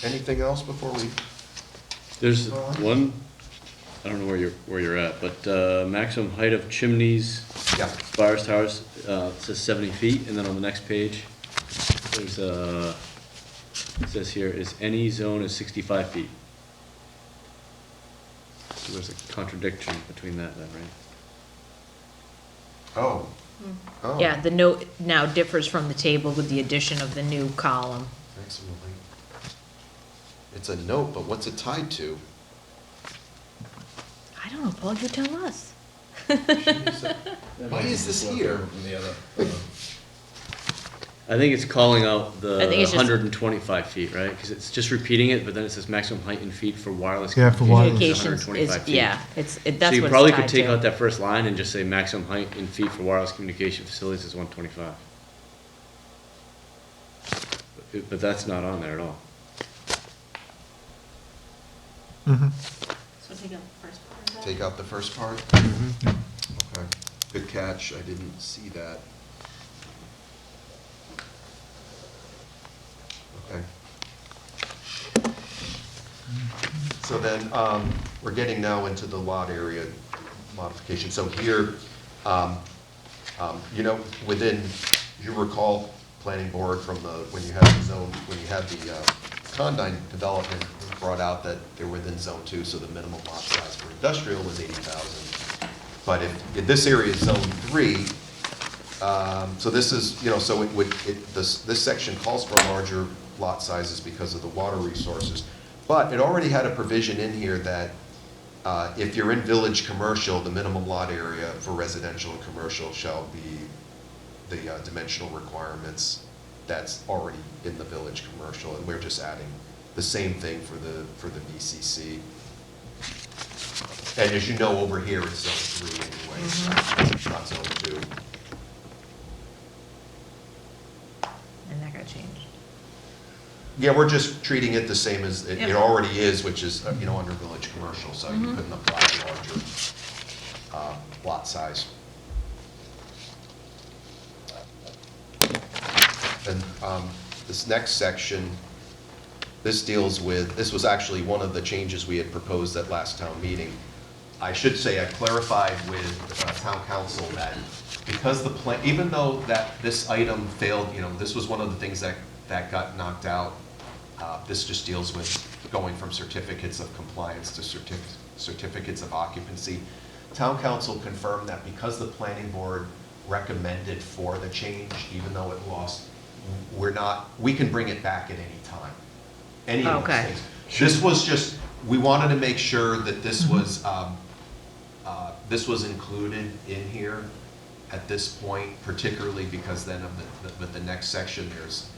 Anything else before we? There's one, I don't know where you're at, but maximum height of chimneys, Yeah. spires, towers, says 70 feet, and then on the next page, there's it says here, is any zone is 65 feet. So there's a contradiction between that then, right? Oh. Oh. Yeah, the note now differs from the table with the addition of the new column. Maximum height. It's a note, but what's it tied to? I don't know, Paul, you tell us. Why is this here? I think it's calling out the I think it's just- 125 feet, right? Because it's just repeating it, but then it says maximum height in feet for wireless. Yeah, for wireless. communications Communications is is, 125 feet. yeah, So that's you what probably it's could tied take out to. that first line and just say maximum height in feet for wireless communication facilities is 125. But that's not on there at all. Mhm. So take out the first part of that. Take out the first part? Okay, good catch, I didn't see that. Okay. So then, we're getting now into the lot area modification. So here, you know, within, you recall, planning board from the, when you had the zone, when you had the Condyne development, brought out that they're within zone 2, so the minimum lot size for industrial was 80,000. But if this area is zone 3, so this is, you know, so it would, this section calls for larger lot sizes because of the water resources. But it already had a provision in here that if you're in village commercial, the minimum lot area for residential and commercial shall be the dimensional requirements that's already in the village commercial, and we're just adding the same thing for the VCC. And as you know, over here, it's zone 3 anyway, it's not zone 2. And that got changed. Yeah, we're just treating it the same as it Yep. already is, which is, you know, under village commercial, so you couldn't apply a larger lot size. And this next section, this deals with, this was actually one of the changes we had proposed at last town meeting. I should say I clarified with town council that because the plan, even though that this item failed, you know, this was one of the things that got knocked out. This just deals with going from certificates of compliance to certificates of occupancy. Town council confirmed that because the planning board recommended for the change, even though it lost, we can bring it back at any time. Any of those Okay. things. This was just, we wanted to make sure that this was this was included in here at this point, particularly because then with the next section, there's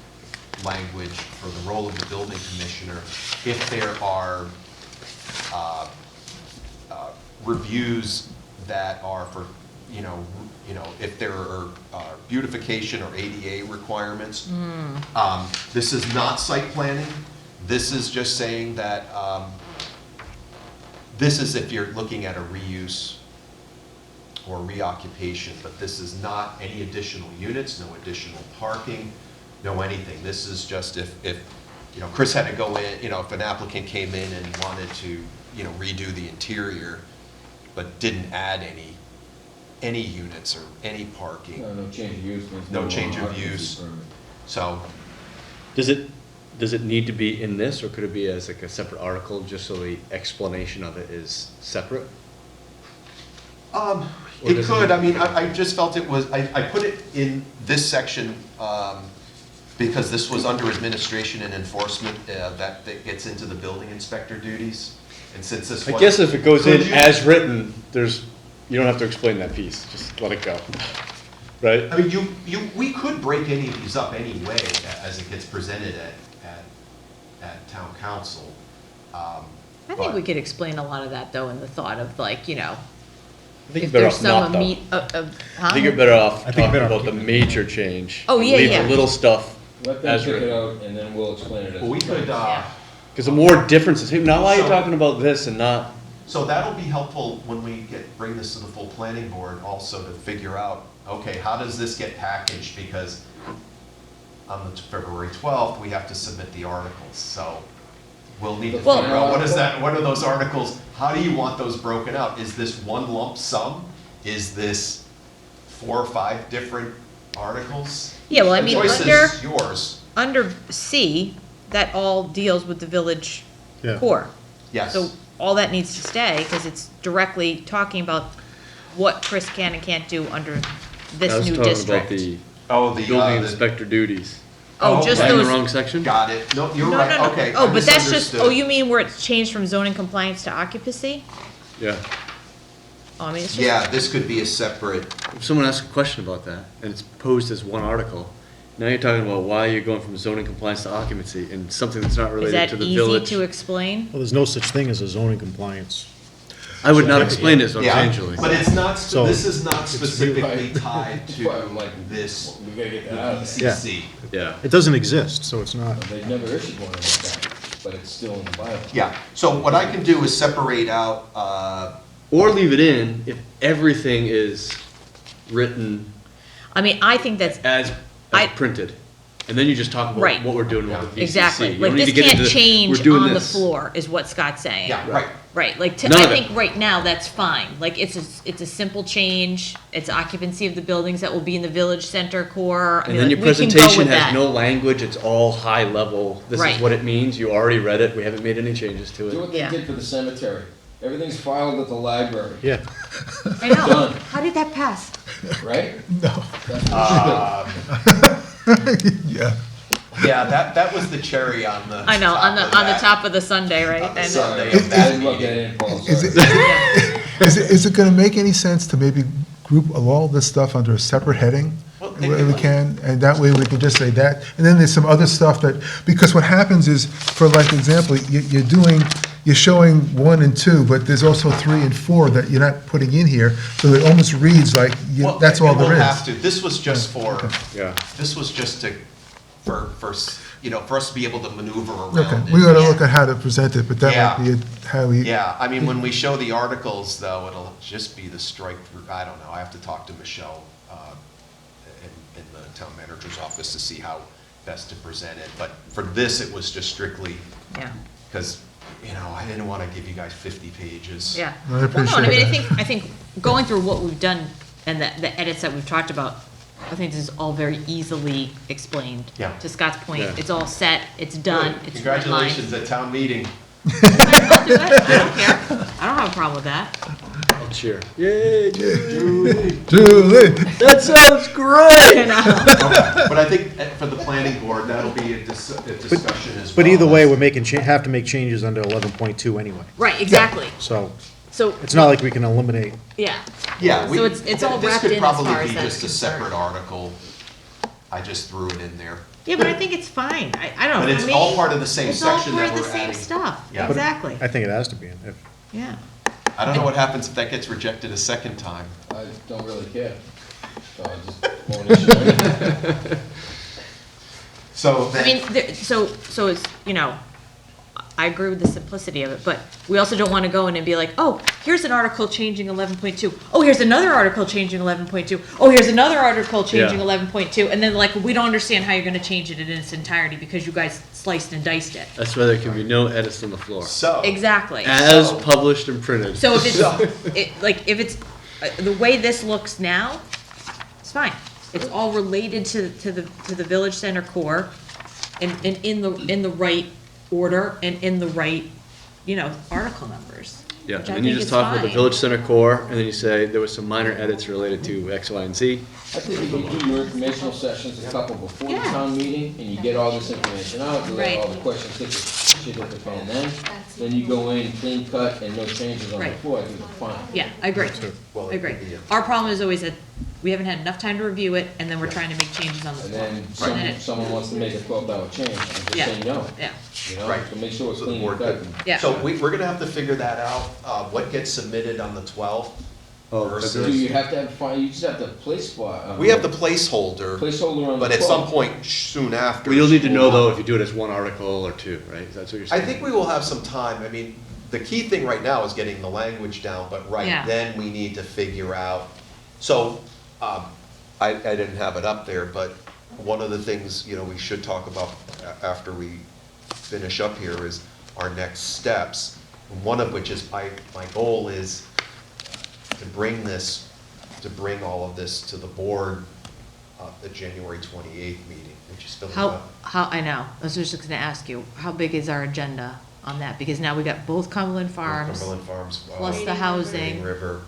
language for the role of the building commissioner. If there are reviews that are for, if there are beautification or ADA requirements, this is not site planning. This is just saying that this is if you're looking at a reuse or reoccupation, but this is not any additional units, no additional parking, no anything. This is just if Chris had to go in, if an applicant came in and wanted to, redo the interior, but didn't add any units or any parking. No change of use. means No change of occupancy use. permit. So, Does it need to be in this, or could it be as like a separate article, just so the explanation of it is separate? Or it does it could, need- I mean, I just felt it was, I put it in this section, because this was under administration and enforcement, that gets into the building inspector duties. And since this was. I guess if it goes in Could you- as written, you don't have to explain that piece, just let it go, right? I mean, we could break any of these up anyway as it gets presented at town council. I think we could explain a lot of that though in the thought of like, I think if you're better there's off not some though. huh? I think you're better off I think you're talking better off about the keeping it major change. Oh, yeah, Leave yeah. the little stuff Let them as pick it written. out, and then we'll explain it as. Well, we could, Because the more differences, now why are you So- talking about this and not, so that'll be helpful when we bring this to the full planning board also to figure out, okay, how does this get packaged? Because on the February 12th, we have to submit the articles, so we'll need to Well- figure out what is that, what are those articles? How do you want those broken out? Is this one lump sum? Is this 4 or 5 different articles? Yeah, well, I The mean, choice under- is yours, Under C, that all deals with the village Yeah. core. yes. So all that needs to stay, because it's directly talking about what Chris can and can't do under I this was new talking about district. the Oh, the, building inspector duties. Oh, just Am I in the those. wrong section? got it. No, you're No, right, no, no. okay. Oh, I but that's just, misunderstood. oh, you mean where it's changed from zoning compliance to occupancy? Yeah. Oh, I mean, it's just. Yeah, this could be a separate, If someone asks a question about that, and it's posed as one article, now you're talking about why you're going from zoning compliance to occupancy, and something that's not Is related that to the easy village. to explain? Well, there's no such thing as a zoning compliance. I would not explain it, so I'm yeah, saying, Julie. but it's not, So- this is not specifically Right. tied That's why I'm to like, this We gotta get that out of there. Yeah. VCC. Yeah. It doesn't exist, so it's not. They've never issued one of that, but it's still in the bylaw. Yeah, so what I can do is separate out, Or leave it in if everything is written I mean, I think that's, as I- printed. And then you just talk about Right. what we're doing with the VCC. exactly, You like don't need this to get can't into change we're doing on the this. floor, is what Scott's saying. yeah, right. Right, like, None I of it. think right now, that's fine, like, it's a simple change, it's occupancy of the buildings that will be in the village center core, I And mean, then like, your we can go presentation with has that. no language, it's all high level. This Right. is what it means, you already read it, we haven't made any changes to Do it. what they Yeah. did for the cemetery. Everything's filed at the library, Yeah. I know, Done. how did that pass? right? No, That's what yeah. Yeah, that was the cherry on the. I know, on the, of on the that. top of the Sunday, right? On the I know. Sunday. I didn't look at it, Paul, Is sorry. is it gonna make any sense to maybe group all this stuff under a separate heading? Well, Where we can, and that way we can just say that, and then there's some other stuff that, because what happens is, for like example, you're showing 1 and 2, but there's also 3 and 4 that you're not putting in here, so it almost reads like Well, that's all and there we'll is. have to, this was just for, Yeah. this was just to, for us to be able to maneuver Okay, around we it. gotta look at how to present it, but that might Yeah. be how we. Yeah, I mean, when we show the articles, though, it'll just be the strike through, I don't know, I have to talk to Michelle in the town manager's office to see how best to present it. But for this, it was just strictly, Yeah, because, I didn't want to give you guys 50 pages. yeah. I Well, no, appreciate and I mean, that. I think going through what we've done and the edits that we've talked about, I think this is all very easily explained. Yeah. To Scott's point, Yeah. it's all set, it's done, Good. it's red line. Congratulations at town meeting. I'll do it, I don't care, I don't have a problem with that. I'll cheer. Yay, Julie, that sounds great! But I think for the planning board, that'll be a discussion as well. But either way, we're making, have to make changes under 11.2 anyway. Right, exactly. So, So. It's not like we can eliminate, Yeah. Yeah. So it's all wrapped in as far as This could probably be that's just a separate concerned. article. I just threw it in there. Yeah, but I think it's fine. I don't know. But For it's me, all part of the same it's all section part that of the we're same adding. stuff. Yeah. But Exactly. I think it has to be. If Yeah. I don't know what happens if that gets rejected a second time. I don't really care. So I just won't issue it. So I mean, so it's, you know, I agree with the simplicity of it, but we also don't want to go in and be like, oh, here's an article changing 11.2. Oh, here's another article changing 11.2. Oh, here's another article changing Yeah. 11.2. And then like, we don't understand how you're going to change it in its entirety because you guys sliced and diced it. That's why there can be no edits on the floor. So. Exactly. As So- published and printed. So if if it's, the way this looks now, it's fine. It's all related to the village center core and in the right order and in the right, you know, article numbers. Yeah, which I and you think just is talk about the fine. village center core, and then you say there was some minor edits related to X, Y, and Z. I think you can do your informational sessions a couple before the Yeah. town meeting, and you get all this information out, you let Right. all the questions hit the, shit hit the fan then you go in, clean cut, and no changes on the Right. floor, I think it's fine. Yeah, I agree. Well, I agree. it could be a- Our problem is always that we haven't had enough time to review it, and then we're trying to make changes on the And floor. then And someone, then it- someone wants to make a 12-hour change, and just Yeah. say no, Yeah, you know? Right. So make sure it's So the clean board and cut. could- yeah. So we're gonna have to figure that out, what gets submitted on the 12th versus. Do you have to have, you just have to place spot. We have the placeholder, Placeholder on the 12th. but at some point soon after. Well, you'll need to know though if you do it as one article or two, right? That's what you're I saying? think we will have some time. I mean, the key thing right now is getting the language down, but right Yeah. then we need to figure out. So, I didn't have it up there, but one of the things, you know, we should talk about after we finish up here is our next steps. One of which is, my goal is to bring all of this to the board, the January 28th meeting, which is filling up. I know, I was just gonna ask you, how big is our agenda on that? Because now we got both Cumberland Farms, Cumberland Farms. plus the Reading housing. River,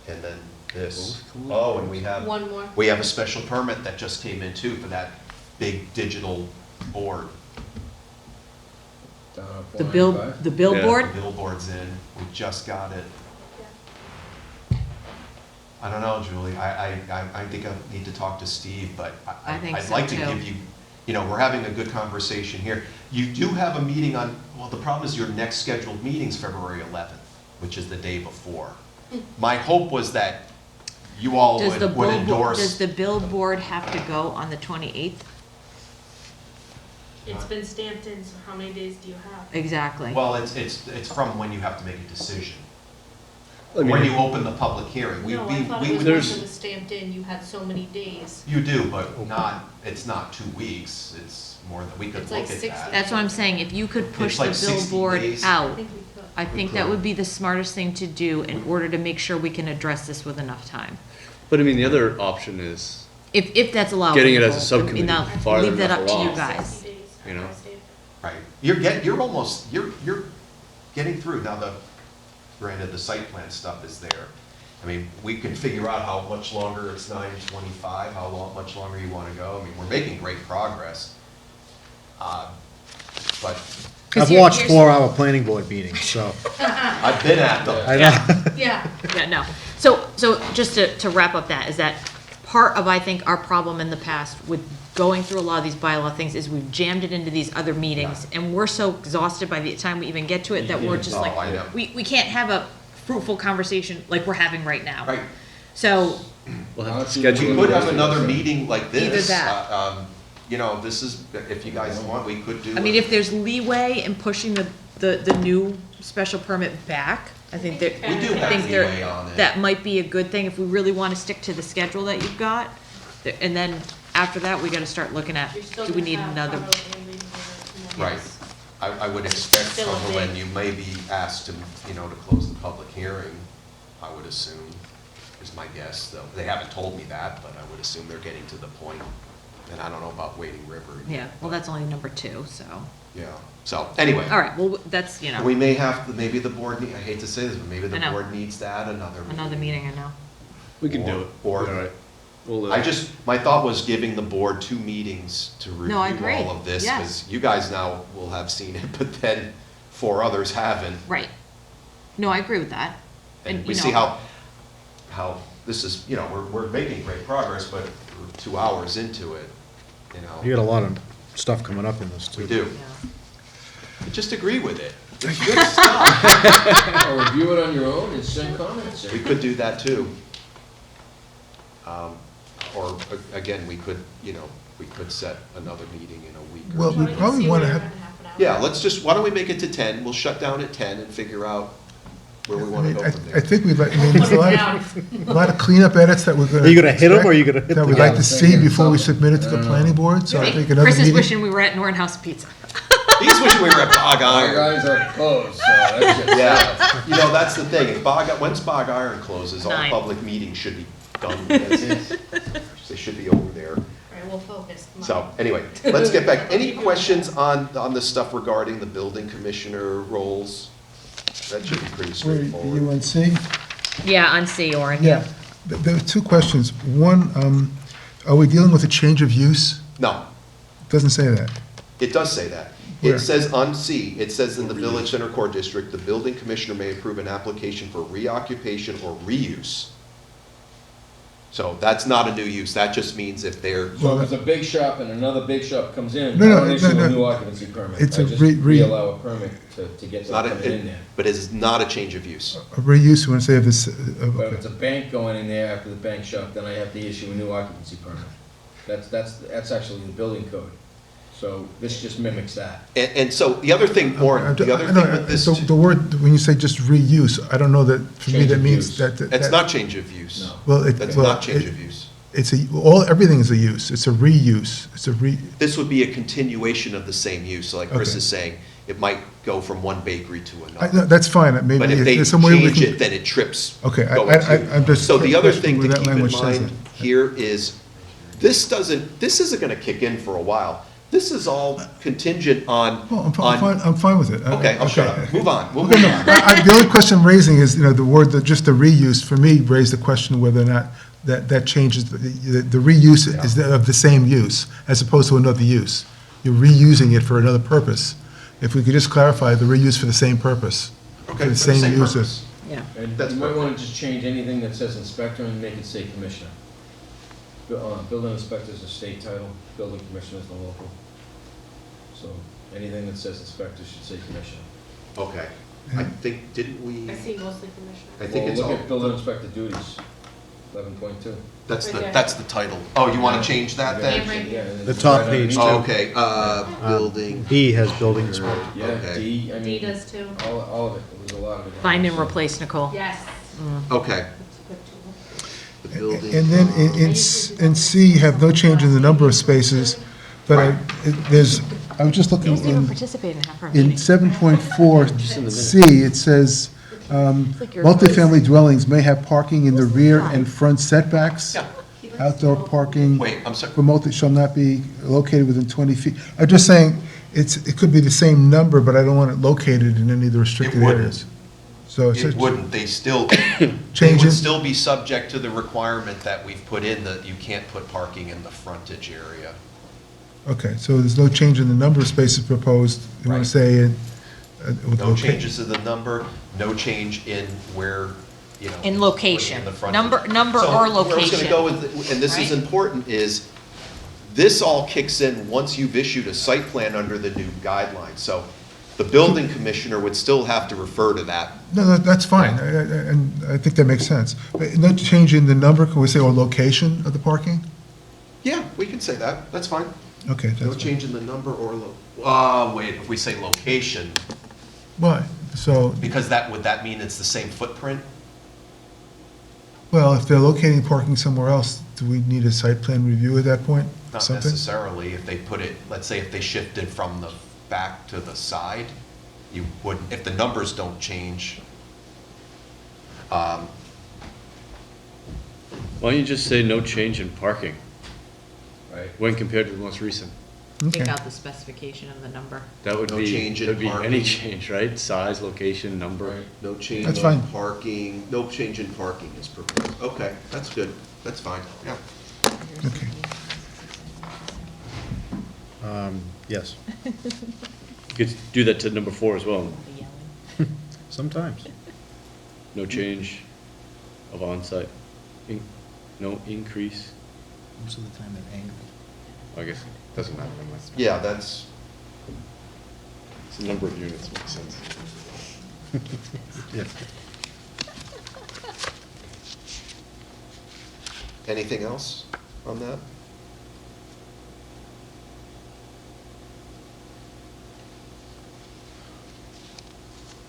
and then this. Oh, and we have One more. a special permit that just came in too for that big digital board. Down on The 495. The billboard? billboard's in, we just got it. I don't know, Julie, I think I need to talk to Steve, but I think I'd so, like to too. give you, you know, we're having a good conversation here. You do have a meeting on, well, the problem is your next scheduled meeting's February 11th, which is the day before. My hope was that you all Does the would billboard, endorse. does the billboard have to go on the 28th? It's been stamped in, so how many days do you have? Exactly. Well, it's from when you have to make a decision. I mean- When you open the public hearing. No, I thought it was There's- once it was stamped in, you had so many days. You do, but not, it's not 2 weeks, it's more than, we could It's look like at 60. that. That's what I'm saying, if you could push It's like the 60 billboard days. I out, think we could. I think that would be the smartest thing to do in order to make sure we can address this with enough time. But I mean, the other option is, If that's allowed. Getting it as a subcommittee Now, farther leave that enough up to you along. guys. 60 days, You know? Thursday. Right, you're getting through, now granted, the site plan stuff is there. I mean, we can figure out how much longer, it's 9:25, much longer you wanna go, I mean, we're making great progress. But 'Cause I've here- watched here's- 4-hour planning board meetings, so I've been at them. I know. Yeah, Yeah, no. So just to wrap up that, is that part of, I think, our problem in the past with going through a lot of these bylaw things is we've jammed it into these other meetings, and we're so exhausted by the time we even get to it that we're just Oh, like, I know. we can't have a fruitful conversation like we're having right now. Right, So, we'll have to Honestly, schedule. we it. could have another meeting like Either this. that. You know, this is, if you guys want, we could do. I mean, if there's leeway in pushing the new special permit back, I think that, We do I have think there, leeway on it. that might be a good thing if we really want to stick to the schedule that you've got. And then after that, we gotta start looking at, you're still do we gonna need have another? Cumberland and Reading River and then- Right. I would expect Still a Cumberland, big- you may be asked to, you know, to close the public hearing, I would assume, is my guess, though. They haven't told me that, but I would assume they're getting to the point. And I don't know about Wading River. Yeah, well, that's only number 2, so, Yeah, so, anyway. all right, well, that's, you know, We may have, maybe the board, I hate to say this, but maybe I the know. board needs to add another meeting. another meeting, I know. We can do it. Or- All right. We'll, I just, my thought was giving the board 2 meetings to review No, I agree. all of this. Yes. Because you guys now will have seen it, but then 4 others haven't. Right, No, I agree with that. And you we know, see how this is, you know, we're making great progress, but we're 2 hours into it, you know. You got a lot of stuff coming up in this, too. We do. Yeah. But just agree with it. It's good stuff. Or review it on your own and send comments. We could do that too. Or, again, we could, you know, we could set another meeting in a week or Well, two. we Why don't you probably see wanna where have- you're in half an hour? Yeah, let's just, why don't we make it to 10? We'll shut down at 10 and figure out where we I want to mean, go from I there. think we'd like, I mean, there's a lot of cleanup edits that we're gonna. Are you gonna hit 'em, or are you expect, gonna hit that the we'd like guy? to see before we submit it to the planning board, so I think another Chris is meeting. wishing we were at Norton House Pizza. He's wishing we were at Bog Our Iron. guys are closed, so that's just. Yeah, you know, that's the thing. If once Bog Iron closes, all 9. public meetings should be done with. They should be over there. All right, we'll focus. Come on. So, anyway, let's get back. Any questions on the stuff regarding the building commissioner roles? That should be pretty Where, straightforward. UNC? Yeah, on C, Orin, Yeah. There are two questions. One, are we dealing with a change of use? No, Doesn't say that. it does say that. Where? It says on C, it says in the Village Center Core District, the building commissioner may approve an application for reoccupation or reuse. So that's not a new use. That just means if they're, So if it's a big shop and another big shop comes in, I No, no, don't issue no, a no. new occupancy permit. It's I a just re- re-allow a permit to get it's not them coming in a, there. but it is not a change of use. A reuse, you want to say if it's, But if okay. it's a bank going in there after the bank shop, then I have to issue a new occupancy permit. That's actually the building code. So this just mimics that. And so the other thing, Warren, the other I know, thing with this, The word, when you say just reuse, I don't know that, for me, Change that of means use. that. that's that- not change of use. No. Well, That's not change of use. It's everything is a use. It's a reuse. It's a This would be a continuation of the same use, like Chris Okay. is saying. It might go from one bakery to no, another. that's fine. Maybe But if they there's some way we change can. it, then it trips. Okay, going I'm to. just So the other questioning thing where to that keep in language says mind it. here is, this isn't gonna kick in for a while. This is all contingent on, Well, I'm fine with it. okay, I'll shut up. Move on, we'll Okay, move no, on. the only question I'm raising is, the word, just the reuse, for me, raised the question of whether or not that changes, the reuse is of the same use, as opposed to another use. You're reusing it for another purpose. If we could just clarify the reuse for the same purpose. Okay, For the same use. purpose. Yeah. And That's you might perfect. want to just change anything that says inspector and make it say commissioner. Building inspector is a state title, building commissioner is the local. So anything that says inspector should say commissioner. Okay, I think, didn't we, I see mostly commissioner. I think Well, it's look at all, building inspector duties, 11.2. that's the title. Oh, you wanna change that then? Yeah, right. Yeah, and The it's top right page, underneath. Oh, okay, building. D has building inspector. Yeah, Okay. D, I D mean, does too. all of it, there was a lot of it. Find and replace, Nicole. Yes. Okay, That's a good tool. the building. And then in C, you have no change in the number of spaces, but I was just He looking doesn't even in, participate in half our in meetings. 7.4 C, it says, like you're- multifamily dwellings may have parking in the rear and front setbacks. Yeah. Outdoor parking Wait, I'm sorry. for multi shall not be located within 20 feet. I'm just saying, it could be the same number, but I don't want it located in any of the restricted wouldn't. areas. So it's It wouldn't, they Change would it? still be subject to the requirement that we've put in, that you can't put parking in the frontage area. Okay, so there's no change in the number of spaces proposed. You want Right. to say it? with No loca- changes to the number, no change in where, you know. In location. in the frontage. Number So or where I was location. gonna go with, and this is Right? important, is this all kicks in once you've issued a site plan under the new guidelines. So the building commissioner would still have to refer to that. No, that's fine, and I think that makes sense. But no change in the number, can we say, or location of the parking? Yeah, we can say that, that's fine. Okay, No that's fine. change in the number or wait, if we say location, Why? So, because would that mean it's the same footprint? well, if they're locating parking somewhere else, do we need a site plan review at that point? Not Something? necessarily, if they put it, let's say if they shifted from the back to the side, you wouldn't, if the numbers don't change. Why don't you just say no change in parking, Right. when compared to the most recent? Okay. Take out the specification of the number. That would No be, change in that'd be parking. any change, right? Size, location, number. Right. No change That's in fine. parking, no change in parking is proposed. Okay, that's good, that's fine, yeah. Okay. Yes, You could do that to number 4 as well. sometimes. No change of onsite? No increase? Most of the time they're angry. I guess it doesn't matter unless. Yeah, that's, It's the number of units makes sense. Yeah. anything else on that?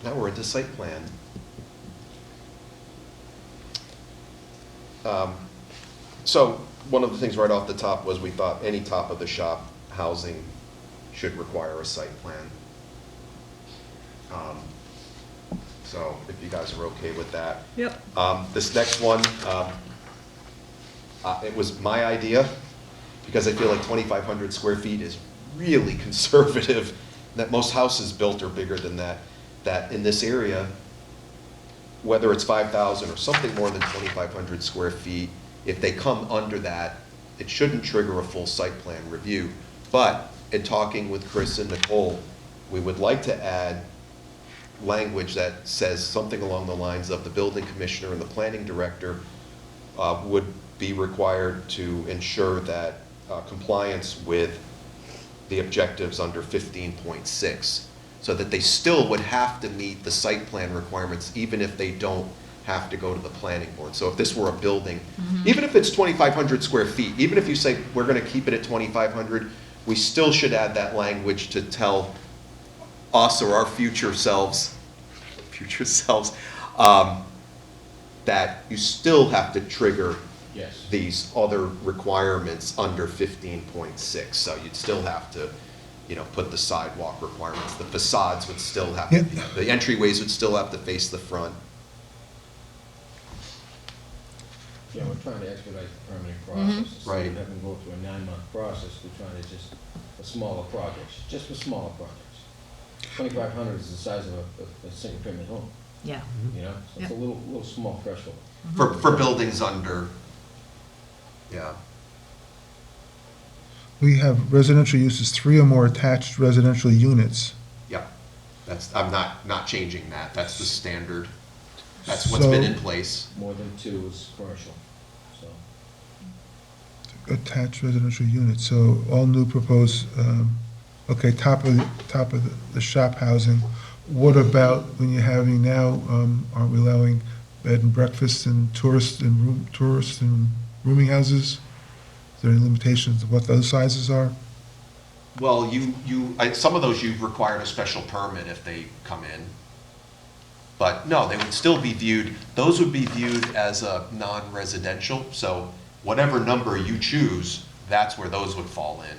Now we're into site plan. So one of the things right off the top was we thought any top of the shop housing should require a site plan. So if you guys are okay with that. Yep. This next one, it was my idea, because I feel like 2,500 square feet is really conservative, that most houses built are bigger than that, that in this area, whether it's 5,000 or something more than 2,500 square feet, if they come under that, it shouldn't trigger a full site plan review. But in talking with Chris and Nicole, we would like to add language that says something along the lines of the building commissioner and the planning director would be required to ensure that compliance with the objectives under 15.6, so that they still would have to meet the site plan requirements even if they don't have to go to the planning board. So if this were a building, even if it's 2,500 square feet, even if you say we're gonna keep it at 2,500, we still should add that language to tell us or our future selves, that you still have to trigger Yes. these other requirements under 15.6. So you'd still have to, put the sidewalk requirements, the facades would still have to, Yeah. the entryways would still have to face the front. Yeah, we're trying to expedite the permitting process. Instead Right. of having to go through a 9-month process, we're trying to just, for smaller projects, just for smaller projects. 2,500 is the size of a single-family home, Yeah. So it's a Yep. little small threshold. For buildings under, yeah. We have residential uses, 3 or more attached residential units. Yeah, I'm not changing that, that's the standard, that's what's been in place. More than 2 is commercial, so. Attached residential units, so all new proposed, okay, top of the shop housing. What about when you're having now, aren't we allowing bed and breakfast and tourist and rooming houses? Is there any limitations of what those sizes are? Well, some of those you've required a special permit if they come in. But no, they would still be viewed, those would be viewed as a non-residential, so whatever number you choose, that's where those would fall in.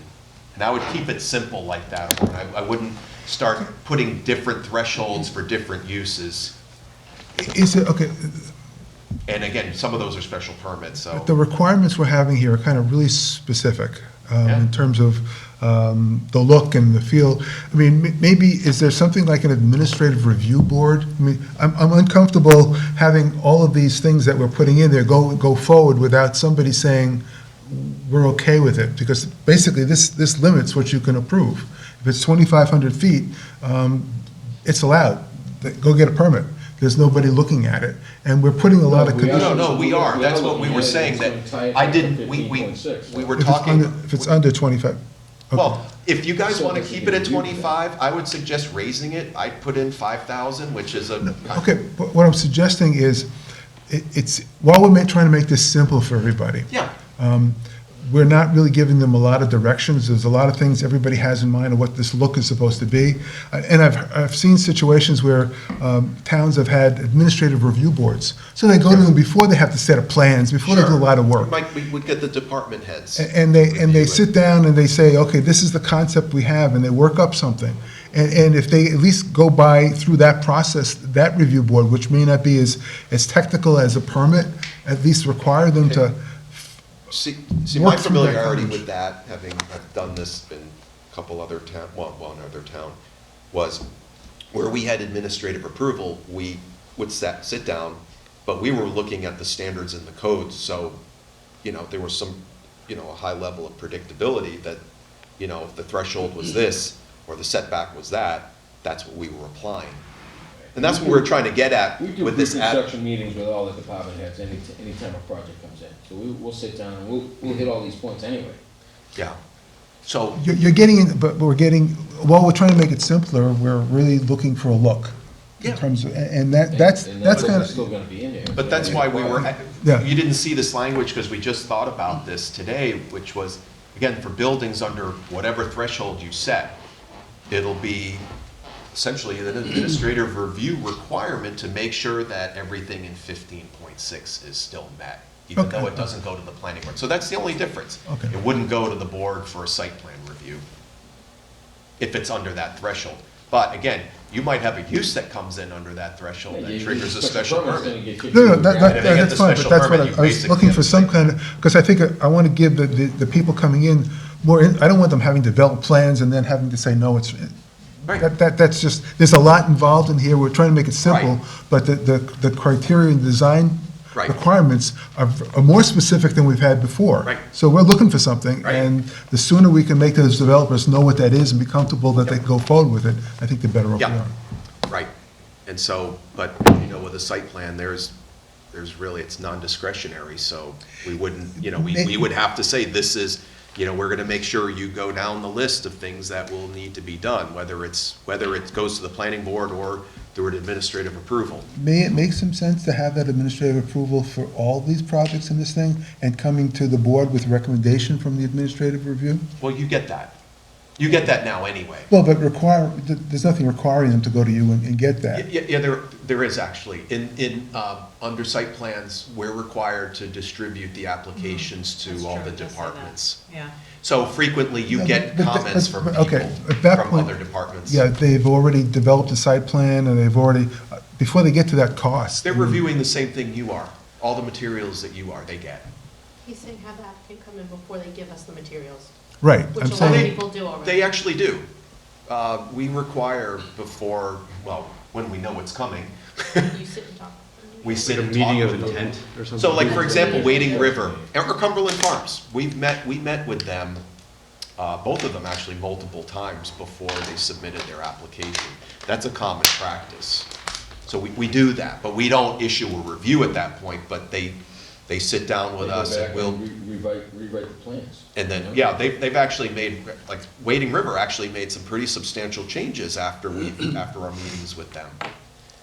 And I would keep it simple like that, or I wouldn't start putting different thresholds for different uses. Is it, okay, And again, some of those are special permits, so. the requirements we're having here are kind of really specific Yeah. in terms of the look and the feel. I mean, maybe, is there something like an administrative review board? I mean, I'm uncomfortable having all of these things that we're putting in there go forward without somebody saying, we're okay with it, because basically this limits what you can approve. If it's 2,500 feet, it's allowed. Go get a permit. There's nobody looking at it, and we're putting a lot of No, we are. conditions. No, we are, We that's are what we looking were at it. saying, It's that gonna tie it I to didn't, we 15.6. were If it's talking. under- If it's under 25. okay. Well, if you guys So want to this keep would it at be reviewed. 25, I would suggest raising it. I'd put in 5,000, which is a. Okay, but what I'm suggesting is, it's, while we're trying to make this simple for everybody, Yeah, we're not really giving them a lot of directions. There's a lot of things everybody has in mind of what this look is supposed to be. And I've seen situations where towns have had administrative review boards. So they go to them before they have to set up plans, before they do a lot of work. We would get the department heads. And they review it. sit down and they say, okay, this is the concept we have, and they work up something. And if they at least go by through that process, that review board, which may not be as technical as a permit, at least require them to, See, Work my through that familiarity coverage. with that, I've done this in a couple other town, well, another town, was where we had administrative approval, we would sit down, but we were looking at the standards and the codes, so, there was some, a high level of predictability that, if the threshold was this, or the setback was that, that's what we were applying. And that's what we're trying to get at We do with this ad. pre-construction meetings with all the department heads anytime a project comes in. So we'll sit down and we'll hit all these points anyway. Yeah. So, You're getting, but we're getting, while we're trying to make it simpler, we're really looking for a look. Yeah. In terms of, and that's And kind numbers are still of, gonna be in there. but that's why we were, Yeah. you didn't see this language because we just thought about this today, which was, again, for buildings under whatever threshold you set, it'll be essentially an administrative review requirement to make sure that everything in 15.6 is still met, even Okay. though it doesn't go to the planning board. So that's the only difference. Okay. It wouldn't go to the board for a site plan review if it's under that threshold. But again, you might have a use that comes in under that threshold Yeah, that you- triggers a special permit's permit. gonna get kicked no, in. that, if they get that's the fine, but special that's what permit, I you was looking for some kind of, because I think I want to give the people coming in more, I don't want them having developed plans and then having to say, no, it's, Right. that's just, there's a lot involved in here, we're trying to make it simple, Right. but the criteria and design Right. requirements are more specific than we've had before. Right. So we're looking for something, Right. and the sooner we can make those developers know what that is and be comfortable that they can go forward with it, I think the better off we Yeah. are. Right, and so, but, you know, with a site plan, there's really, it's non-discretionary, so we wouldn't, you know, we would have to say, this is, you know, we're gonna make sure you go down the list of things that will need to be done, whether it goes to the planning board or through an administrative approval. May it make some sense to have that administrative approval for all these projects in this thing, and coming to the board with recommendation from the administrative review? Well, you get that. You get that now anyway. Well, but there's nothing requiring them to go to you and get that. Yeah, there is actually. Under site plans, we're required to distribute the applications to That's all true, the it does say that. departments. Yeah. So frequently, you No, get but comments from but- people, okay, at that from point- other departments. Yeah, they've already developed a site plan, and they've already, before they get to that cost. They're reviewing the same thing you are. All the materials that you are, they get. He's saying have the applicant come in before they give us the materials, Right, which I'm a lot of saying, people do already. They actually do. We require before, well, when we know what's coming, You sit and talk. we sit Like a and talk meeting of with them. intent or something? So like, for example, Wading River, or Cumberland Farms, we met with them, both of them actually multiple times before they submitted their application. That's a common practice. So we do that, but we don't issue a review at that point, but they sit down with They go us back and we'll, rewrite the plans. and then, yeah, they've actually made, like, Wading River actually made some pretty substantial changes after our meetings with them.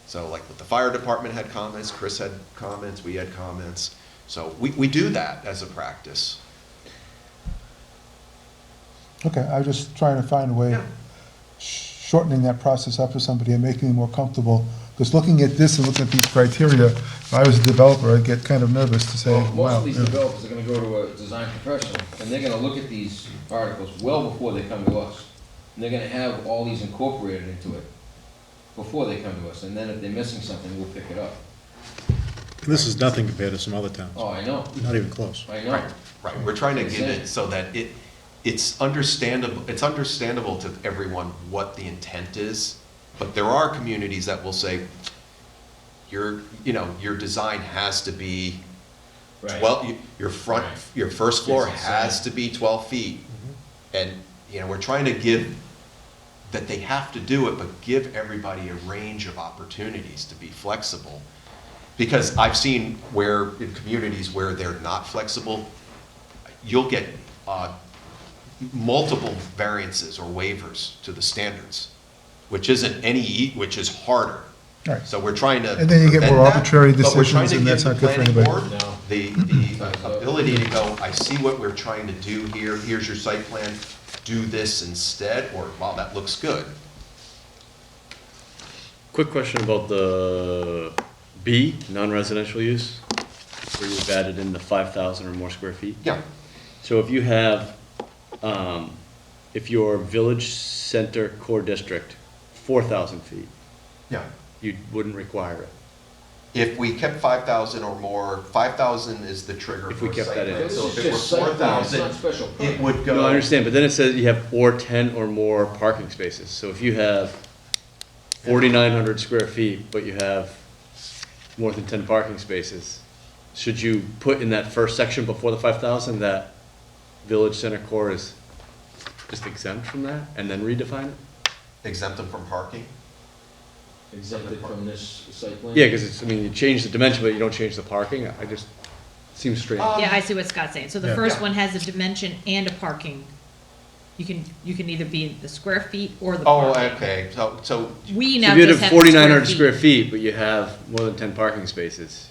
So like, with the fire department had comments, Chris had comments, we had comments. So we do that as a practice. okay, I was just trying to find a way, Yeah. shortening that process up for somebody and making them more comfortable. Because looking at this and looking at these criteria, if I was a developer, I'd get kind of nervous to say, Well, most wow. of these yeah. developers are gonna go to a design professional, and they're gonna look at these articles well before they come to us. And they're gonna have all these incorporated into it before they come to us, and then if they're missing something, we'll pick it up. And this is nothing compared to some other towns, Oh, I know, not even close. I know. Right, we're trying to give it so that it's understandable to everyone what the intent is, but there are communities that will say, your design has to be Right. 12, your first floor Yes, has to be 12 feet. And, we're trying to give, that they have to do it, but give everybody a range of opportunities to be flexible. Because I've seen where, in communities where they're not flexible, you'll get multiple variances or waivers to the standards, which is harder. Right. So we're trying to. And then you get more prevent that, arbitrary but we're trying decisions, to and give that's the not good for planning anybody. board No. The ability to go, I see what we're trying to do here, here's your site plan, do this instead, or, wow, that looks good. Quick question about the B, non-residential use, where you've added in the 5,000 or more square feet. Yeah, So if you have, if your village center core district, 4,000 feet, yeah. you wouldn't require it. If we kept 5,000 or more, 5,000 is the trigger If for we kept site that in. plan. This So is if it were just site plan, it's 4,000, not special it permit. would go. No, I understand, but then it says you have or 10 or more parking spaces. So if you have 4,900 square feet, but you have more than 10 parking spaces, should you put in that first section before the 5,000 that village center core is just exempt from that and then redefine it? Exempt them from parking? exempted from this site plan? Yeah, because it's, I mean, you change the dimension, but you don't change the parking, I just, seems strange. Yeah, I see what Scott's saying. So the Yeah. first Yeah. one has a dimension and a parking. You can either be the square feet or the Oh, parking. okay, so, We So now if you just have have the 4,900 square feet, but you have more than 10 parking spaces,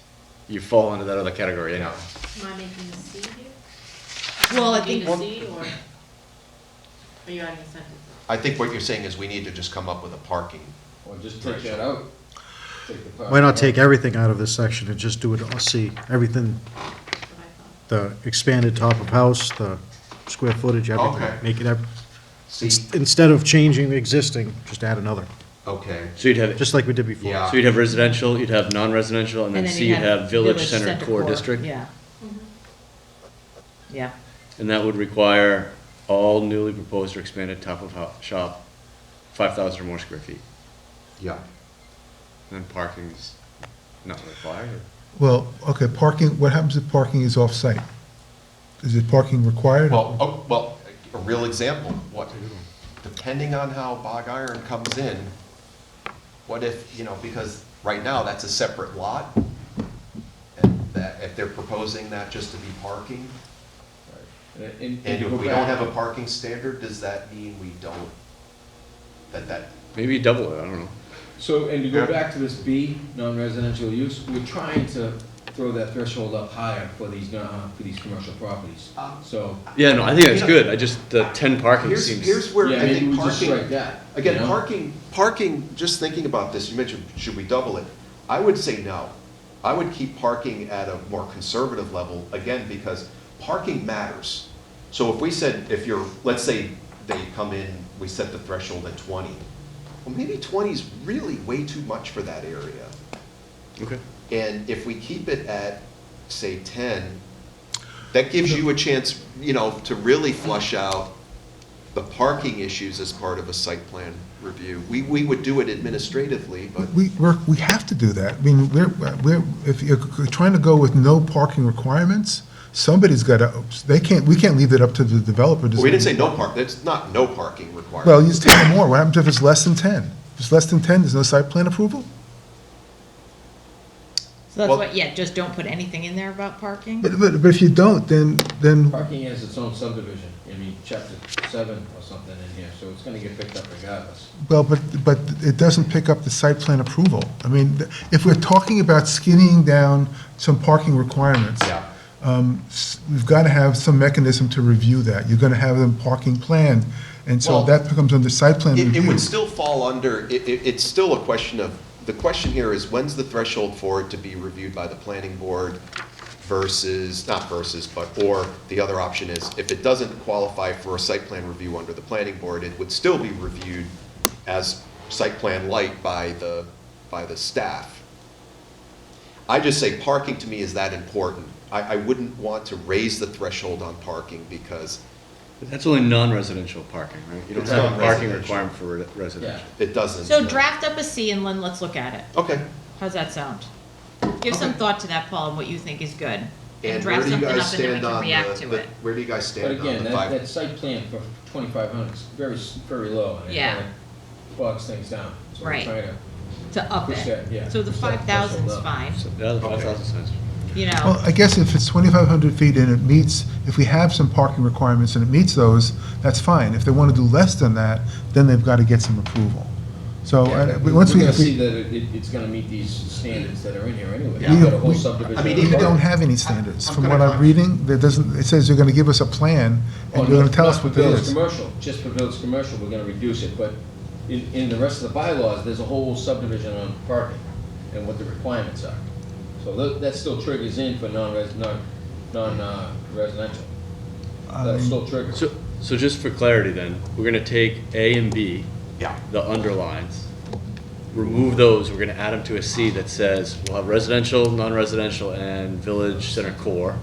you fall into that other category you anyhow. know, Am I making a C here? Well, I Am making think- a C, or are you adding a sentence? I think what you're saying is we need to just come up with a parking. Or just take that out? Take the parking Why not out. take everything out of this section and just do it, see, everything, That's what I thought. the expanded top of house, the square footage, everything. Okay. Make it, See, instead of changing the existing, just add another, okay, So you'd have, just like we did before. Yeah. so you'd have residential, you'd have non-residential, and then C you'd have village center core district. Yeah. Yeah. And that would require all newly proposed or expanded top of shop, 5,000 or more square feet. yeah. And then parking's not required. Well, okay, parking, what happens if parking is off-site? Is it parking required? Well, a real example, what, depending on how Bog Iron comes in, what if, because right now, that's a separate lot, and that, if they're proposing that just to be parking, And and to if go we don't back- have a parking standard, does that mean we don't, that, Maybe double it, I don't know. So, and to Yeah. go back to this B, non-residential use, we're trying to throw that threshold up higher for these commercial properties. So, Yeah, no, I think that's good, I just, the 10 parking here's, seems. here's where yeah, I maybe think we just strike parking, that. you again, know? parking, just thinking about this, you mentioned, should we double it? I would say no. I would keep parking at a more conservative level, again, because parking matters. So if we said, let's say they come in, we set the threshold at 20, well, maybe 20 is really way too much for that area. Okay. And if we keep it at, say, 10, that gives you a chance, to really flush out the parking issues as part of a site plan review. We would do it administratively, but, We have to do that. I mean, if you're trying to go with no parking requirements, somebody's got to, we can't leave it up to the developer to. we didn't say no park, it's not no parking requirement. Well, you just take more. What happens if it's less than 10? If it's less than 10, there's no site plan approval? So that's Well- what, yeah, just don't put anything in there about parking? But if you don't, then, Parking has its own subdivision, chapter 7 or something in here, so it's gonna get picked up regardless. well, but it doesn't pick up the site plan approval. I mean, if we're talking about skinnying down some parking requirements. Yeah. We've got to have some mechanism to review that. You're going to have them parking plan, and so Well, that becomes under site plan It review. would still fall under, it's still a question of, the question here is, when's the threshold for it to be reviewed by the planning board versus, not versus, or the other option is, if it doesn't qualify for a site plan review under the planning board, it would still be reviewed as site plan light by the staff. I just say parking to me is that important. I wouldn't want to raise the threshold on parking because But that's only non-residential parking, right? You don't It's have a parking non-residential. requirement for residential. it doesn't. So draft up a C and then let's look at it. Okay. How's that sound? Give some Okay. thought to that, Paul, and what you think is good. And And where draft do you something guys up and then we stand can on react to it. where do you guys But stand on again, the that 5? site plan for 2,500 is very low, and it Yeah. kinda bogs things down. So we're Right. trying to To up push it. that, yeah. So the push that 5,000's threshold up. fine, So, yeah, the 5,000 cents. you Well, know? I guess if it's 2,500 feet and it meets, if we have some parking requirements and it meets those, that's fine. If they want to do less than that, then they've got to get some approval. So, Yeah, we- once We're we, gonna if we see that it's gonna meet these standards that are in here anyway. Yeah. You've got a whole We- subdivision. I mean, of we even don't park. have any standards. I'm From gonna what I'm con- reading, there doesn't, it says you're going to give us a plan Oh, and you're going to tell not us for what it village is. commercial, just for village commercial, we're gonna reduce it, but in the rest of the bylaws, there's a whole subdivision on parking and what the requirements are. So that still triggers in for non-residential. That still triggers. So just for clarity then, we're gonna take A and B, Yeah. the underlines, remove those, we're gonna add them to a C that says, we'll have residential, non-residential, and village center core,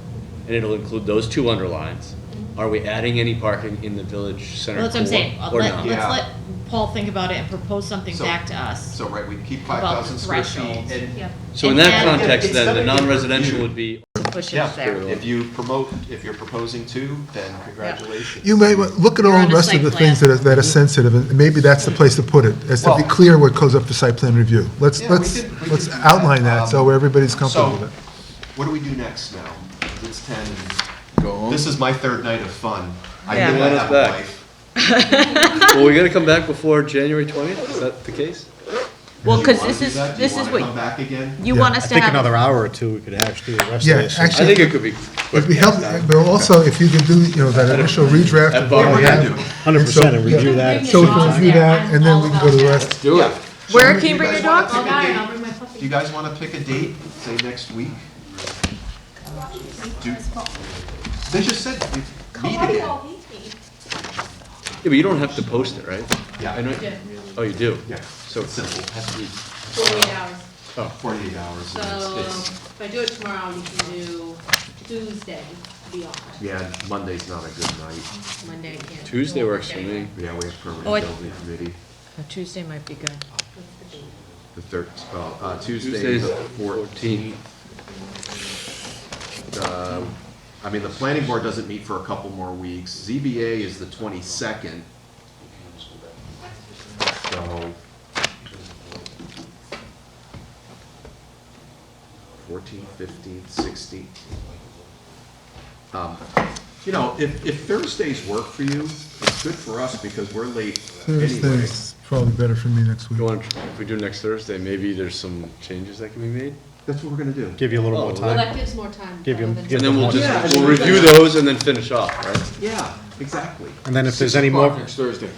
and it'll include those two underlines. Are we adding any parking in the village center Well, core? that's what I'm saying. Or Let's not? Yeah. let Paul think about it and propose something So- back to us. So, right, we keep About 5,000 square feet, thresholds. and Yep. So in And that add- context, It's then, the gonna get non-residential reviewed. would be cushions Yeah, there. if you're proposing two, then congratulations. You may look at You're all on the a rest of site the plan. things that are sensitive, and maybe that's the place to put it, as to be Well- clear what goes up for site plan review. Let's Yeah, we could do outline that. that, so everybody's comfortable So, with it. what do we do next now? It's 10. Go home. This is my third night of fun. I Yeah. think I Let us have a back. life. Well, we gotta come back before January 20th, is that the case? Well, Do you because wanna this do is, that? Do this you is wanna what, come back again? you Yeah. want I us to think have. another hour or two, we could actually do the rest Yeah, of this. I actually- think it could be quick. It'd be helpful, but also if you could do, that initial redraft. At of Bummer. what we We're have, gonna do. 100% and review that. So we can review that, and then we can go to the rest. Do it. Where So, can you bring guys your wanna dog? pick I'll a go and date? I'll bring my Do puppy. you guys want to pick a date, say next week? They just said, meet again. Yeah, but you don't have to post it, right? Yeah. I know, Yeah, oh, you do? Yeah, so it's simple, has to be 48 hours. 48 hours. So and it's- if I do it tomorrow, you can do Tuesday beyond. Yeah, Monday's not a good night. Monday I can't. Tuesday Don't works work for me. anyway. Yeah, we have permanent Oh, I- building committee, Tuesday might be good. What's the date? the third, Tuesday, Tuesday's the the 14th. I mean, the planning board doesn't meet for a couple more weeks. ZBA is the 22nd. So. 14th, 15th, 16th. If Thursdays work for you, it's good for us because we're late anyway. Thursday's probably better for me next week. You want, if we do next Thursday, maybe there's some changes that can be made? That's what we're gonna do. Give you a little more Oh, Well, time. that gives more time. Give you- rather than- give And then we'll Yeah, just, I we'll mean, review those and then finish off, right? Yeah, exactly. And then if there's 6 any o'clock more, Next Thursday.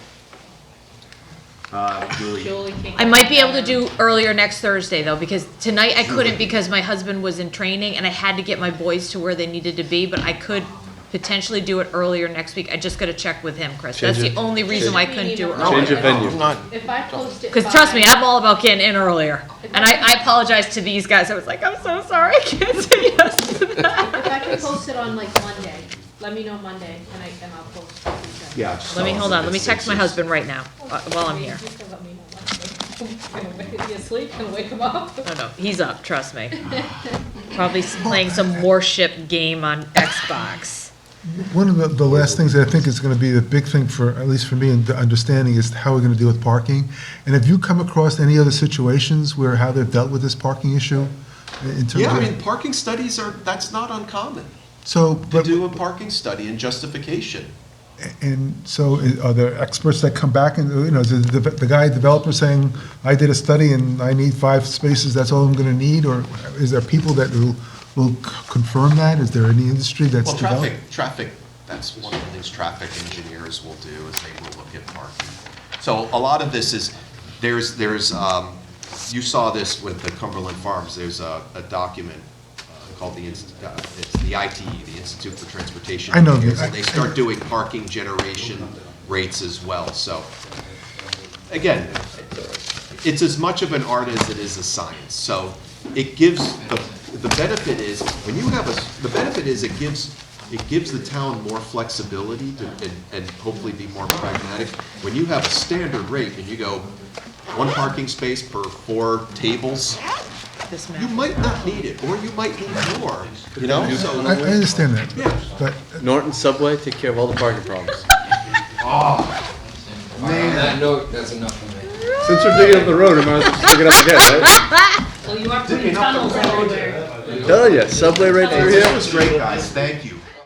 Julie, Julie can't I get might be back able to on. do earlier next Thursday though, because tonight I couldn't because my husband was in training and I had to get my boys to where they needed to be, but I could potentially do it earlier next week. I just gotta check with him, Chris. That's Change the it. only reason why I couldn't do it No, Change earlier. of venue. If I post it. Because trust by- me, I'm all about getting in earlier. And I apologize to these guys. I was like, I'm so sorry, I can't say yes to that. If I can post it on like Monday, let me know Monday and I'll post Tuesday. yeah. just Let me, tell us hold if on, let me it's text my sixes. husband right now, while I'm here. You can let me know Monday. Is he asleep? Can I wake him up? Oh no, he's up, trust me. Probably playing some warship game on Xbox. One of the last things that I think is going to be the big thing for, at least for me, in understanding is how we're going to deal with parking. And have you come across any other situations where how they've dealt with this parking issue in terms of? Yeah, I mean, parking studies that's not uncommon, So, to but, do a parking study and justification. and so are there experts that come back and, is the guy developer saying, I did a study and I need 5 spaces, that's all I'm going to need? Or is there people that will confirm that? Is there any industry that's Well, developed? traffic, that's one of the things traffic engineers will do, is they will look at parking. So a lot of this is, you saw this with the Cumberland Farms, there's a document called it's the ITE, the Institute for Transportation. I know, Engineers, I- and they start doing parking generation rates as well, so. Again, it's as much of an art as it is a science, so it gives, the benefit is, when you have the benefit is it gives the town more flexibility to, and hopefully be more pragmatic. When you have a standard rate and you go 1 parking space per 4 tables, This you map. might not need it, or you might need more, so. I understand that, Yeah. but Norton Subway, take care of all the parking problems. On that note, that's enough for me. Since we're digging up the road, I might as well just dig it up again, right? Well, you are putting tunnels everywhere. Tell ya, Subway right through This here. was great, guys, thank you.